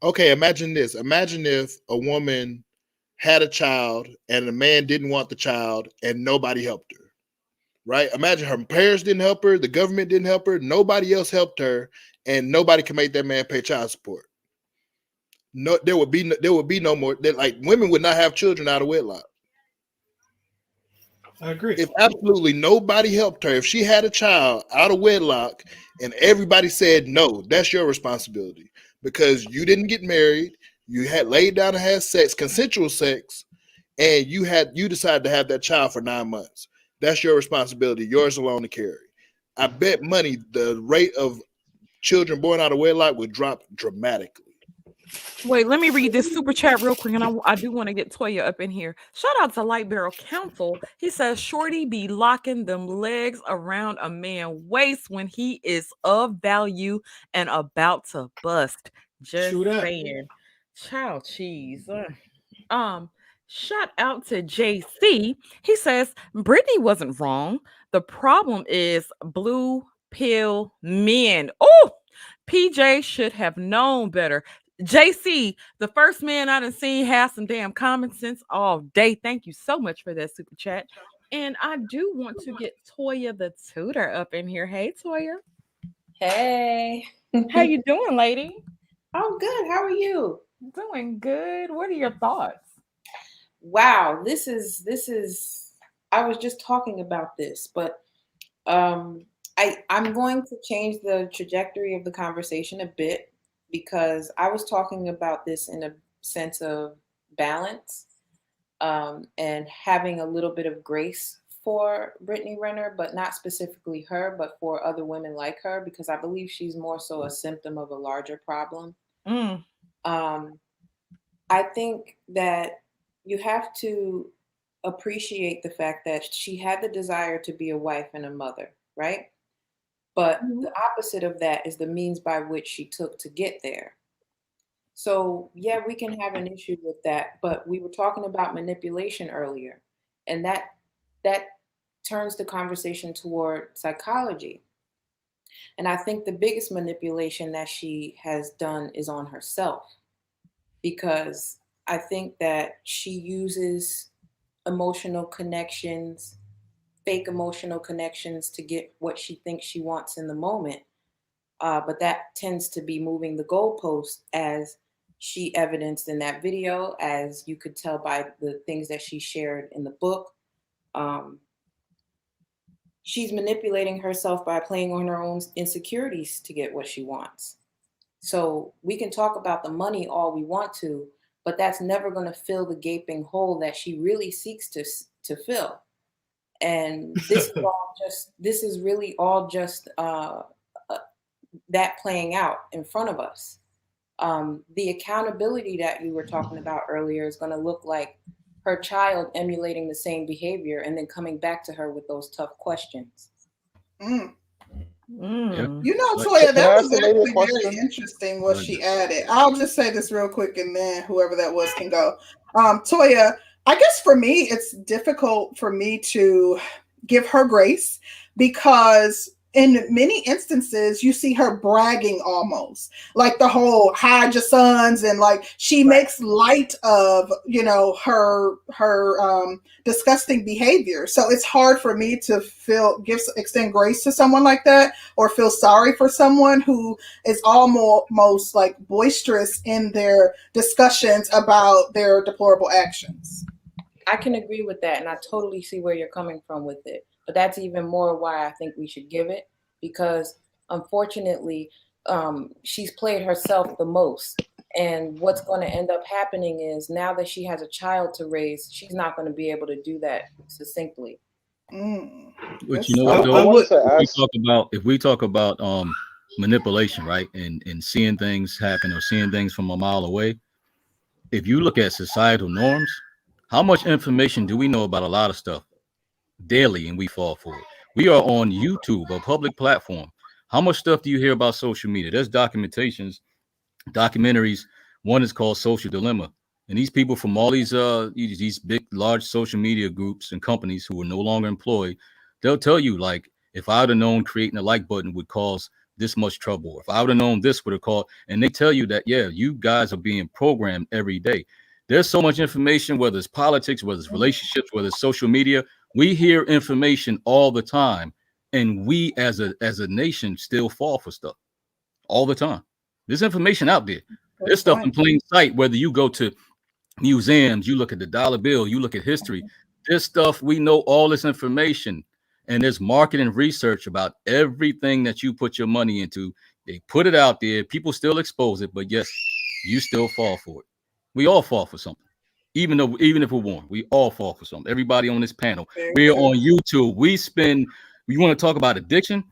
Okay, imagine this. Imagine if a woman had a child and the man didn't want the child and nobody helped her. Right? Imagine her parents didn't help her, the government didn't help her, nobody else helped her, and nobody can make that man pay child support. No, there would be no more. Like women would not have children out of wedlock. I agree. If absolutely nobody helped her, if she had a child out of wedlock, and everybody said no, that's your responsibility because you didn't get married, you had laid down and had sex, consensual sex, and you decided to have that child for 9 months. That's your responsibility, yours alone to carry. I bet money the rate of children born out of wedlock would drop dramatically. Wait, let me read this super chat real quick, and I do want to get Toya up in here. Shout out to Light Barrel Council. He says, Shorty be locking them legs around a man's waist when he is of value and about to bust. Just saying. Child cheese. Shout out to JC. He says, Brittany wasn't wrong. The problem is blue pill men. Oh, PJ should have known better. JC, the first man I done seen have some damn common sense all day. Thank you so much for that super chat. And I do want to get Toya the tutor up in here. Hey, Toya. Hey. How you doing, lady? I'm good. How are you? Doing good. What are your thoughts? Wow, this is I was just talking about this, but I'm going to change the trajectory of the conversation a bit because I was talking about this in a sense of balance and having a little bit of grace for Brittany Renner, but not specifically her, but for other women like her, because I believe she's more so a symptom of a larger problem. I think that you have to appreciate the fact that she had the desire to be a wife and a mother, right? But the opposite of that is the means by which she took to get there. So, yeah, we can have an issue with that, but we were talking about manipulation earlier, and that turns the conversation toward psychology. And I think the biggest manipulation that she has done is on herself, because I think that she uses emotional connections, fake emotional connections, to get what she thinks she wants in the moment. But that tends to be moving the goalpost, as she evidenced in that video, as you could tell by the things that she shared in the book. She's manipulating herself by playing on her own insecurities to get what she wants. So we can talk about the money all we want to, but that's never going to fill the gaping hole that she really seeks to fill. And this is really all just that playing out in front of us. The accountability that you were talking about earlier is going to look like her child emulating the same behavior and then coming back to her with those tough questions. You know, Toya, that was actually very interesting what she added. I'll just say this real quick, and then whoever that was can go. Toya, I guess for me, it's difficult for me to give her grace, because in many instances, you see her bragging almost, like the whole hide your sons, and like she makes light of, you know, her disgusting behavior. So it's hard for me to extend grace to someone like that, or feel sorry for someone who is almost like boisterous in their discussions about their deplorable actions. I can agree with that, and I totally see where you're coming from with it. But that's even more why I think we should give it, because unfortunately, she's played herself the most. And what's going to end up happening is, now that she has a child to raise, she's not going to be able to do that succinctly. But you know what, though? If we talk about manipulation, right, and seeing things happen or seeing things from a mile away, if you look at societal norms, how much information do we know about a lot of stuff daily, and we fall for it? We are on YouTube, a public platform. How much stuff do you hear about social media? There's documentaries. One is called Social Dilemma, and these people from all these big, large social media groups and companies who are no longer employed, they'll tell you, like, if I would have known creating a like button would cause this much trouble, or if I would have known this would have caused, and they tell you that, yeah, you guys are being programmed every day. There's so much information, whether it's politics, whether it's relationships, whether it's social media. We hear information all the time, and we as a nation still fall for stuff all the time. There's information out there. There's stuff in plain sight, whether you go to museums, you look at the dollar bill, you look at history. This stuff, we know all this information, and there's market and research about everything that you put your money into. They put it out there. People still expose it, but yes, you still fall for it. We all fall for something. Even if we're warned, we all fall for something. Everybody on this panel, we're on YouTube. You want to talk about addiction?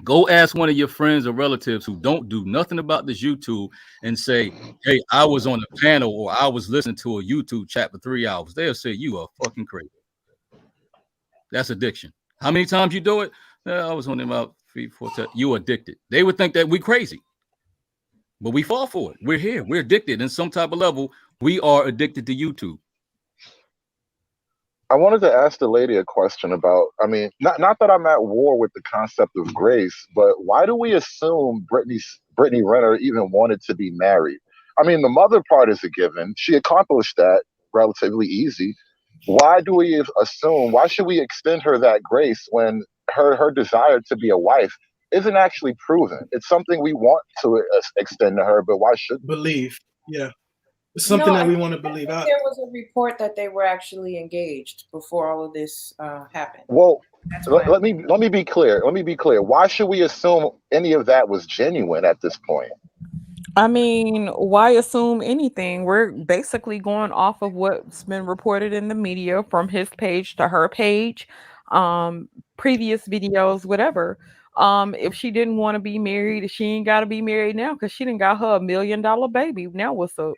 Go ask one of your friends or relatives who don't do nothing about this YouTube and say, hey, I was on a panel, or I was listening to a YouTube chat for 3 hours. They'll say you are fucking crazy. That's addiction. How many times you do it? I was on about 3, 4 times. You addicted. They would think that we crazy. But we fall for it. We're here. We're addicted in some type of level. We are addicted to YouTube. I wanted to ask the lady a question about, I mean, not that I'm at war with the concept of grace, but why do we assume Brittany Renner even wanted to be married? I mean, the mother part is a given. She accomplished that relatively easy. Why do we assume, why should we extend her that grace when her desire to be a wife isn't actually proven? It's something we want to extend to her, but why shouldn't we? Believe? Yeah. It's something that we want to believe. There was a report that they were actually engaged before all of this happened. Well, let me be clear. Let me be clear. Why should we assume any of that was genuine at this point? I mean, why assume anything? We're basically going off of what's been reported in the media, from his page to her page. previous videos, whatever. If she didn't want to be married, she ain't got to be married now because she done got her $1 million baby. Now what's up?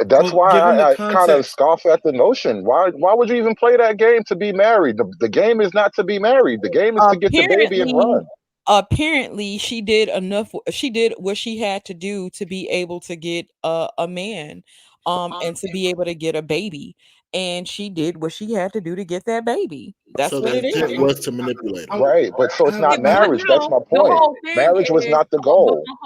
That's Well, why given the I kind of context, scoff at the notion. Why would you even play that game to be married? The game is not to be married. The game is to get the baby and run. Apparently she did enough. She did what she had to do to be able to get a man, and to be able to get a baby, and she did what she had to do to get that baby. That's So what the it intent is. was to manipulate him. Right, but so I it's have a not But question. marriage. That's my the point. whole thing Marriage was is, not the but goal. the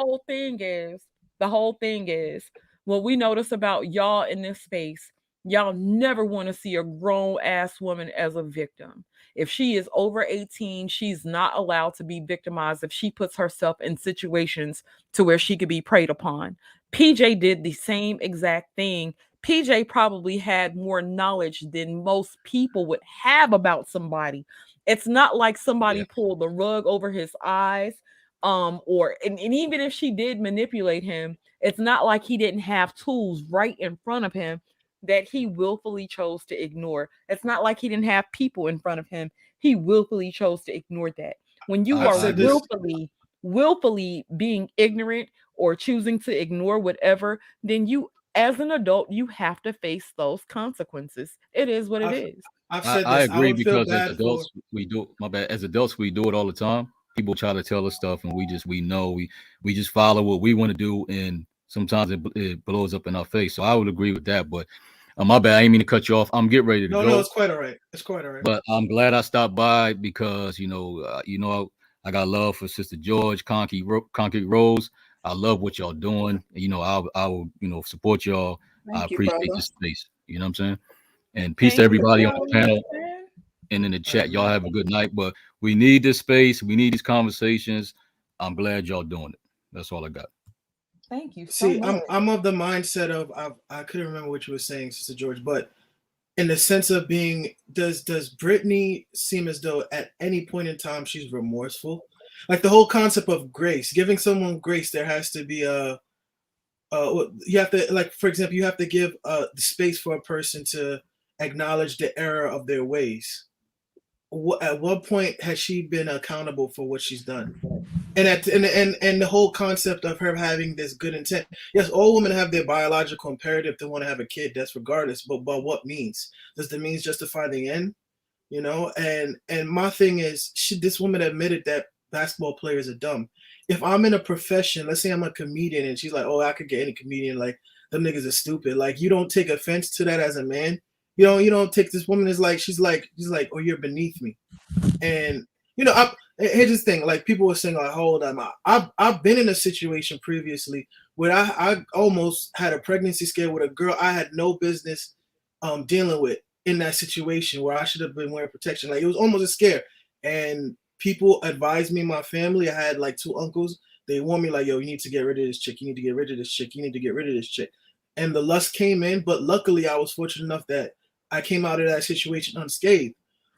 whole thing is, what we notice about y'all in this space, y'all never want to see a grown ass woman as a victim. If she is over 18, she's not allowed to be victimized if she puts herself in situations to where she could be preyed upon. PJ did the same exact thing. PJ probably had more knowledge than most people would have about somebody. It's not like somebody Yeah. pulled the rug over his eyes, or and even if she did manipulate him, it's not like he didn't have tools right in front of him that he willfully chose to ignore. It's not like he didn't have people in front of him. He willfully chose to ignore that. When you I've are said this. willfully being ignorant or choosing to ignore whatever, then you, as an adult, you have to face those consequences. It is what it I've, is. I've I, said I this. I agree would feel because as bad for. adults we do my bad. As adults we do it all the time. People try to tell us stuff and we know we just follow what we want to do, and sometimes it blows up in our face. So I would agree with that. But my bad, I didn't mean to cut you off. I'm getting ready to No, go. it's quite all right. It's quite all right. But I'm glad I stopped by because I got love for Sister George, Concrete Rose. I love what y'all doing. I will support y'all. I Thank you, appreciate brother. the space. You know what I'm saying? And peace to Thank you for everybody on the joining us, panel man. and in the All chat. right, Y'all man. have a good night. But we need this space. We need these conversations. I'm glad y'all doing it. That's all I got. Thank you so See, much. I'm of the mindset of I couldn't remember what you were saying, Sister George, but in the sense of being, does Brittany seem as though at any point in time she's remorseful? Like the whole concept of grace, giving someone grace, there has to be you have to, like, for example, you have to give the space for a person to acknowledge the error of their ways. At what point has she been accountable for what she's done? And the whole concept of her having this good intent. Yes, all women have their biological imperative to want to have a kid. That's regardless. But what means? Does the means justify the end? And my thing is, this woman admitted that basketball players are dumb. If I'm in a profession, let's say I'm a comedian, and she's like, "Oh, I could get any comedian. Like, them niggas are stupid." Like, you don't take offense to that as a man. You don't take, this woman is like, she's like, "Oh, you're beneath me." And here's the thing: like, people were saying, like, "Hold on, I've been in a situation previously where I almost had a pregnancy scare with a girl I had no business dealing with in that situation, where I should have been wearing protection. Like, it was almost a scare, and people advised me, my family. I had like 2 uncles. They warned me, like, "Yo, you need to get rid of this chick. You need to get rid of this chick. You need to get rid of this chick." And the lust came in, but luckily I was fortunate enough that I came out of that situation unscathed.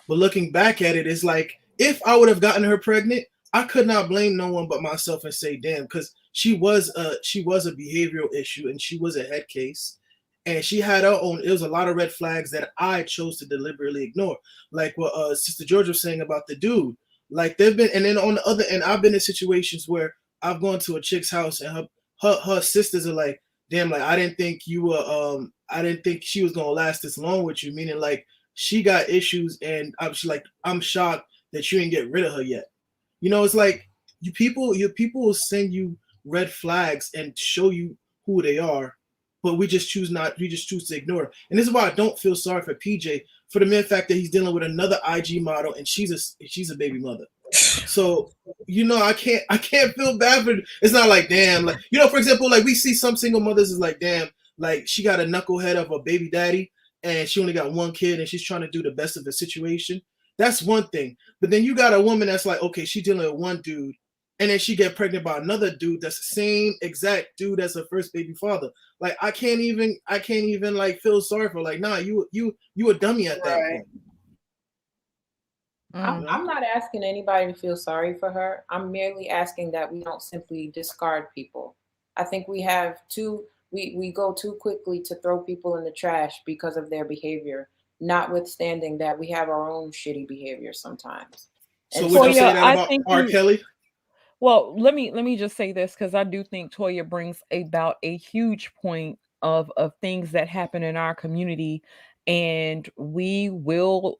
But looking back at it, it's like, if I would have gotten her pregnant, I could not blame no one but myself and say, "Damn," because she was a behavioral issue, and she was a head case, and she had her own. It was a lot of red flags that I chose to deliberately ignore, like what Sister George was saying about the dude. Like, they've been, and then on the other end, I've been in situations where I've gone to a chick's house and her sisters are like, "Damn, like, I didn't think you were I didn't think she was gonna last this long with you," meaning like she got issues, and I'm shocked that you didn't get rid of her yet. It's like, your people will send you red flags and show you who they are, but we just choose to ignore it. And this is why I don't feel sorry for PJ, for the mere fact that he's dealing with another IG model, and she's a baby mother. So I can't feel bad for. It's not like, damn, like, for example, like, we see some single mothers is like, damn, like, she got a knucklehead of a baby daddy, and she only got 1 kid, and she's trying to do the best of the situation. That's one thing. But then you got a woman that's like, okay, she's dealing with one dude, and then she get pregnant by another dude that's the same exact dude as her first baby father. Like, I can't even like feel sorry for, like, nah, you a dummy at that point. I'm not asking anybody to feel sorry for her. I'm merely asking that we don't simply discard people. I think we have we go too quickly to throw people in the trash because of their behavior. notwithstanding that we have our own shitty behavior sometimes. So And would you say Toya, that I about think R. Kelly? Well, let me just say this, because I do think Toya brings about a huge point of things that happen in our community, and we will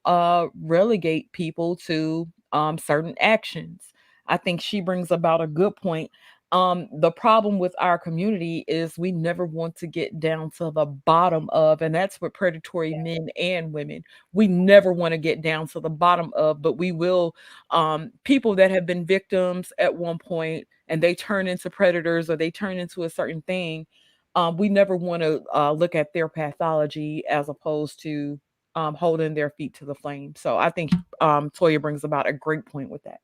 relegate people to certain actions. I think she brings about a good point. The problem with our community is we never want to get down to the bottom of, and that's with predatory men and women. We never want to get down to the bottom of, but we will, people that have been victims at one point and they turn into predators or they turn into a certain thing. We never want to look at their pathology as opposed to holding their feet to the flame. So I think Toya brings about a great point with that.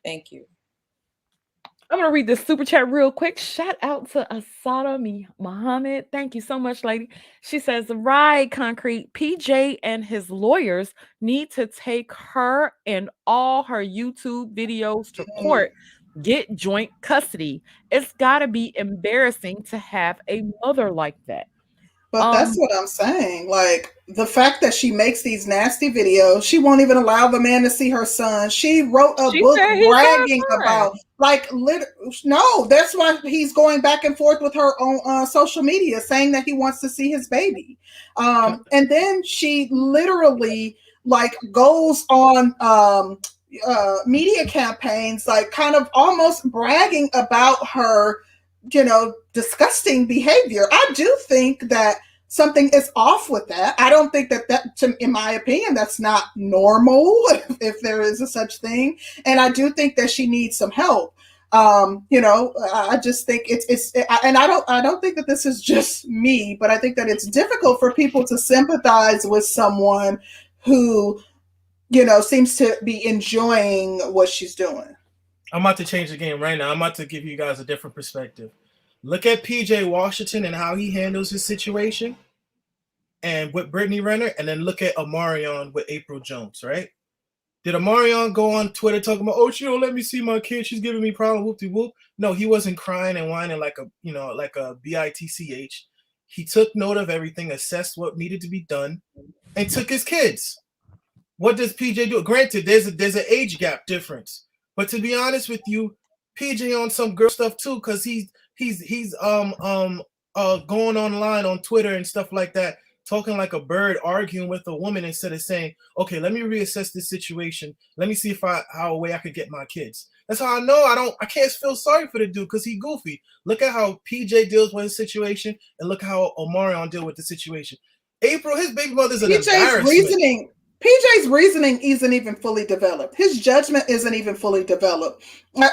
thank you. I'm gonna read this super chat real quick. Shout out to Asada Muhammad. Thank you so much, lady. She says, right, Concrete. PJ and his lawyers need to take her and all her YouTube videos to court. Get joint custody. It's gotta be embarrassing to have a mother like that. But that's what I'm saying. Like, the fact that she makes these nasty videos, she won't even allow the man to see her son. She wrote a book bragging about, like, no, that's why he's going back and forth with her on social media saying that he wants to see his baby. And then she literally, like, goes on media campaigns, like, kind of almost bragging about her, disgusting behavior. I do think that something is off with that. I don't think that in my opinion, that's not normal if there is a such thing. And I do think that she needs some help. I just think and I don't think that this is just me, but I think that it's difficult for people to sympathize with someone who, seems to be enjoying what she's doing. I'm about to change the game right now. I'm about to give you guys a different perspective. Look at PJ Washington and how he handles his situation and with Brittany Renner, and then look at Omarion with April Jones, right? Did Omarion go on Twitter talking about, oh, she don't let me see my kid, she's giving me problem, whoop-de-whoop? No, he wasn't crying and whining like a bitch. He took note of everything, assessed what needed to be done, and took his kids. What does PJ do? Granted, there's an age gap difference, but to be honest with you, PJ on some girl stuff too, because he's going online on Twitter and stuff like that, talking like a bird, arguing with a woman instead of saying, okay, let me reassess this situation. Let me see how a way I could get my kids. That's how I know I can't feel sorry for the dude because he goofy. Look at how PJ deals with his situation and look how Omarion deal with the situation. April, his baby mother's an embarrassment. PJ's reasoning isn't even fully developed. His judgment isn't even fully developed.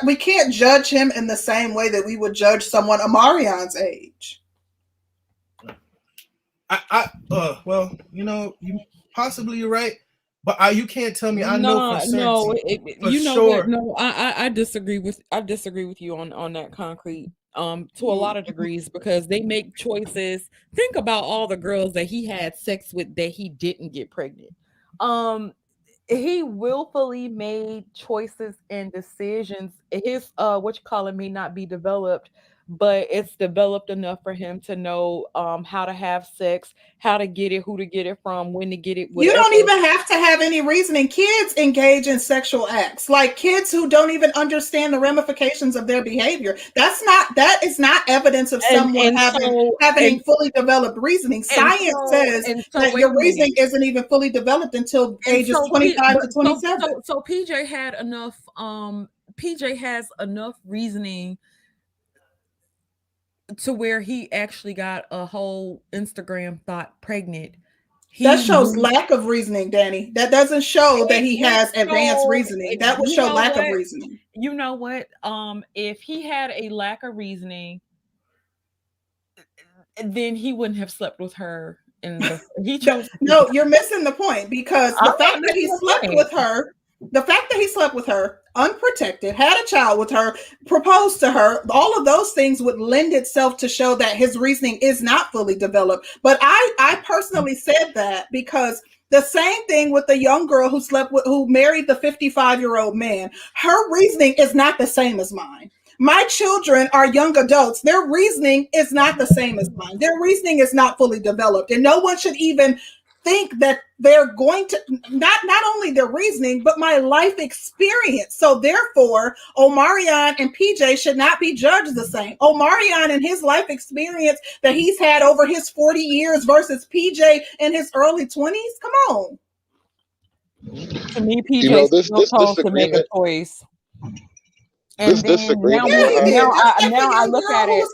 We can't judge him in the same way that we would judge someone Omarion's age. Well, you possibly you're right, but you can't tell me. I know for certain. No, I disagree with you on that, Concrete. To a lot of degrees, because they make choices. Think about all the girls that he had sex with that he didn't get pregnant. He willfully made choices and decisions. His may not be developed, but it's developed enough for him to know how to have sex, how to get it, who to get it from, when to get it. Whatever. You don't even have to have any reasoning. Kids engage in sexual acts, like kids who don't even understand the ramifications of their behavior. That is not evidence of someone having fully developed reasoning. Science says that your reasoning isn't even fully developed until ages 25 to 27. So PJ had enough. PJ has enough reasoning to where he actually got a whole Instagram thought pregnant. That shows lack of reasoning, Danny. That doesn't show that he has advanced reasoning. That would show lack of reasoning. You know what? If he had a lack of reasoning, then he wouldn't have slept with her. He chose. No, you're missing the point, because the fact that he slept with her unprotected, had a child with her, proposed to her, all of those things would lend itself to show that his reasoning is not fully developed. But I personally said that because the same thing with the young girl who married the 55-year-old man, her reasoning is not the same as mine. My children are young adults. Their reasoning is not the same as mine. Their reasoning is not fully developed, and no one should even think that they're going to not only their reasoning, but my life experience. So therefore, Omarion and PJ should not be judged the same. Omarion and his life experience that he's had over his 40 years versus PJ in his early 20s. Come on. To me, PJ still chose to make a choice. And then now I look at it.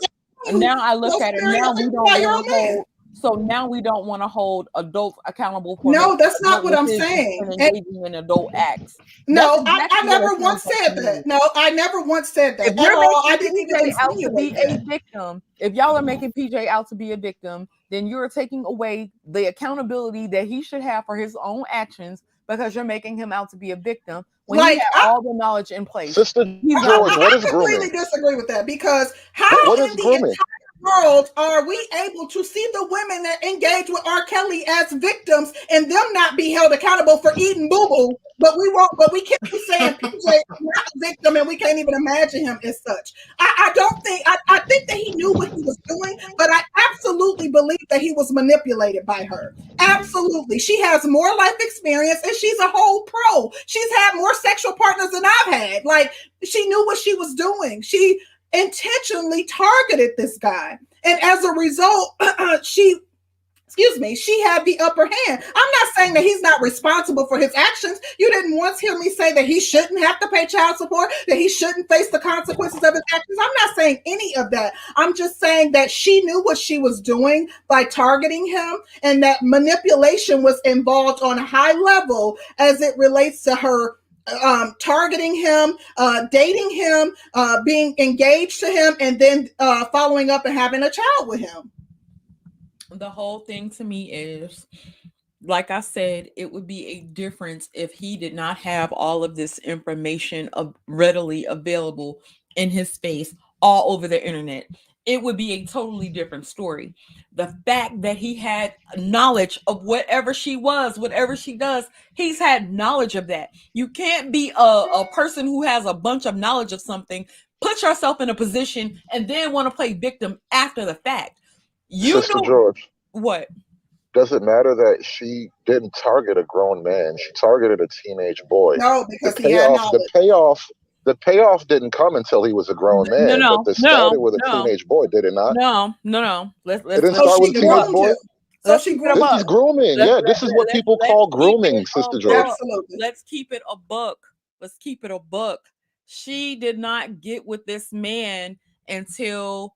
Now I look at it. Now we don't want to hold. So now we don't want to hold adults accountable for. No, that's not what I'm saying. Engaging in adult acts. No, exactly I never once said that. No, I never once said that. If you're making PJ out to be a victim, if y'all are making PJ out to be a victim, then you're taking away the accountability that he should have for his own actions because you're making him out to be a victim when he had all the knowledge in place. Sister George, what is grooming? I completely disagree with that because how what is grooming? World are we able to see the women that engage with R. Kelly as victims and them not be held accountable for eating boo-boo, but we keep saying PJ is not a victim and we can't even imagine him as such. I think that he knew what he was doing, but I absolutely believe that he was manipulated by her. Absolutely. She has more life experience and she's a whole pro. She's had more sexual partners than I've had. Like, she knew what she was doing. She intentionally targeted this guy. And as a result, she had the upper hand. I'm not saying that he's not responsible for his actions. You didn't once hear me say that he shouldn't have to pay child support, that he shouldn't face the consequences of his actions. I'm not saying any of that. I'm just saying that she knew what she was doing by targeting him, and that manipulation was involved on a high level as it relates to her targeting him, dating him, being engaged to him, and then following up and having a child with him. The whole thing to me is, like I said, it would be a difference if he did not have all of this information readily available in his face all over the internet. It would be a totally different story. The fact that he had knowledge of whatever she was, whatever she does, he's had knowledge of that. You can't be a person who has a bunch of knowledge of something, put yourself in a position, and then want to play victim after the fact. Sister George. What? Does it matter that she didn't target a grown man? She targeted a teenage boy. No, because he had knowledge. The payoff didn't come until he was a grown man. But this started with a teenage boy, did it not? No. It didn't start with a teenage boy. So she grew up. This is grooming. This is what people call grooming, Sister George. Absolutely. Let's keep it a buck. She did not get with this man until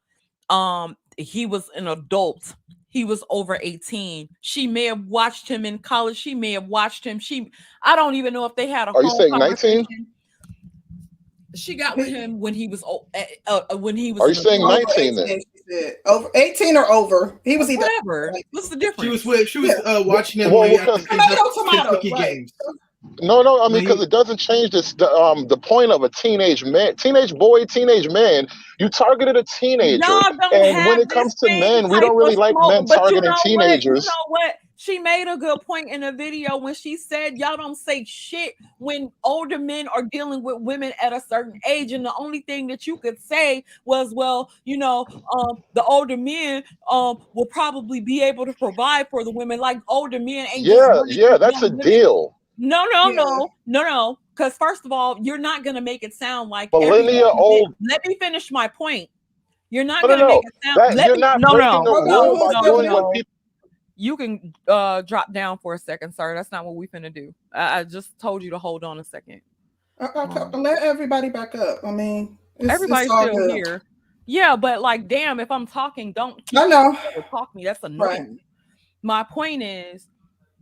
he was an adult. He was over 18. She may have watched him in college. She may have watched him. I don't even know if they had a. Are you saying 19? She got with him when he was when he was. Are you saying 19 then? Over 18 or over? He was either. Whatever. What's the difference? She was watching him when he had cookie games. No. I mean, because it doesn't change the point of a teenage boy, teenage man. You targeted a teenager, and when it comes to men, we don't really like men targeting teenagers. You know what? She made a good point in a video when she said, y'all don't say shit when older men are dealing with women at a certain age. And the only thing that you could say was, well, the older men will probably be able to provide for the women, like older men. Yeah, that's a deal. No. Because first of all, you're not going to make it sound like millennia old. Let me finish my point. You're not going to make it sound. You're not breaking the rule by doing what people. You can drop down for a second, sir. That's not what we finna do. I just told you to hold on a second. Let everybody back up. I mean, everybody's still here. Yeah, but like, damn, if I'm talking, don't keep talk me. That's annoying. Right. My point is,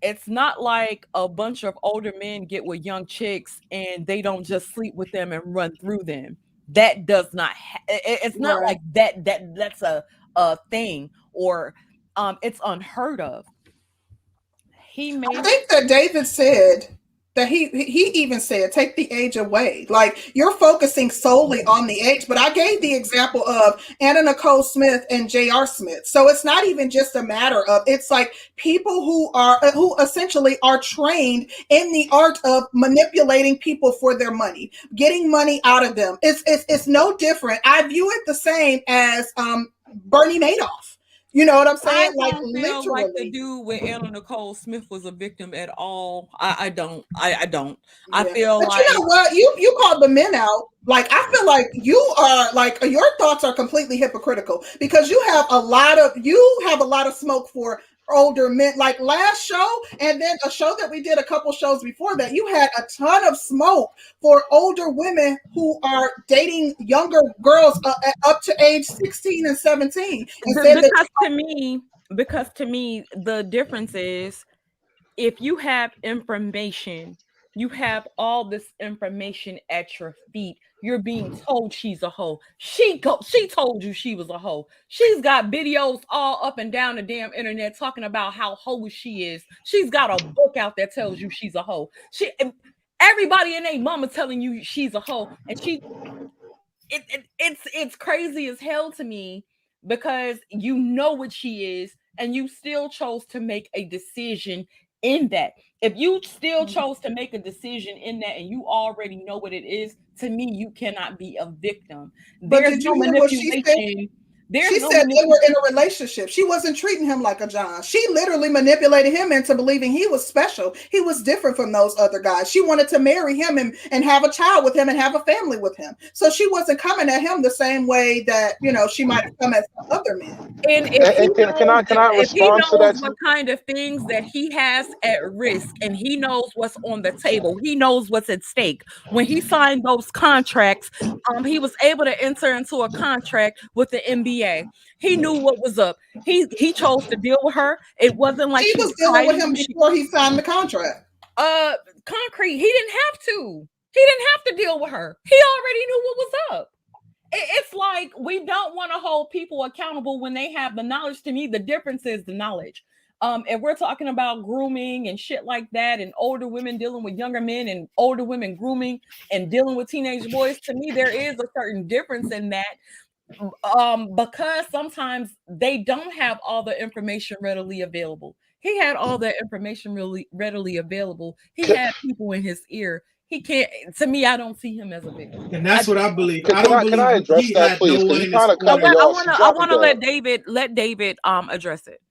it's not like a bunch of older men get with young chicks and they don't just sleep with them and run through them. That does not. It's not like that. That's a thing, or it's unheard of. I think that David said that he even said, take the age away. Like, you're focusing solely on the age, but I gave the example of Anna Nicole Smith and J.R. Smith. So it's not even just a matter of, it's like people who essentially are trained in the art of manipulating people for their money, getting money out of them. It's no different. I view it the same as Bernie Madoff. You know what I'm saying? I Like don't feel like the literally. dude with Anna Nicole Smith was a victim at all. I don't. I don't. I Yeah. feel But like you know what? You called the men out. Like I feel like you are like your thoughts are completely hypocritical because you have a lot of smoke for older men. Like last show and then a show that we did a couple shows before that, you had a ton of smoke for older women who are dating younger girls up to age 16 and 17. And said because to me the difference is if you have information, you have all this information at your feet. You're being told she's a hoe. She told you she was a hoe. She's got videos all up and down the damn internet talking about how hoe she is. She's got a book out that tells you she's a hoe. Everybody and their mama telling you she's a hoe, and it's crazy as hell to me because you know what she is, and you still chose to make a decision in that. If you still chose to make a decision in that and you already know what it is, to me, you cannot be a victim. But There's did no you hear what she said? manipulation. She said they were in a relationship. She wasn't treating him like a John. She literally manipulated him into believing he was special. He was different from those other guys. She wanted to marry him and have a child with him and have a family with him. So she wasn't coming at him the same way that, you know, she might have come at some other men. And can I respond to that? What kind of things that he has at risk, and he knows what's on the table, he knows what's at stake. When he signed those contracts, he was able to enter into a contract with the NBA. He knew what was up. He chose to deal with her. It wasn't like she was dealing with him before he signed the contract. Concrete. He didn't have to. He didn't have to deal with her. He already knew what was up. It's like we don't want to hold people accountable when they have the knowledge. To me, the difference is the knowledge. And we're talking about grooming and shit like that, and older women dealing with younger men, and older women grooming and dealing with teenage boys. To me, there is a certain difference in that. Because sometimes they don't have all the information readily available. He had all the information really readily available. He had people in his ear. He can't. To me, I don't see him as a victim, and that's what I believe. Can I address that, please? Because you kind of cut me off. I want to let David address it.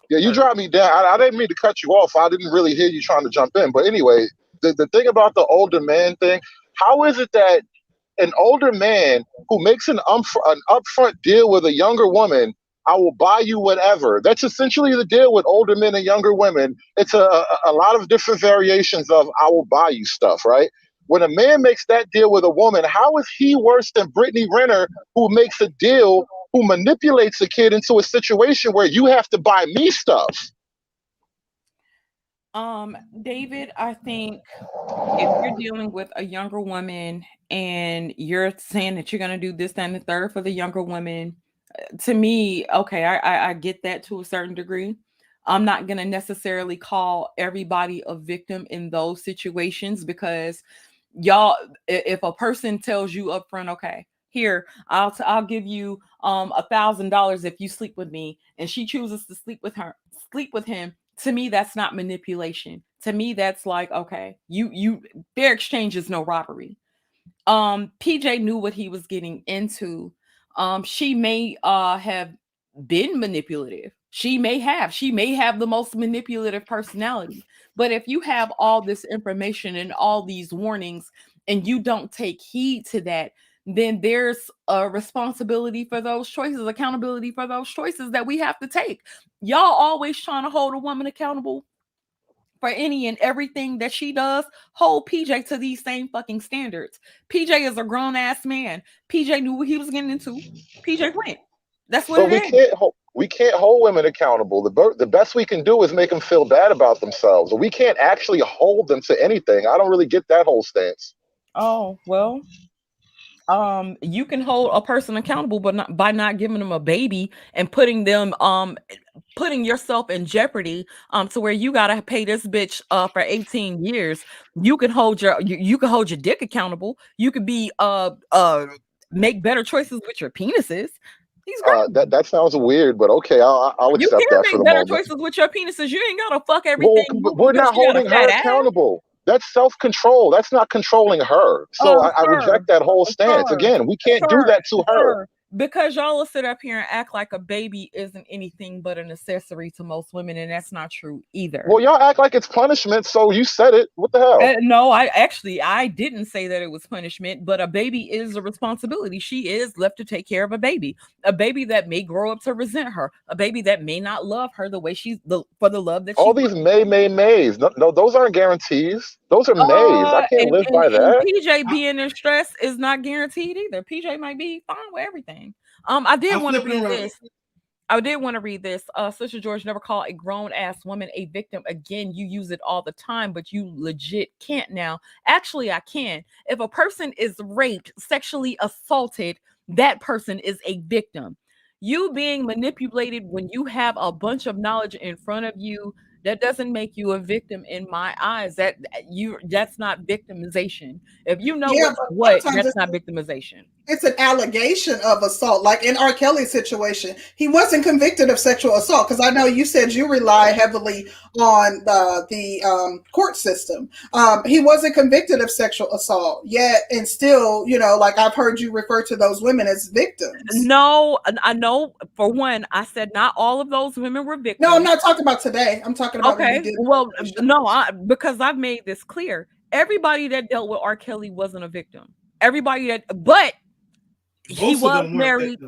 Yeah, you dropped me down. I didn't mean to cut you off. I didn't really hear you trying to jump in. But anyway, the thing about the older man thing, how is it that an older man who makes an upfront deal with a younger woman, I will buy you whatever. That's essentially the deal with older men and younger women. It's a lot of different variations of I will buy you stuff, right? When a man makes that deal with a woman, how is he worse than Brittany Renner, who makes a deal, who manipulates a kid into a situation where you have to buy me stuff? David, I think if you're dealing with a younger woman and you're saying that you're going to do this, that, and the third for the younger woman, to me, okay, I get that to a certain degree. I'm not going to necessarily call everybody a victim in those situations because y'all, if a person tells you up front, okay, here, I'll give you $1,000 if you sleep with me, and she chooses to sleep with him. To me, that's not manipulation. To me, that's like, okay, their exchange is no robbery. PJ knew what he was getting into. She may have been manipulative. She may have the most manipulative personality. But if you have all this information and all these warnings and you don't take heed to that, then there's a responsibility for those choices, accountability for those choices that we have to take. Y'all always trying to hold a woman accountable for any and everything that she does. Hold PJ to these same fucking standards. PJ is a grown-ass man. PJ knew what he was getting into. PJ went. That's what it is. We can't hold women accountable. The best we can do is make them feel bad about themselves. We can't actually hold them to anything. I don't really get that whole stance. Oh, well, you can hold a person accountable, but not by not giving them a baby and putting yourself in jeopardy to where you gotta pay this bitch for 18 years. You can hold your dick accountable. You could be make better choices with your penises. That sounds weird, but okay, I'll accept that for the moment. You can make better choices with your penises. You ain't gotta fuck everything. Well, we're not holding her accountable. That's self-control. That's not controlling her. So I reject that whole stance. Again, we can't do that to her. Because y'all will sit up here and act like a baby isn't anything but an accessory to most women, and that's not true either. Well, y'all act like it's punishment, so you said it. What the hell? No, I didn't say that it was punishment, but a baby is a responsibility. She is left to take care of a baby that may grow up to resent her, a baby that may not love her the way for the love that all these mays. No, those aren't guarantees. Those are mays. I can't live by that. And PJ being in stress is not guaranteed either. PJ might be fine with everything. I did want to read this. Sister George, never call a grown-ass woman a victim. Again, you use it all the time, but you legit can't now. Actually, I can. If a person is raped, sexually assaulted, that person is a victim. You being manipulated when you have a bunch of knowledge in front of you, that doesn't make you a victim in my eyes. That's not victimization. If you know that's not victimization. It's an allegation of assault. Like in R. Kelly's situation, he wasn't convicted of sexual assault, because I know you said you rely heavily on the court system. He wasn't convicted of sexual assault yet, and still, like I've heard you refer to those women as victims. No, I know. For one, I said not all of those women were victims. No, I'm not talking about today. I'm talking about because I've made this clear. Everybody that dealt with R. Kelly wasn't a victim. But he was married.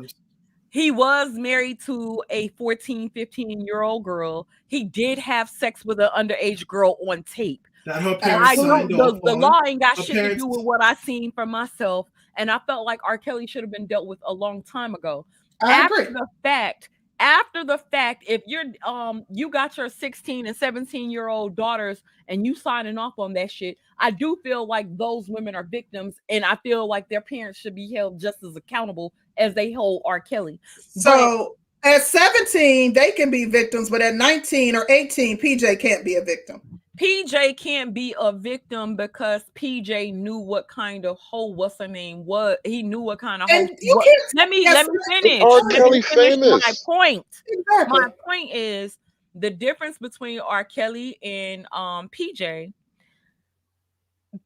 He was married to a 14, 15-year-old girl. He did have sex with an underage girl on tape. The law ain't got shit to do with what I seen for myself, and I felt like R. Kelly should have been dealt with a long time ago. After the fact, if you're you got your 16 and 17-year-old daughters and you signing off on that shit, I do feel like those women are victims, and I feel like their parents should be held just as accountable as they hold R. Kelly. So at 17, they can be victims, but at 19 or 18, PJ can't be a victim. PJ can't be a victim because PJ knew what kind of hoe, what's her name, was. He knew what kind of hoe. Let me finish. My point. Exactly. My point is the difference between R. Kelly and PJ.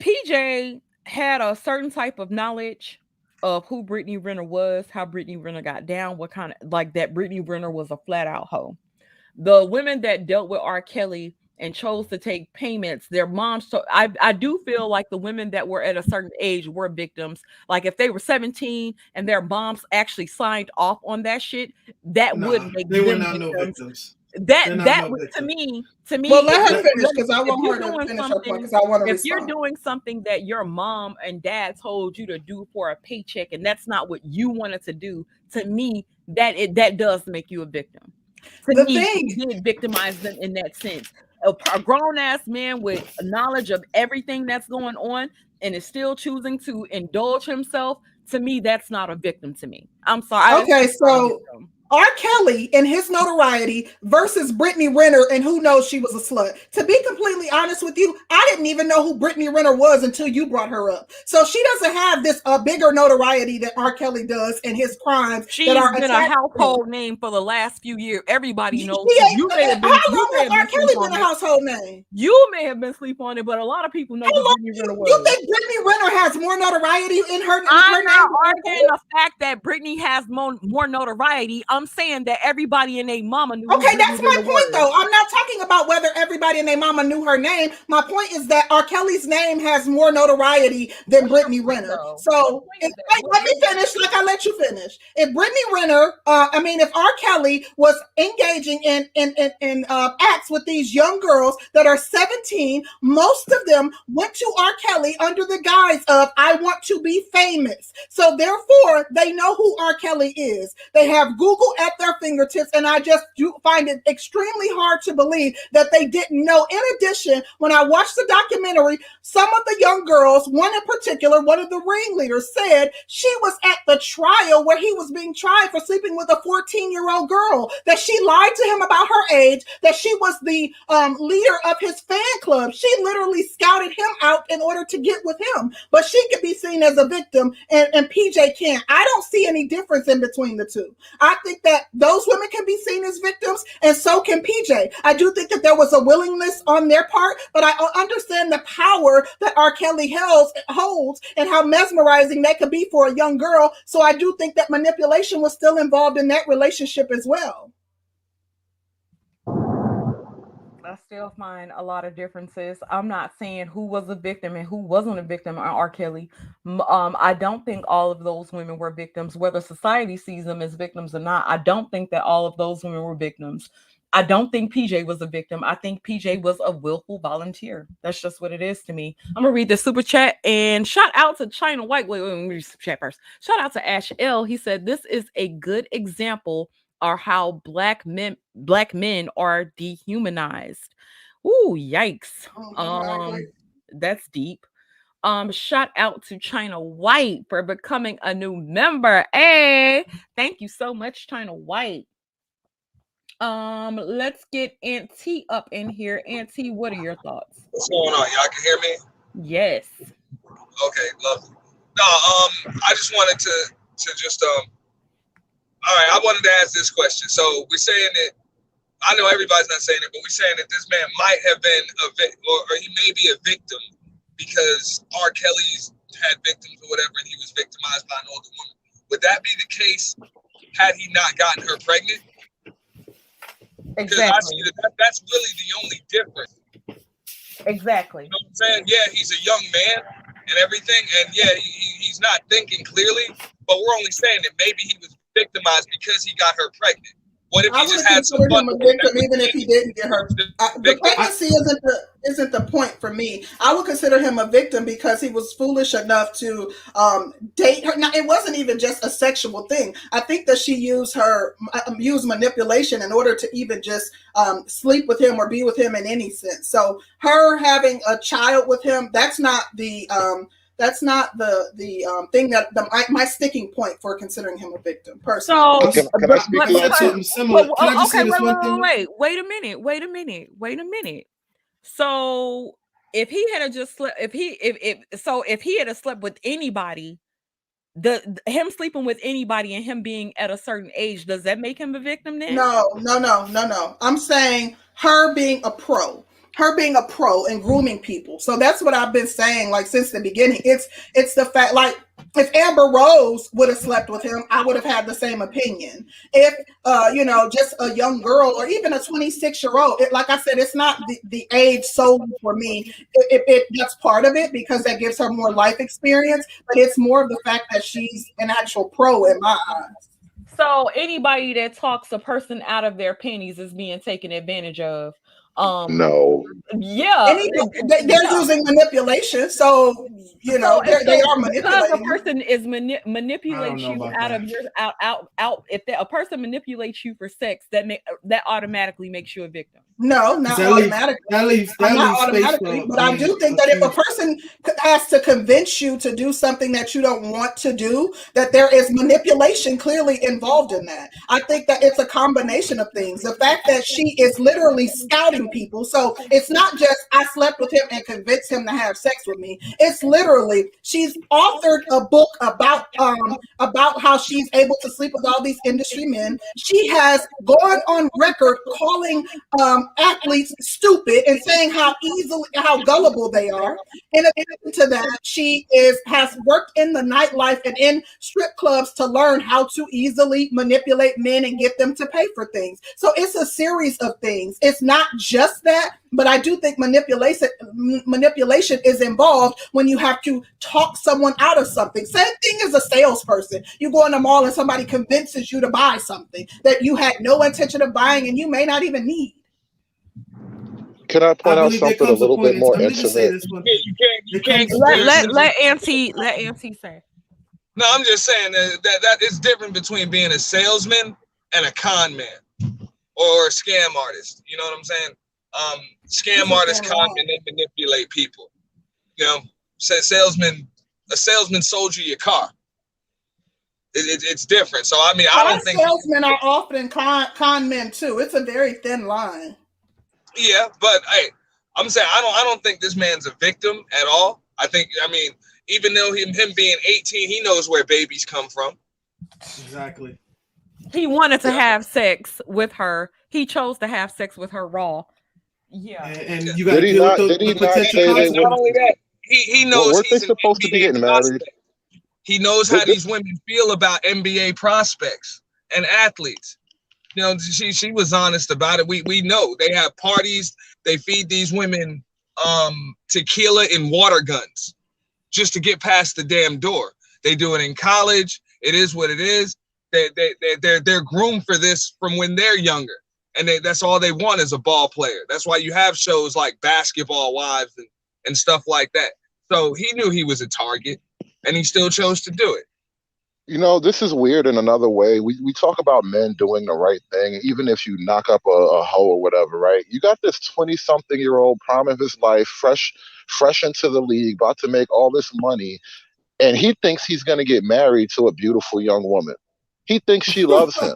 PJ had a certain type of knowledge of who Brittany Renner was, how Brittany Renner got down, what kind of, like, that Brittany Renner was a flat out hoe. The women that dealt with R. Kelly and chose to take payments, their moms. So I do feel like the women that were at a certain age were victims. Like if they were 17 and their moms actually signed off on that shit, that would make them victims. That was to me. Well, let her finish, because I want her to finish her point, because I want to respond. If you're doing something that your mom and dad told you to do for a paycheck, and that's not what you wanted to do, to me, that does make you a victim. You did victimize them in that sense. A grown-ass man with knowledge of everything that's going on and is still choosing to indulge himself, to me, that's not a victim to me. I'm sorry. Okay, so R. Kelly and his notoriety versus Brittany Renner, and who knows she was a slut. To be completely honest with you, I didn't even know who Brittany Renner was until you brought her up. So she doesn't have this bigger notoriety that R. Kelly does and his crimes. She's been a household name for the last few years. Everybody knows. How long has R. Kelly been a household name? You may have been sleep on it, but a lot of people know who Brittany Renner was. You think Brittany Renner has more notoriety in her name? I'm not arguing the fact that Brittany has more notoriety. I'm saying that everybody and their mama knew. Okay, that's my point, though. I'm not talking about whether everybody and their mama knew her name. My point is that R. Kelly's name has more notoriety than Brittany Renner. So let me finish, like I let you finish. If Brittany Renner, if R. Kelly was engaging in acts with these young girls that are 17, most of them went to R. Kelly under the guise of, I want to be famous. So therefore, they know who R. Kelly is. They have Google at their fingertips, and I just do find it extremely hard to believe that they didn't know. In addition, when I watched the documentary, some of the young girls, one in particular, one of the ringleaders, said she was at the trial where he was being tried for sleeping with a 14-year-old girl, that she lied to him about her age, that she was the leader of his fan club. She literally scouted him out in order to get with him, but she could be seen as a victim, and PJ can't. I don't see any difference in between the two. I think think that those women can be seen as victims, and so can PJ. I do think that there was a willingness on their part, but I understand the power that R. Kelly holds and how mesmerizing that could be for a young girl. So I do think that manipulation was still involved in that relationship as well. I still find a lot of differences. I'm not saying who was a victim and who wasn't a victim on R. Kelly. I don't think all of those women were victims, whether society sees them as victims or not. I don't think that all of those women were victims. I don't think PJ was a victim. I think PJ was a willful volunteer. That's just what it is to me. I'm gonna read the super chat and shout out to China White. Wait, let me read the super chat first. Shout out to Ash L. He said this is a good example are how black men are dehumanized. Ooh, yikes. That's deep. Shout out to China White for becoming a new member. Hey, thank you so much, China White. Let's get Auntie up in here. Auntie, what are your thoughts? What's going on? Y'all can hear me? Yes. Okay, lovely. No, I just wanted to just all right, I wanted to ask this question. So we're saying that, I know everybody's not saying it, but we're saying that this man might have been a victim, or he may be a victim because R. Kelly's had victims or whatever, and he was victimized by an older woman. Would that be the case had he not gotten her pregnant? Because I see that's really the only difference. Exactly. You know what I'm saying? Yeah, he's a young man and everything, and yeah, he's not thinking clearly, but we're only saying that maybe he was victimized because he got her pregnant. What if he just had some fun? Him a victim even if he didn't get her? The pregnancy isn't the point for me. I would consider him a victim because he was foolish enough to date her. Now, it wasn't even just a sexual thing. I think that she used manipulation in order to even just sleep with him or be with him in any sense. So her having a child with him, that's not the thing that my sticking point for considering him a victim. Personally, can I speak to that something similar? Can I just say this one thing? Wait a minute. So if he had just slept, if he had slept with anybody, him sleeping with anybody and him being at a certain age, does that make him a victim then? No. I'm saying her being a pro and grooming people. So that's what I've been saying like since the beginning. It's the fact, like if Amber Rose would have slept with him, I would have had the same opinion. If just a young girl or even a 26-year-old, like I said, it's not the age solely for me. That's part of it because that gives her more life experience, but it's more of the fact that she's an actual pro in my eyes. So anybody that talks a person out of their panties is being taken advantage of. No. Yeah. They're using manipulation. So, they are manipulating. Because a person is manipulates you out of your out. If a person manipulates you for sex, that automatically makes you a victim. No, not automatically. Not automatically, but I do think that if a person has to convince you to do something that you don't want to do, that there is manipulation clearly involved in that. I think that it's a combination of things. The fact that she is literally scouting people, so it's not just I slept with him and convinced him to have sex with me. It's literally she's authored a book about how she's able to sleep with all these industry men. She has gone on record calling athletes stupid and saying how gullible they are. In addition to that, she has worked in the nightlife and in strip clubs to learn how to easily manipulate men and get them to pay for things. So it's a series of things. It's not just that, but I do think manipulation is involved when you have to talk someone out of something. Same thing as a salesperson. You go in the mall and somebody convinces you to buy something that you had no intention of buying and you may not even need. Can I point out something a little bit more intimate? You can't let Auntie say. No, I'm just saying that it's different between being a salesman and a con man or a scam artist. You know what I'm saying? Scam artists, con men, they manipulate people. A salesman sold you your car. It's different. So I mean, I don't think salesmen are often con men too. It's a very thin line. Yeah, but hey, I'm saying I don't think this man's a victim at all. I mean, even though him being 18, he knows where babies come from. Exactly. He wanted to have sex with her. He chose to have sex with her raw. Yeah. And you got to Did he deal with not? Did he the not potential say they Not were? only that, he knows Weren't they he's an supposed to be NBA getting married? prospect. He knows how Did- these women feel about NBA prospects and athletes. You know, she was honest about it. We know they have parties. They feed these women tequila and water guns just to get past the damn door. They do it in college. It is what it is. They're groomed for this from when they're younger, and that's all they want is a ball player. That's why you have shows like Basketball Wives and stuff like that. So he knew he was a target, and he still chose to do it. You know, this is weird in another way. We talk about men doing the right thing, even if you knock up a hoe or whatever, right? You got this 20-something-year-old prime of his life, fresh into the league, about to make all this money, and he thinks he's going to get married to a beautiful young woman. He thinks she loves him.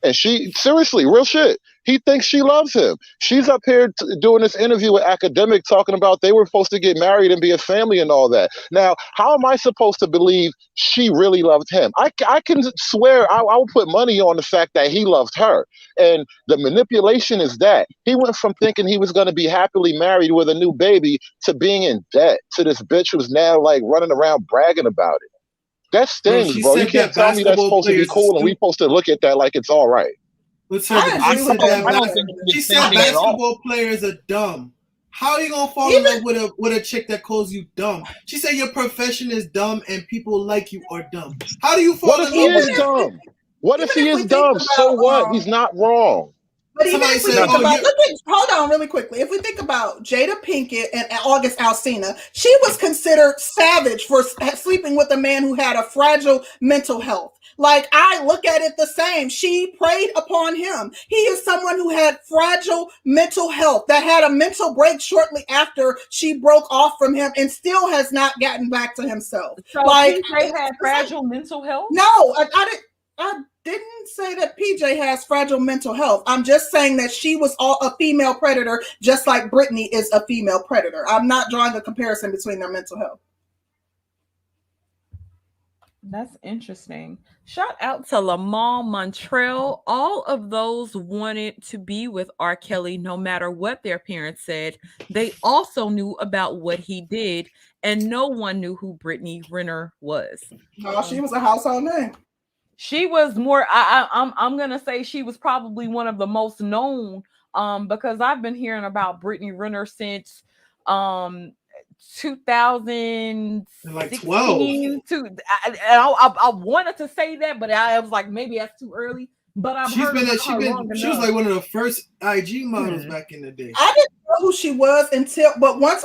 And she, seriously, real shit, he thinks she loves him. She's up here doing this interview with Academic talking about they were supposed to get married and be a family and all that. Now, how am I supposed to believe she really loved him? I can swear, I will put money on the fact that he loved her. And the manipulation is that he went from thinking he was going to be happily married with a new baby to being in debt to this bitch who's now like running around bragging about it. That stings, bro. You can't tell me that's supposed to be cool and we're supposed to look at that like it's all right. She said basketball players are dumb. How are you gonna fall in love with a chick that calls you dumb? She said your profession is dumb and people like you are dumb. How do you fall in love with him? Dumb? What if he is dumb? So what? He's not wrong. But even if we think about, hold on really quickly. If we think about Jada Pinkett and August Alsina, she was considered savage for sleeping with a man who had a fragile mental health. Like, I look at it the same. She preyed upon him. He is someone who had fragile mental health, that had a mental break shortly after she broke off from him and still has not gotten back to himself. So like, PJ had fragile mental health? No, I didn't say that PJ has fragile mental health. I'm just saying that she was a female predator, just like Brittany is a female predator. I'm not drawing a comparison between their mental health. That's interesting. Shout out to Lamar Montreal. All of those wanted to be with R. Kelly no matter what their parents said. They also knew about what he did, and no one knew who Brittany Renner was. No, she was a household name. She was more, I'm gonna say she was probably one of the most known, because I've been hearing about Brittany Renner since 2016. Like 12. I wanted to say that, but I was like, maybe that's too early. But I've heard she was like one of the first IG models back in the day. I didn't know who she was but once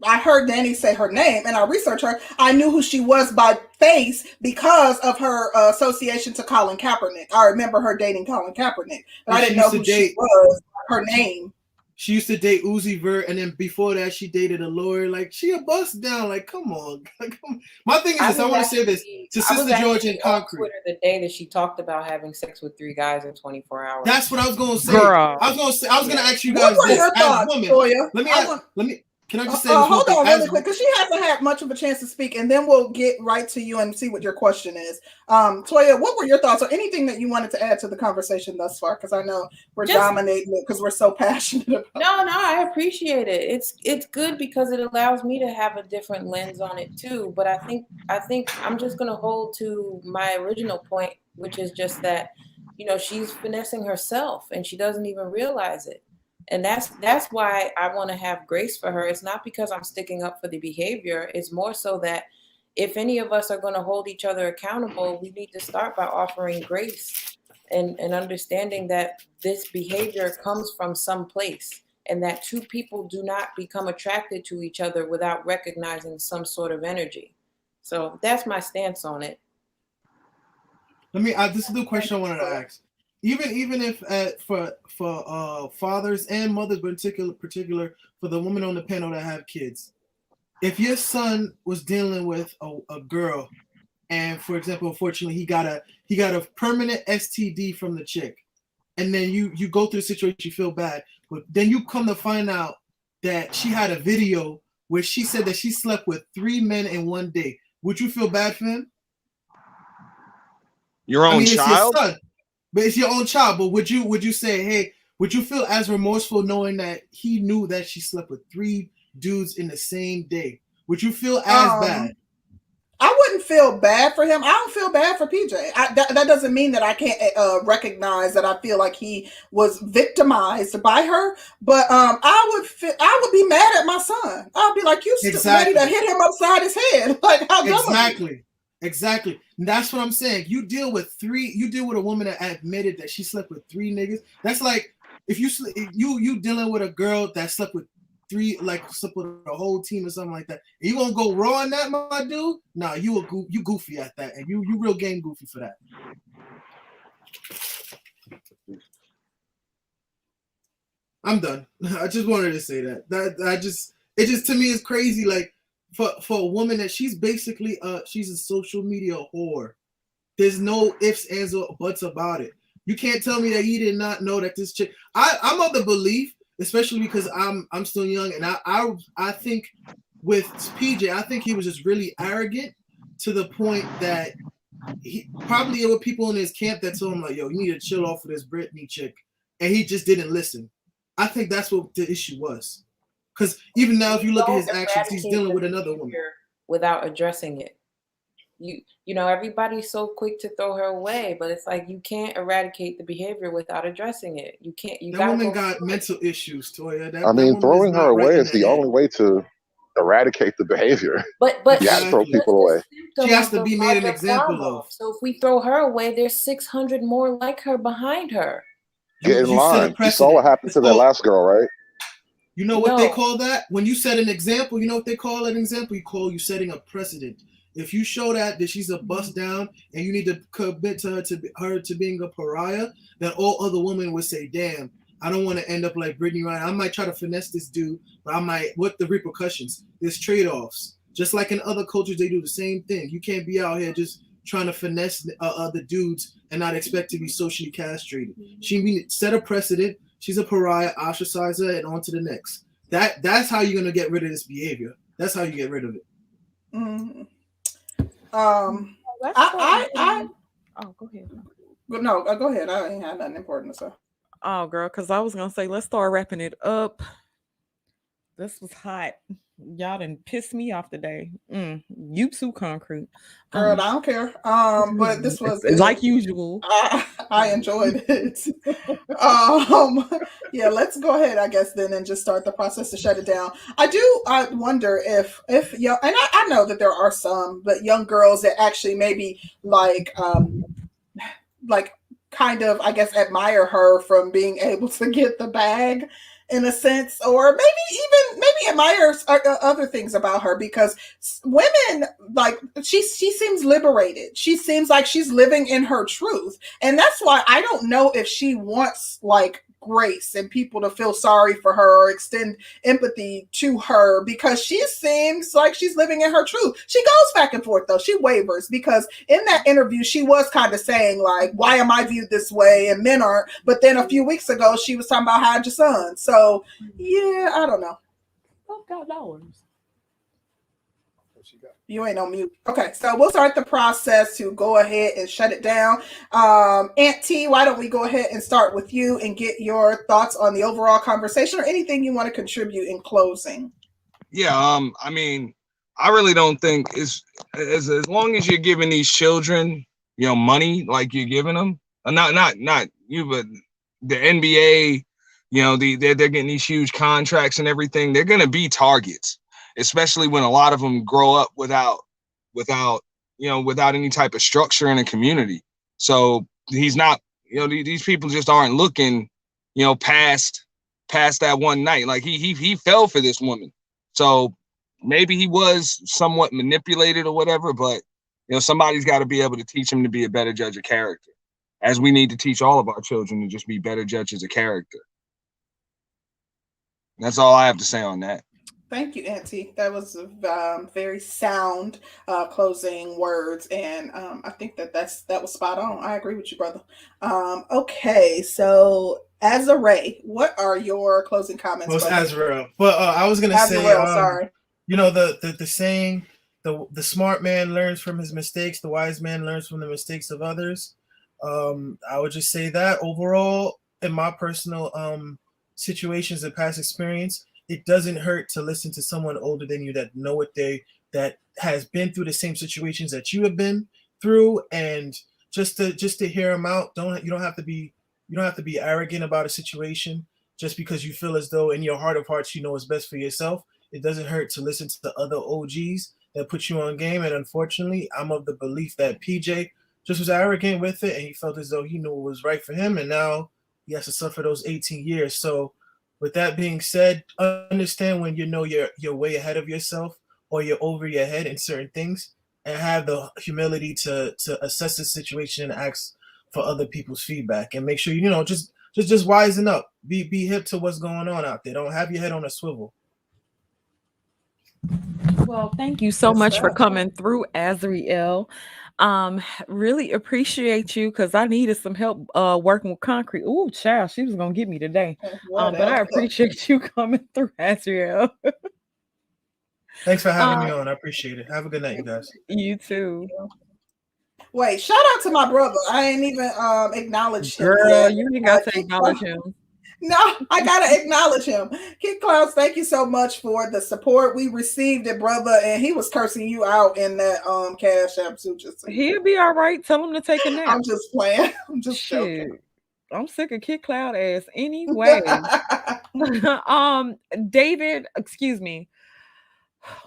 I heard Danny say her name and I researched her, I knew who she was by face because of her association to Colin Kaepernick. I remember her dating Colin Kaepernick, but I didn't know who she was, her name. She used to date Uzi Vert, and then before that, she dated a lawyer. Like, she a bust down. Like, come on. My thing is this. I want to say this to Sister George and Concrete. Twitter the day that she talked about having sex with 3 guys in 24 hours. That's what I was going to say. Girl. I was going to ask you guys what were this your thoughts, as women. Toya? Let me. Can I just say this hold on really quick, because she hasn't had much of a chance to speak, and then we'll get right to you and see what your question is. Toya, what were your thoughts or anything that you wanted to add to the conversation thus far? Because I know we're dominating it because we're so passionate about it. No, I appreciate it. It's good because it allows me to have a different lens on it too. But I think I'm just gonna hold to my original point, which is just that, she's finessing herself and she doesn't even realize it. And that's why I want to have grace for her. It's not because I'm sticking up for the behavior. It's more so that if any of us are going to hold each other accountable, we need to start by offering grace and understanding that this behavior comes from some place and that 2 people do not become attracted to each other without recognizing some sort of energy. So that's my stance on it. This is the question I wanted to ask. Even if for fathers and mothers, particular for the women on the panel that have kids, if your son was dealing with a girl, and for example, unfortunately, he got a permanent STD from the chick, and then you go through the situation, you feel bad, but then you come to find out that she had a video where she said that she slept with 3 men in one day. Would you feel bad for him? Your own child? It's your son, but it's your own child. But would you say, hey, would you feel as remorseful knowing that he knew that she slept with 3 dudes in the same day? Would you feel as bad? I wouldn't feel bad for him. I don't feel bad for PJ. That doesn't mean that I can't recognize that I feel like he was victimized by her. But I would be mad at my son. I'd be like, you ready to hit him upside his head? Like, how dumb Exactly. And that's what I'm saying. You deal with a woman that admitted that she slept with 3 niggas. That's like if you dealing with a girl that slept with 3, like slept with a whole team or something like that. And you gonna go raw on that, my dude? Nah, you goofy at that, and you real game goofy for that. I'm done. I just wanted to say that. It just to me is crazy. Like for a woman that she's basically she's a social media whore. There's no ifs, ands, or buts about it. You can't tell me that he did not know that this chick. I'm of the belief, especially because I'm still young, and I think with PJ, I think he was just really arrogant to the point that he probably there were people in his camp that told him like, yo, you need to chill off of this Brittany chick, and he just didn't listen. I think that's what the issue was. Because even now, if you look at his actions, he's dealing with another woman without addressing it. You know, everybody's so quick to throw her away, but it's like you can't eradicate the behavior without addressing it. You can't. That woman got mental issues, Toya. Throwing her away is the only way to eradicate the behavior. But you have to throw people away. She has to be made an example of. So if we throw her away, there's 600 more like her behind her. Get in line. You saw what happened to that last girl, right? You know what they call that? When you set an example, you know what they call an example? You setting a precedent. If you show that she's a bust down and you need to commit to her to being a pariah, then all other women would say, damn, I don't want to end up like Brittany Renner. I might try to finesse this dude, but what the repercussions? There's trade-offs. Just like in other cultures, they do the same thing. You can't be out here just trying to finesse other dudes and not expect to be socially castrated. She set a precedent. She's a pariah, ostracize her, and on to the next. That's how you're going to get rid of this behavior. That's how you get rid of it. Mm-hmm. Oh, go ahead. No, go ahead. I ain't had nothing important to say. Oh, girl, because I was gonna say let's start wrapping it up. This was hot. Y'all done pissed me off today. You too, Concrete. Girl, I don't care. But this was like usual. I enjoyed it. Yeah, let's go ahead, I guess, then and just start the process to shut it down. I wonder if young, and I know that there are some, but young girls that actually maybe like kind of, I guess, admire her from being able to get the bag in a sense, or maybe admires other things about her, because women, like, she seems liberated. She seems like she's living in her truth. And that's why I don't know if she wants like grace and people to feel sorry for her or extend empathy to her, because she seems like she's living in her truth. She goes back and forth though. She wavers, because in that interview she was kind of saying like, why am I viewed this way and men aren't? But then a few weeks ago she was talking about hide your son. So yeah, I don't know. $12. You ain't on mute. Okay, so we'll start the process to go ahead and shut it down. Aunt T, why don't we go ahead and start with you and get your thoughts on the overall conversation, or anything you want to contribute in closing? Yeah, I mean, I really don't think it's as long as you're giving these children, money like you're giving them, not you, but the NBA, they're getting these huge contracts and everything. They're gonna be targets, especially when a lot of them grow up without any type of structure in a community. So he's not, these people just aren't looking, past that one night. Like he fell for this woman. So maybe he was somewhat manipulated or whatever, but somebody's got to be able to teach him to be a better judge of character, as we need to teach all of our children to just be better judges of character. That's all I have to say on that. Thank you, Auntie. That was very sound closing words, and I think that was spot on. I agree with you, brother. Okay, so Azrael, what are your closing comments? Well, it's Azrael. Well, I was gonna say, sorry. The saying, the smart man learns from his mistakes, the wise man learns from the mistakes of others. I would just say that overall, in my personal situations and past experience, it doesn't hurt to listen to someone older than you that has been through the same situations that you have been through, and just to hear them out. You don't have to be arrogant about a situation just because you feel as though in your heart of hearts you know what's best for yourself. It doesn't hurt to listen to the other OGs that put you on game. And unfortunately, I'm of the belief that PJ just was arrogant with it, and he felt as though he knew what was right for him, and now he has to suffer those 18 years. So with that being said, understand when you know you're way ahead of yourself or you're over your head in certain things, and have the humility to assess the situation and ask for other people's feedback, and make sure just wisen up. Be hip to what's going on out there. Don't have your head on a swivel. Well, thank you so much for coming through, Azriel. Really appreciate you, because I needed some help working with concrete. Ooh, child, she was gonna get me today. But I appreciate you coming through, Azriel. Thanks for having me on. I appreciate it. Have a good night, you guys. You too. Wait, shout out to my brother. I ain't even acknowledged him. Girl, you ain't got to acknowledge him. No, I gotta acknowledge him. Kid Clouds, thank you so much for the support. We received it, brother, and he was cursing you out in that Cash App suit. He'll be all right. Tell him to take a nap. I'm just playing. I'm just joking. I'm sick of Kid Cloud ass anyway. David, excuse me.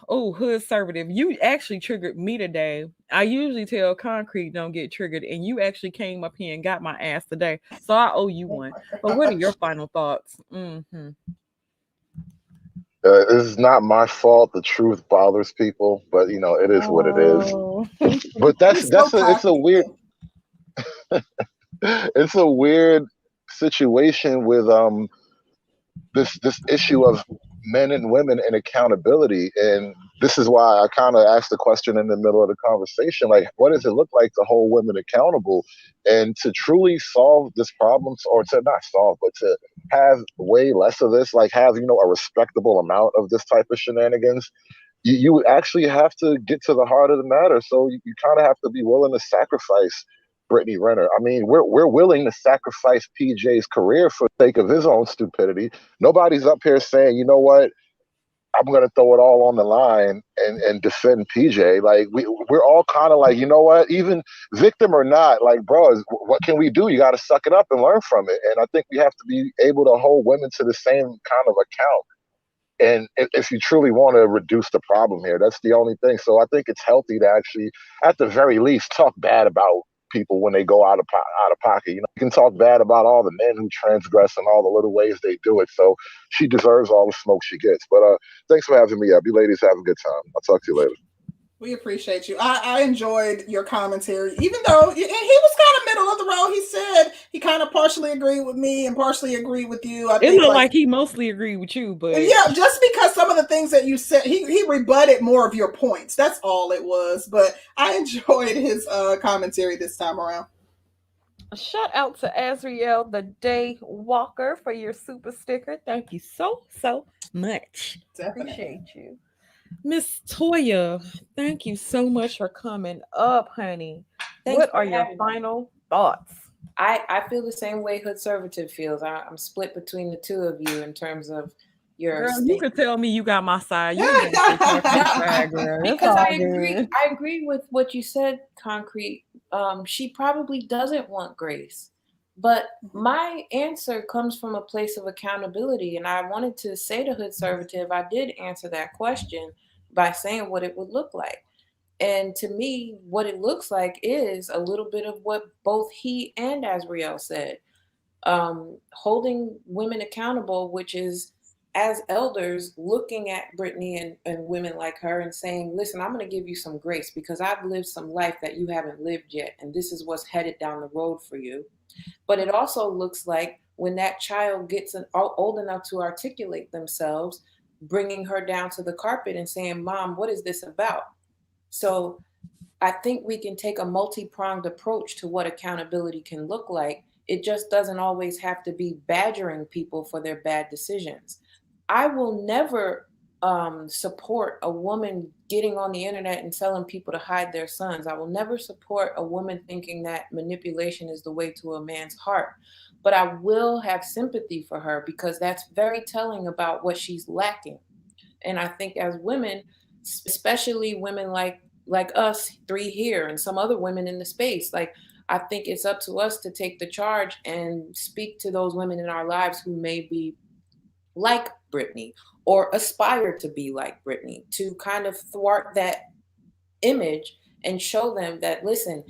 Oh, hood conservative. You actually triggered me today. I usually tell Concrete don't get triggered, and you actually came up here and got my ass today. So I owe you one. But what are your final thoughts? Mm-hmm. This is not my fault. The truth bothers people, but it is what it is. But it's a weird it's a weird situation with this issue of men and women and accountability. And this is why I kind of asked the question in the middle of the conversation, like, what does it look like to hold women accountable? And to truly solve this problem, or to not solve, but to have way less of this, like have, a respectable amount of this type of shenanigans, you actually have to get to the heart of the matter. So you kind of have to be willing to sacrifice Brittany Renner. I mean, we're willing to sacrifice PJ's career for the sake of his own stupidity. Nobody's up here saying, you know what, I'm going to throw it all on the line and defend PJ. Like, we're all kind of like, you know what, even victim or not, like, bro, what can we do? You got to suck it up and learn from it. And I think we have to be able to hold women to the same kind of account. And if you truly want to reduce the problem here, that's the only thing. So I think it's healthy to actually, at the very least, talk bad about people when they go out of pocket. You can talk bad about all the men who transgress and all the little ways they do it. So she deserves all the smoke she gets. But thanks for having me up. You ladies have a good time. I'll talk to you later. We appreciate you. I enjoyed your commentary, even though he was kind of middle of the road. He said he kind of partially agreed with me and partially agreed with you. It looked like he mostly agreed with you, but yeah, just because some of the things that you said, he rebutted more of your points. That's all it was. But I enjoyed his commentary this time around. Shout out to Azriel the Day Walker for your super sticker. Thank you so much. Definitely. Appreciate you. Miss Toya, thank you so much for coming up, honey. What are your final thoughts? I feel the same way Hood Conservative feels. I'm split between the two of you in terms of your. Girl, you could tell me you got my side. You because I agree with what you said, Concrete. She probably doesn't want grace. But my answer comes from a place of accountability. And I wanted to say to Hood Conservative, I did answer that question by saying what it would look like. And to me, what it looks like is a little bit of what both he and Azriel said. Holding women accountable, which is as elders looking at Brittany and women like her and saying, listen, I'm going to give you some grace because I've lived some life that you haven't lived yet. And this is what's headed down the road for you. But it also looks like when that child gets old enough to articulate themselves, bringing her down to the carpet and saying, Mom, what is this about? So I think we can take a multi-pronged approach to what accountability can look like. It just doesn't always have to be badgering people for their bad decisions. I will never support a woman getting on the internet and telling people to hide their sons. I will never support a woman thinking that manipulation is the way to a man's heart. But I will have sympathy for her because that's very telling about what she's lacking. And I think as women, especially women like us three here and some other women in the space, like I think it's up to us to take the charge and speak to those women in our lives who may be like Brittany or aspire to be like Brittany, to kind of thwart that image and show them that, listen,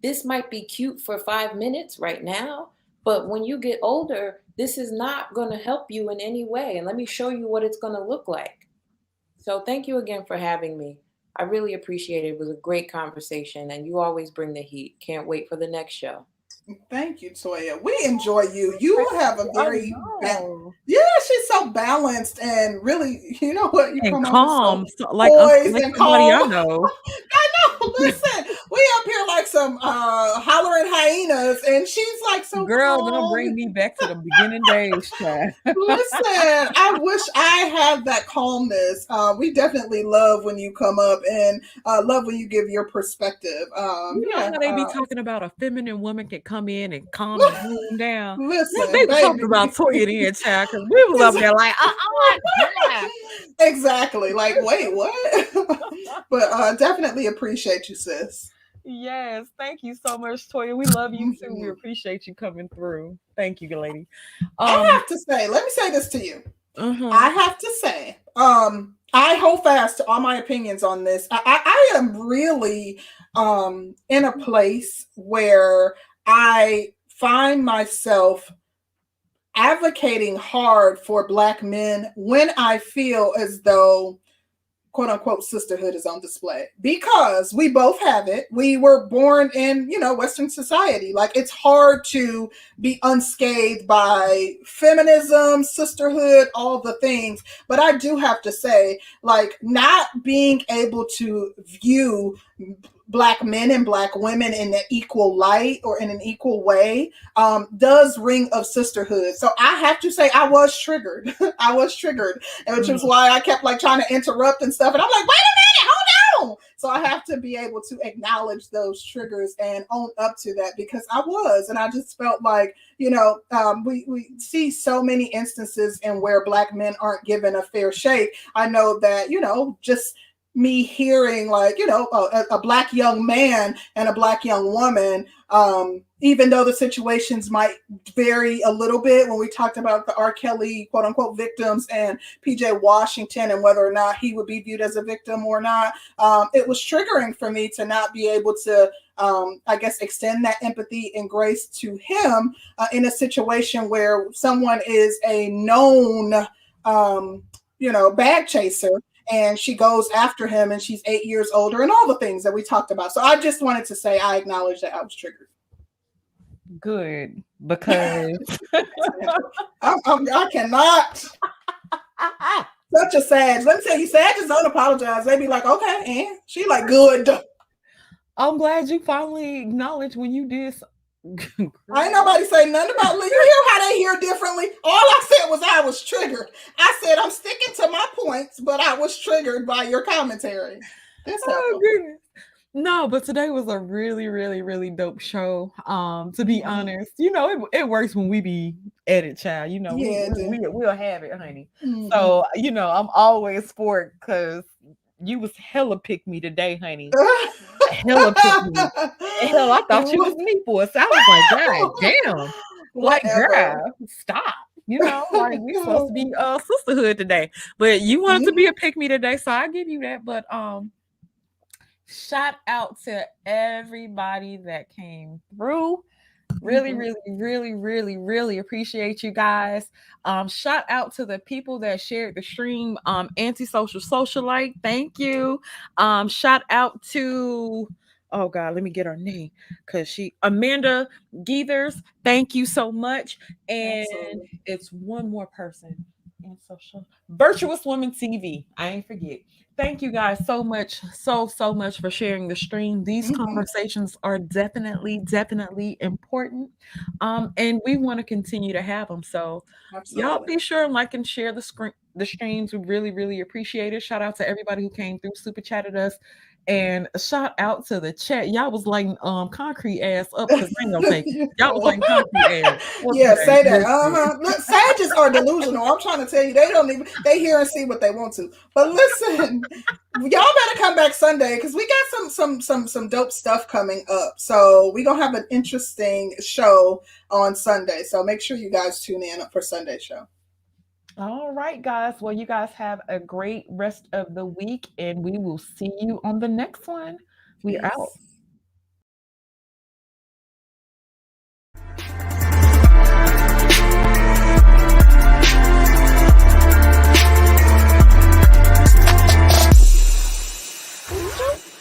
this might be cute for 5 minutes right now, but when you get older, this is not going to help you in any way. And let me show you what it's going to look like. So thank you again for having me. I really appreciate it. It was a great conversation, and you always bring the heat. Can't wait for the next show. Thank you, Toya. We enjoy you. You have a very she's so balanced and really, you know what, you and come calm, so like poised and somebody I calm. know. I know. Listen, we up here like some hollering hyenas, and she's like so girl. calm. Don't bring me back to the beginning days, child. Listen, I wish I had that calmness. We definitely love when you come up and love when you give your perspective. You know how they be talking about a feminine woman can come in and calm the room down. Listen, they were talking about Toya then, child, because we was up there like, yeah. Exactly. Like, wait, what? But definitely appreciate you, sis. Yes, thank you so much, Toya. We love you too. We appreciate you coming through. Thank you, lady. I have to say, let me say this to you. I have to say, I hold fast to all my opinions on this. I am really in a place where I find myself advocating hard for Black men when I feel as though, quote unquote, sisterhood is on display, because we both have it. We were born in, Western society. Like, it's hard to be unscathed by feminism, sisterhood, all the things. But I do have to say, like, not being able to view Black men and Black women in an equal light or in an equal way does ring of sisterhood. So I have to say I was triggered. Which is why I kept like trying to interrupt and stuff. And I'm like, wait a minute, hold on. So I have to be able to acknowledge those triggers and own up to that, because I was, and I just felt like, we see so many instances in where Black men aren't given a fair shake. I know that, just me hearing like, a Black young man and a Black young woman, even though the situations might vary a little bit, when we talked about the R. Kelly, quote unquote, victims and PJ Washington and whether or not he would be viewed as a victim or not, it was triggering for me to not be able to, I guess, extend that empathy and grace to him in a situation where someone is a known, bag chaser, and she goes after him and she's 8 years older and all the things that we talked about. So I just wanted to say I acknowledge that I was triggered. Good, because I cannot. Such a Sag. Let me tell you, Sages don't apologize. They be like, okay, and she like, good. I'm glad you finally acknowledged when you did. I ain't nobody say nothing about, you hear how they hear differently? All I said was I was triggered. I said I'm sticking to my points, but I was triggered by your commentary. Oh goodness. No, but today was a really, really, really dope show. To be honest, it works when we be at it, child. We'll have it, honey. So, I'm always for it, because you was hella pick me today, honey. Hella pick me. Hell, I thought you was me for a second. I was like, God damn. Like, girl, stop. Like, we supposed to be sisterhood today. But you wanted to be a pick me today, so I give you that. But shout out to everybody that came through. Really, really, really, really, really appreciate you guys. Shout out to the people that shared the stream. Antisocial Socialite, thank you. Shout out to, oh God, let me get her name, because Amanda Geethers, thank you so much. And It's one more person. and social virtuous woman TV. I ain't forget. Thank you guys so much, so much for sharing the stream. These conversations are definitely important, and we want to continue to have them. So y'all be sure and like and share the streams. We really appreciate it. Shout out to everybody who came through, super chatted us. And a shout out to the chat. Y'all was lighting concrete ass up because I ain't gonna take it. Y'all was lighting concrete ass. Yeah, say that. Look, Sages are delusional. I'm trying to tell you, they hear and see what they want to. But listen, y'all better come back Sunday because we got some dope stuff coming up. So we're gonna have an interesting show on Sunday. So make sure you guys tune in for Sunday show. All right, guys. Well, you guys have a great rest of the week, and we will see you on the next one. We're out. Thank you.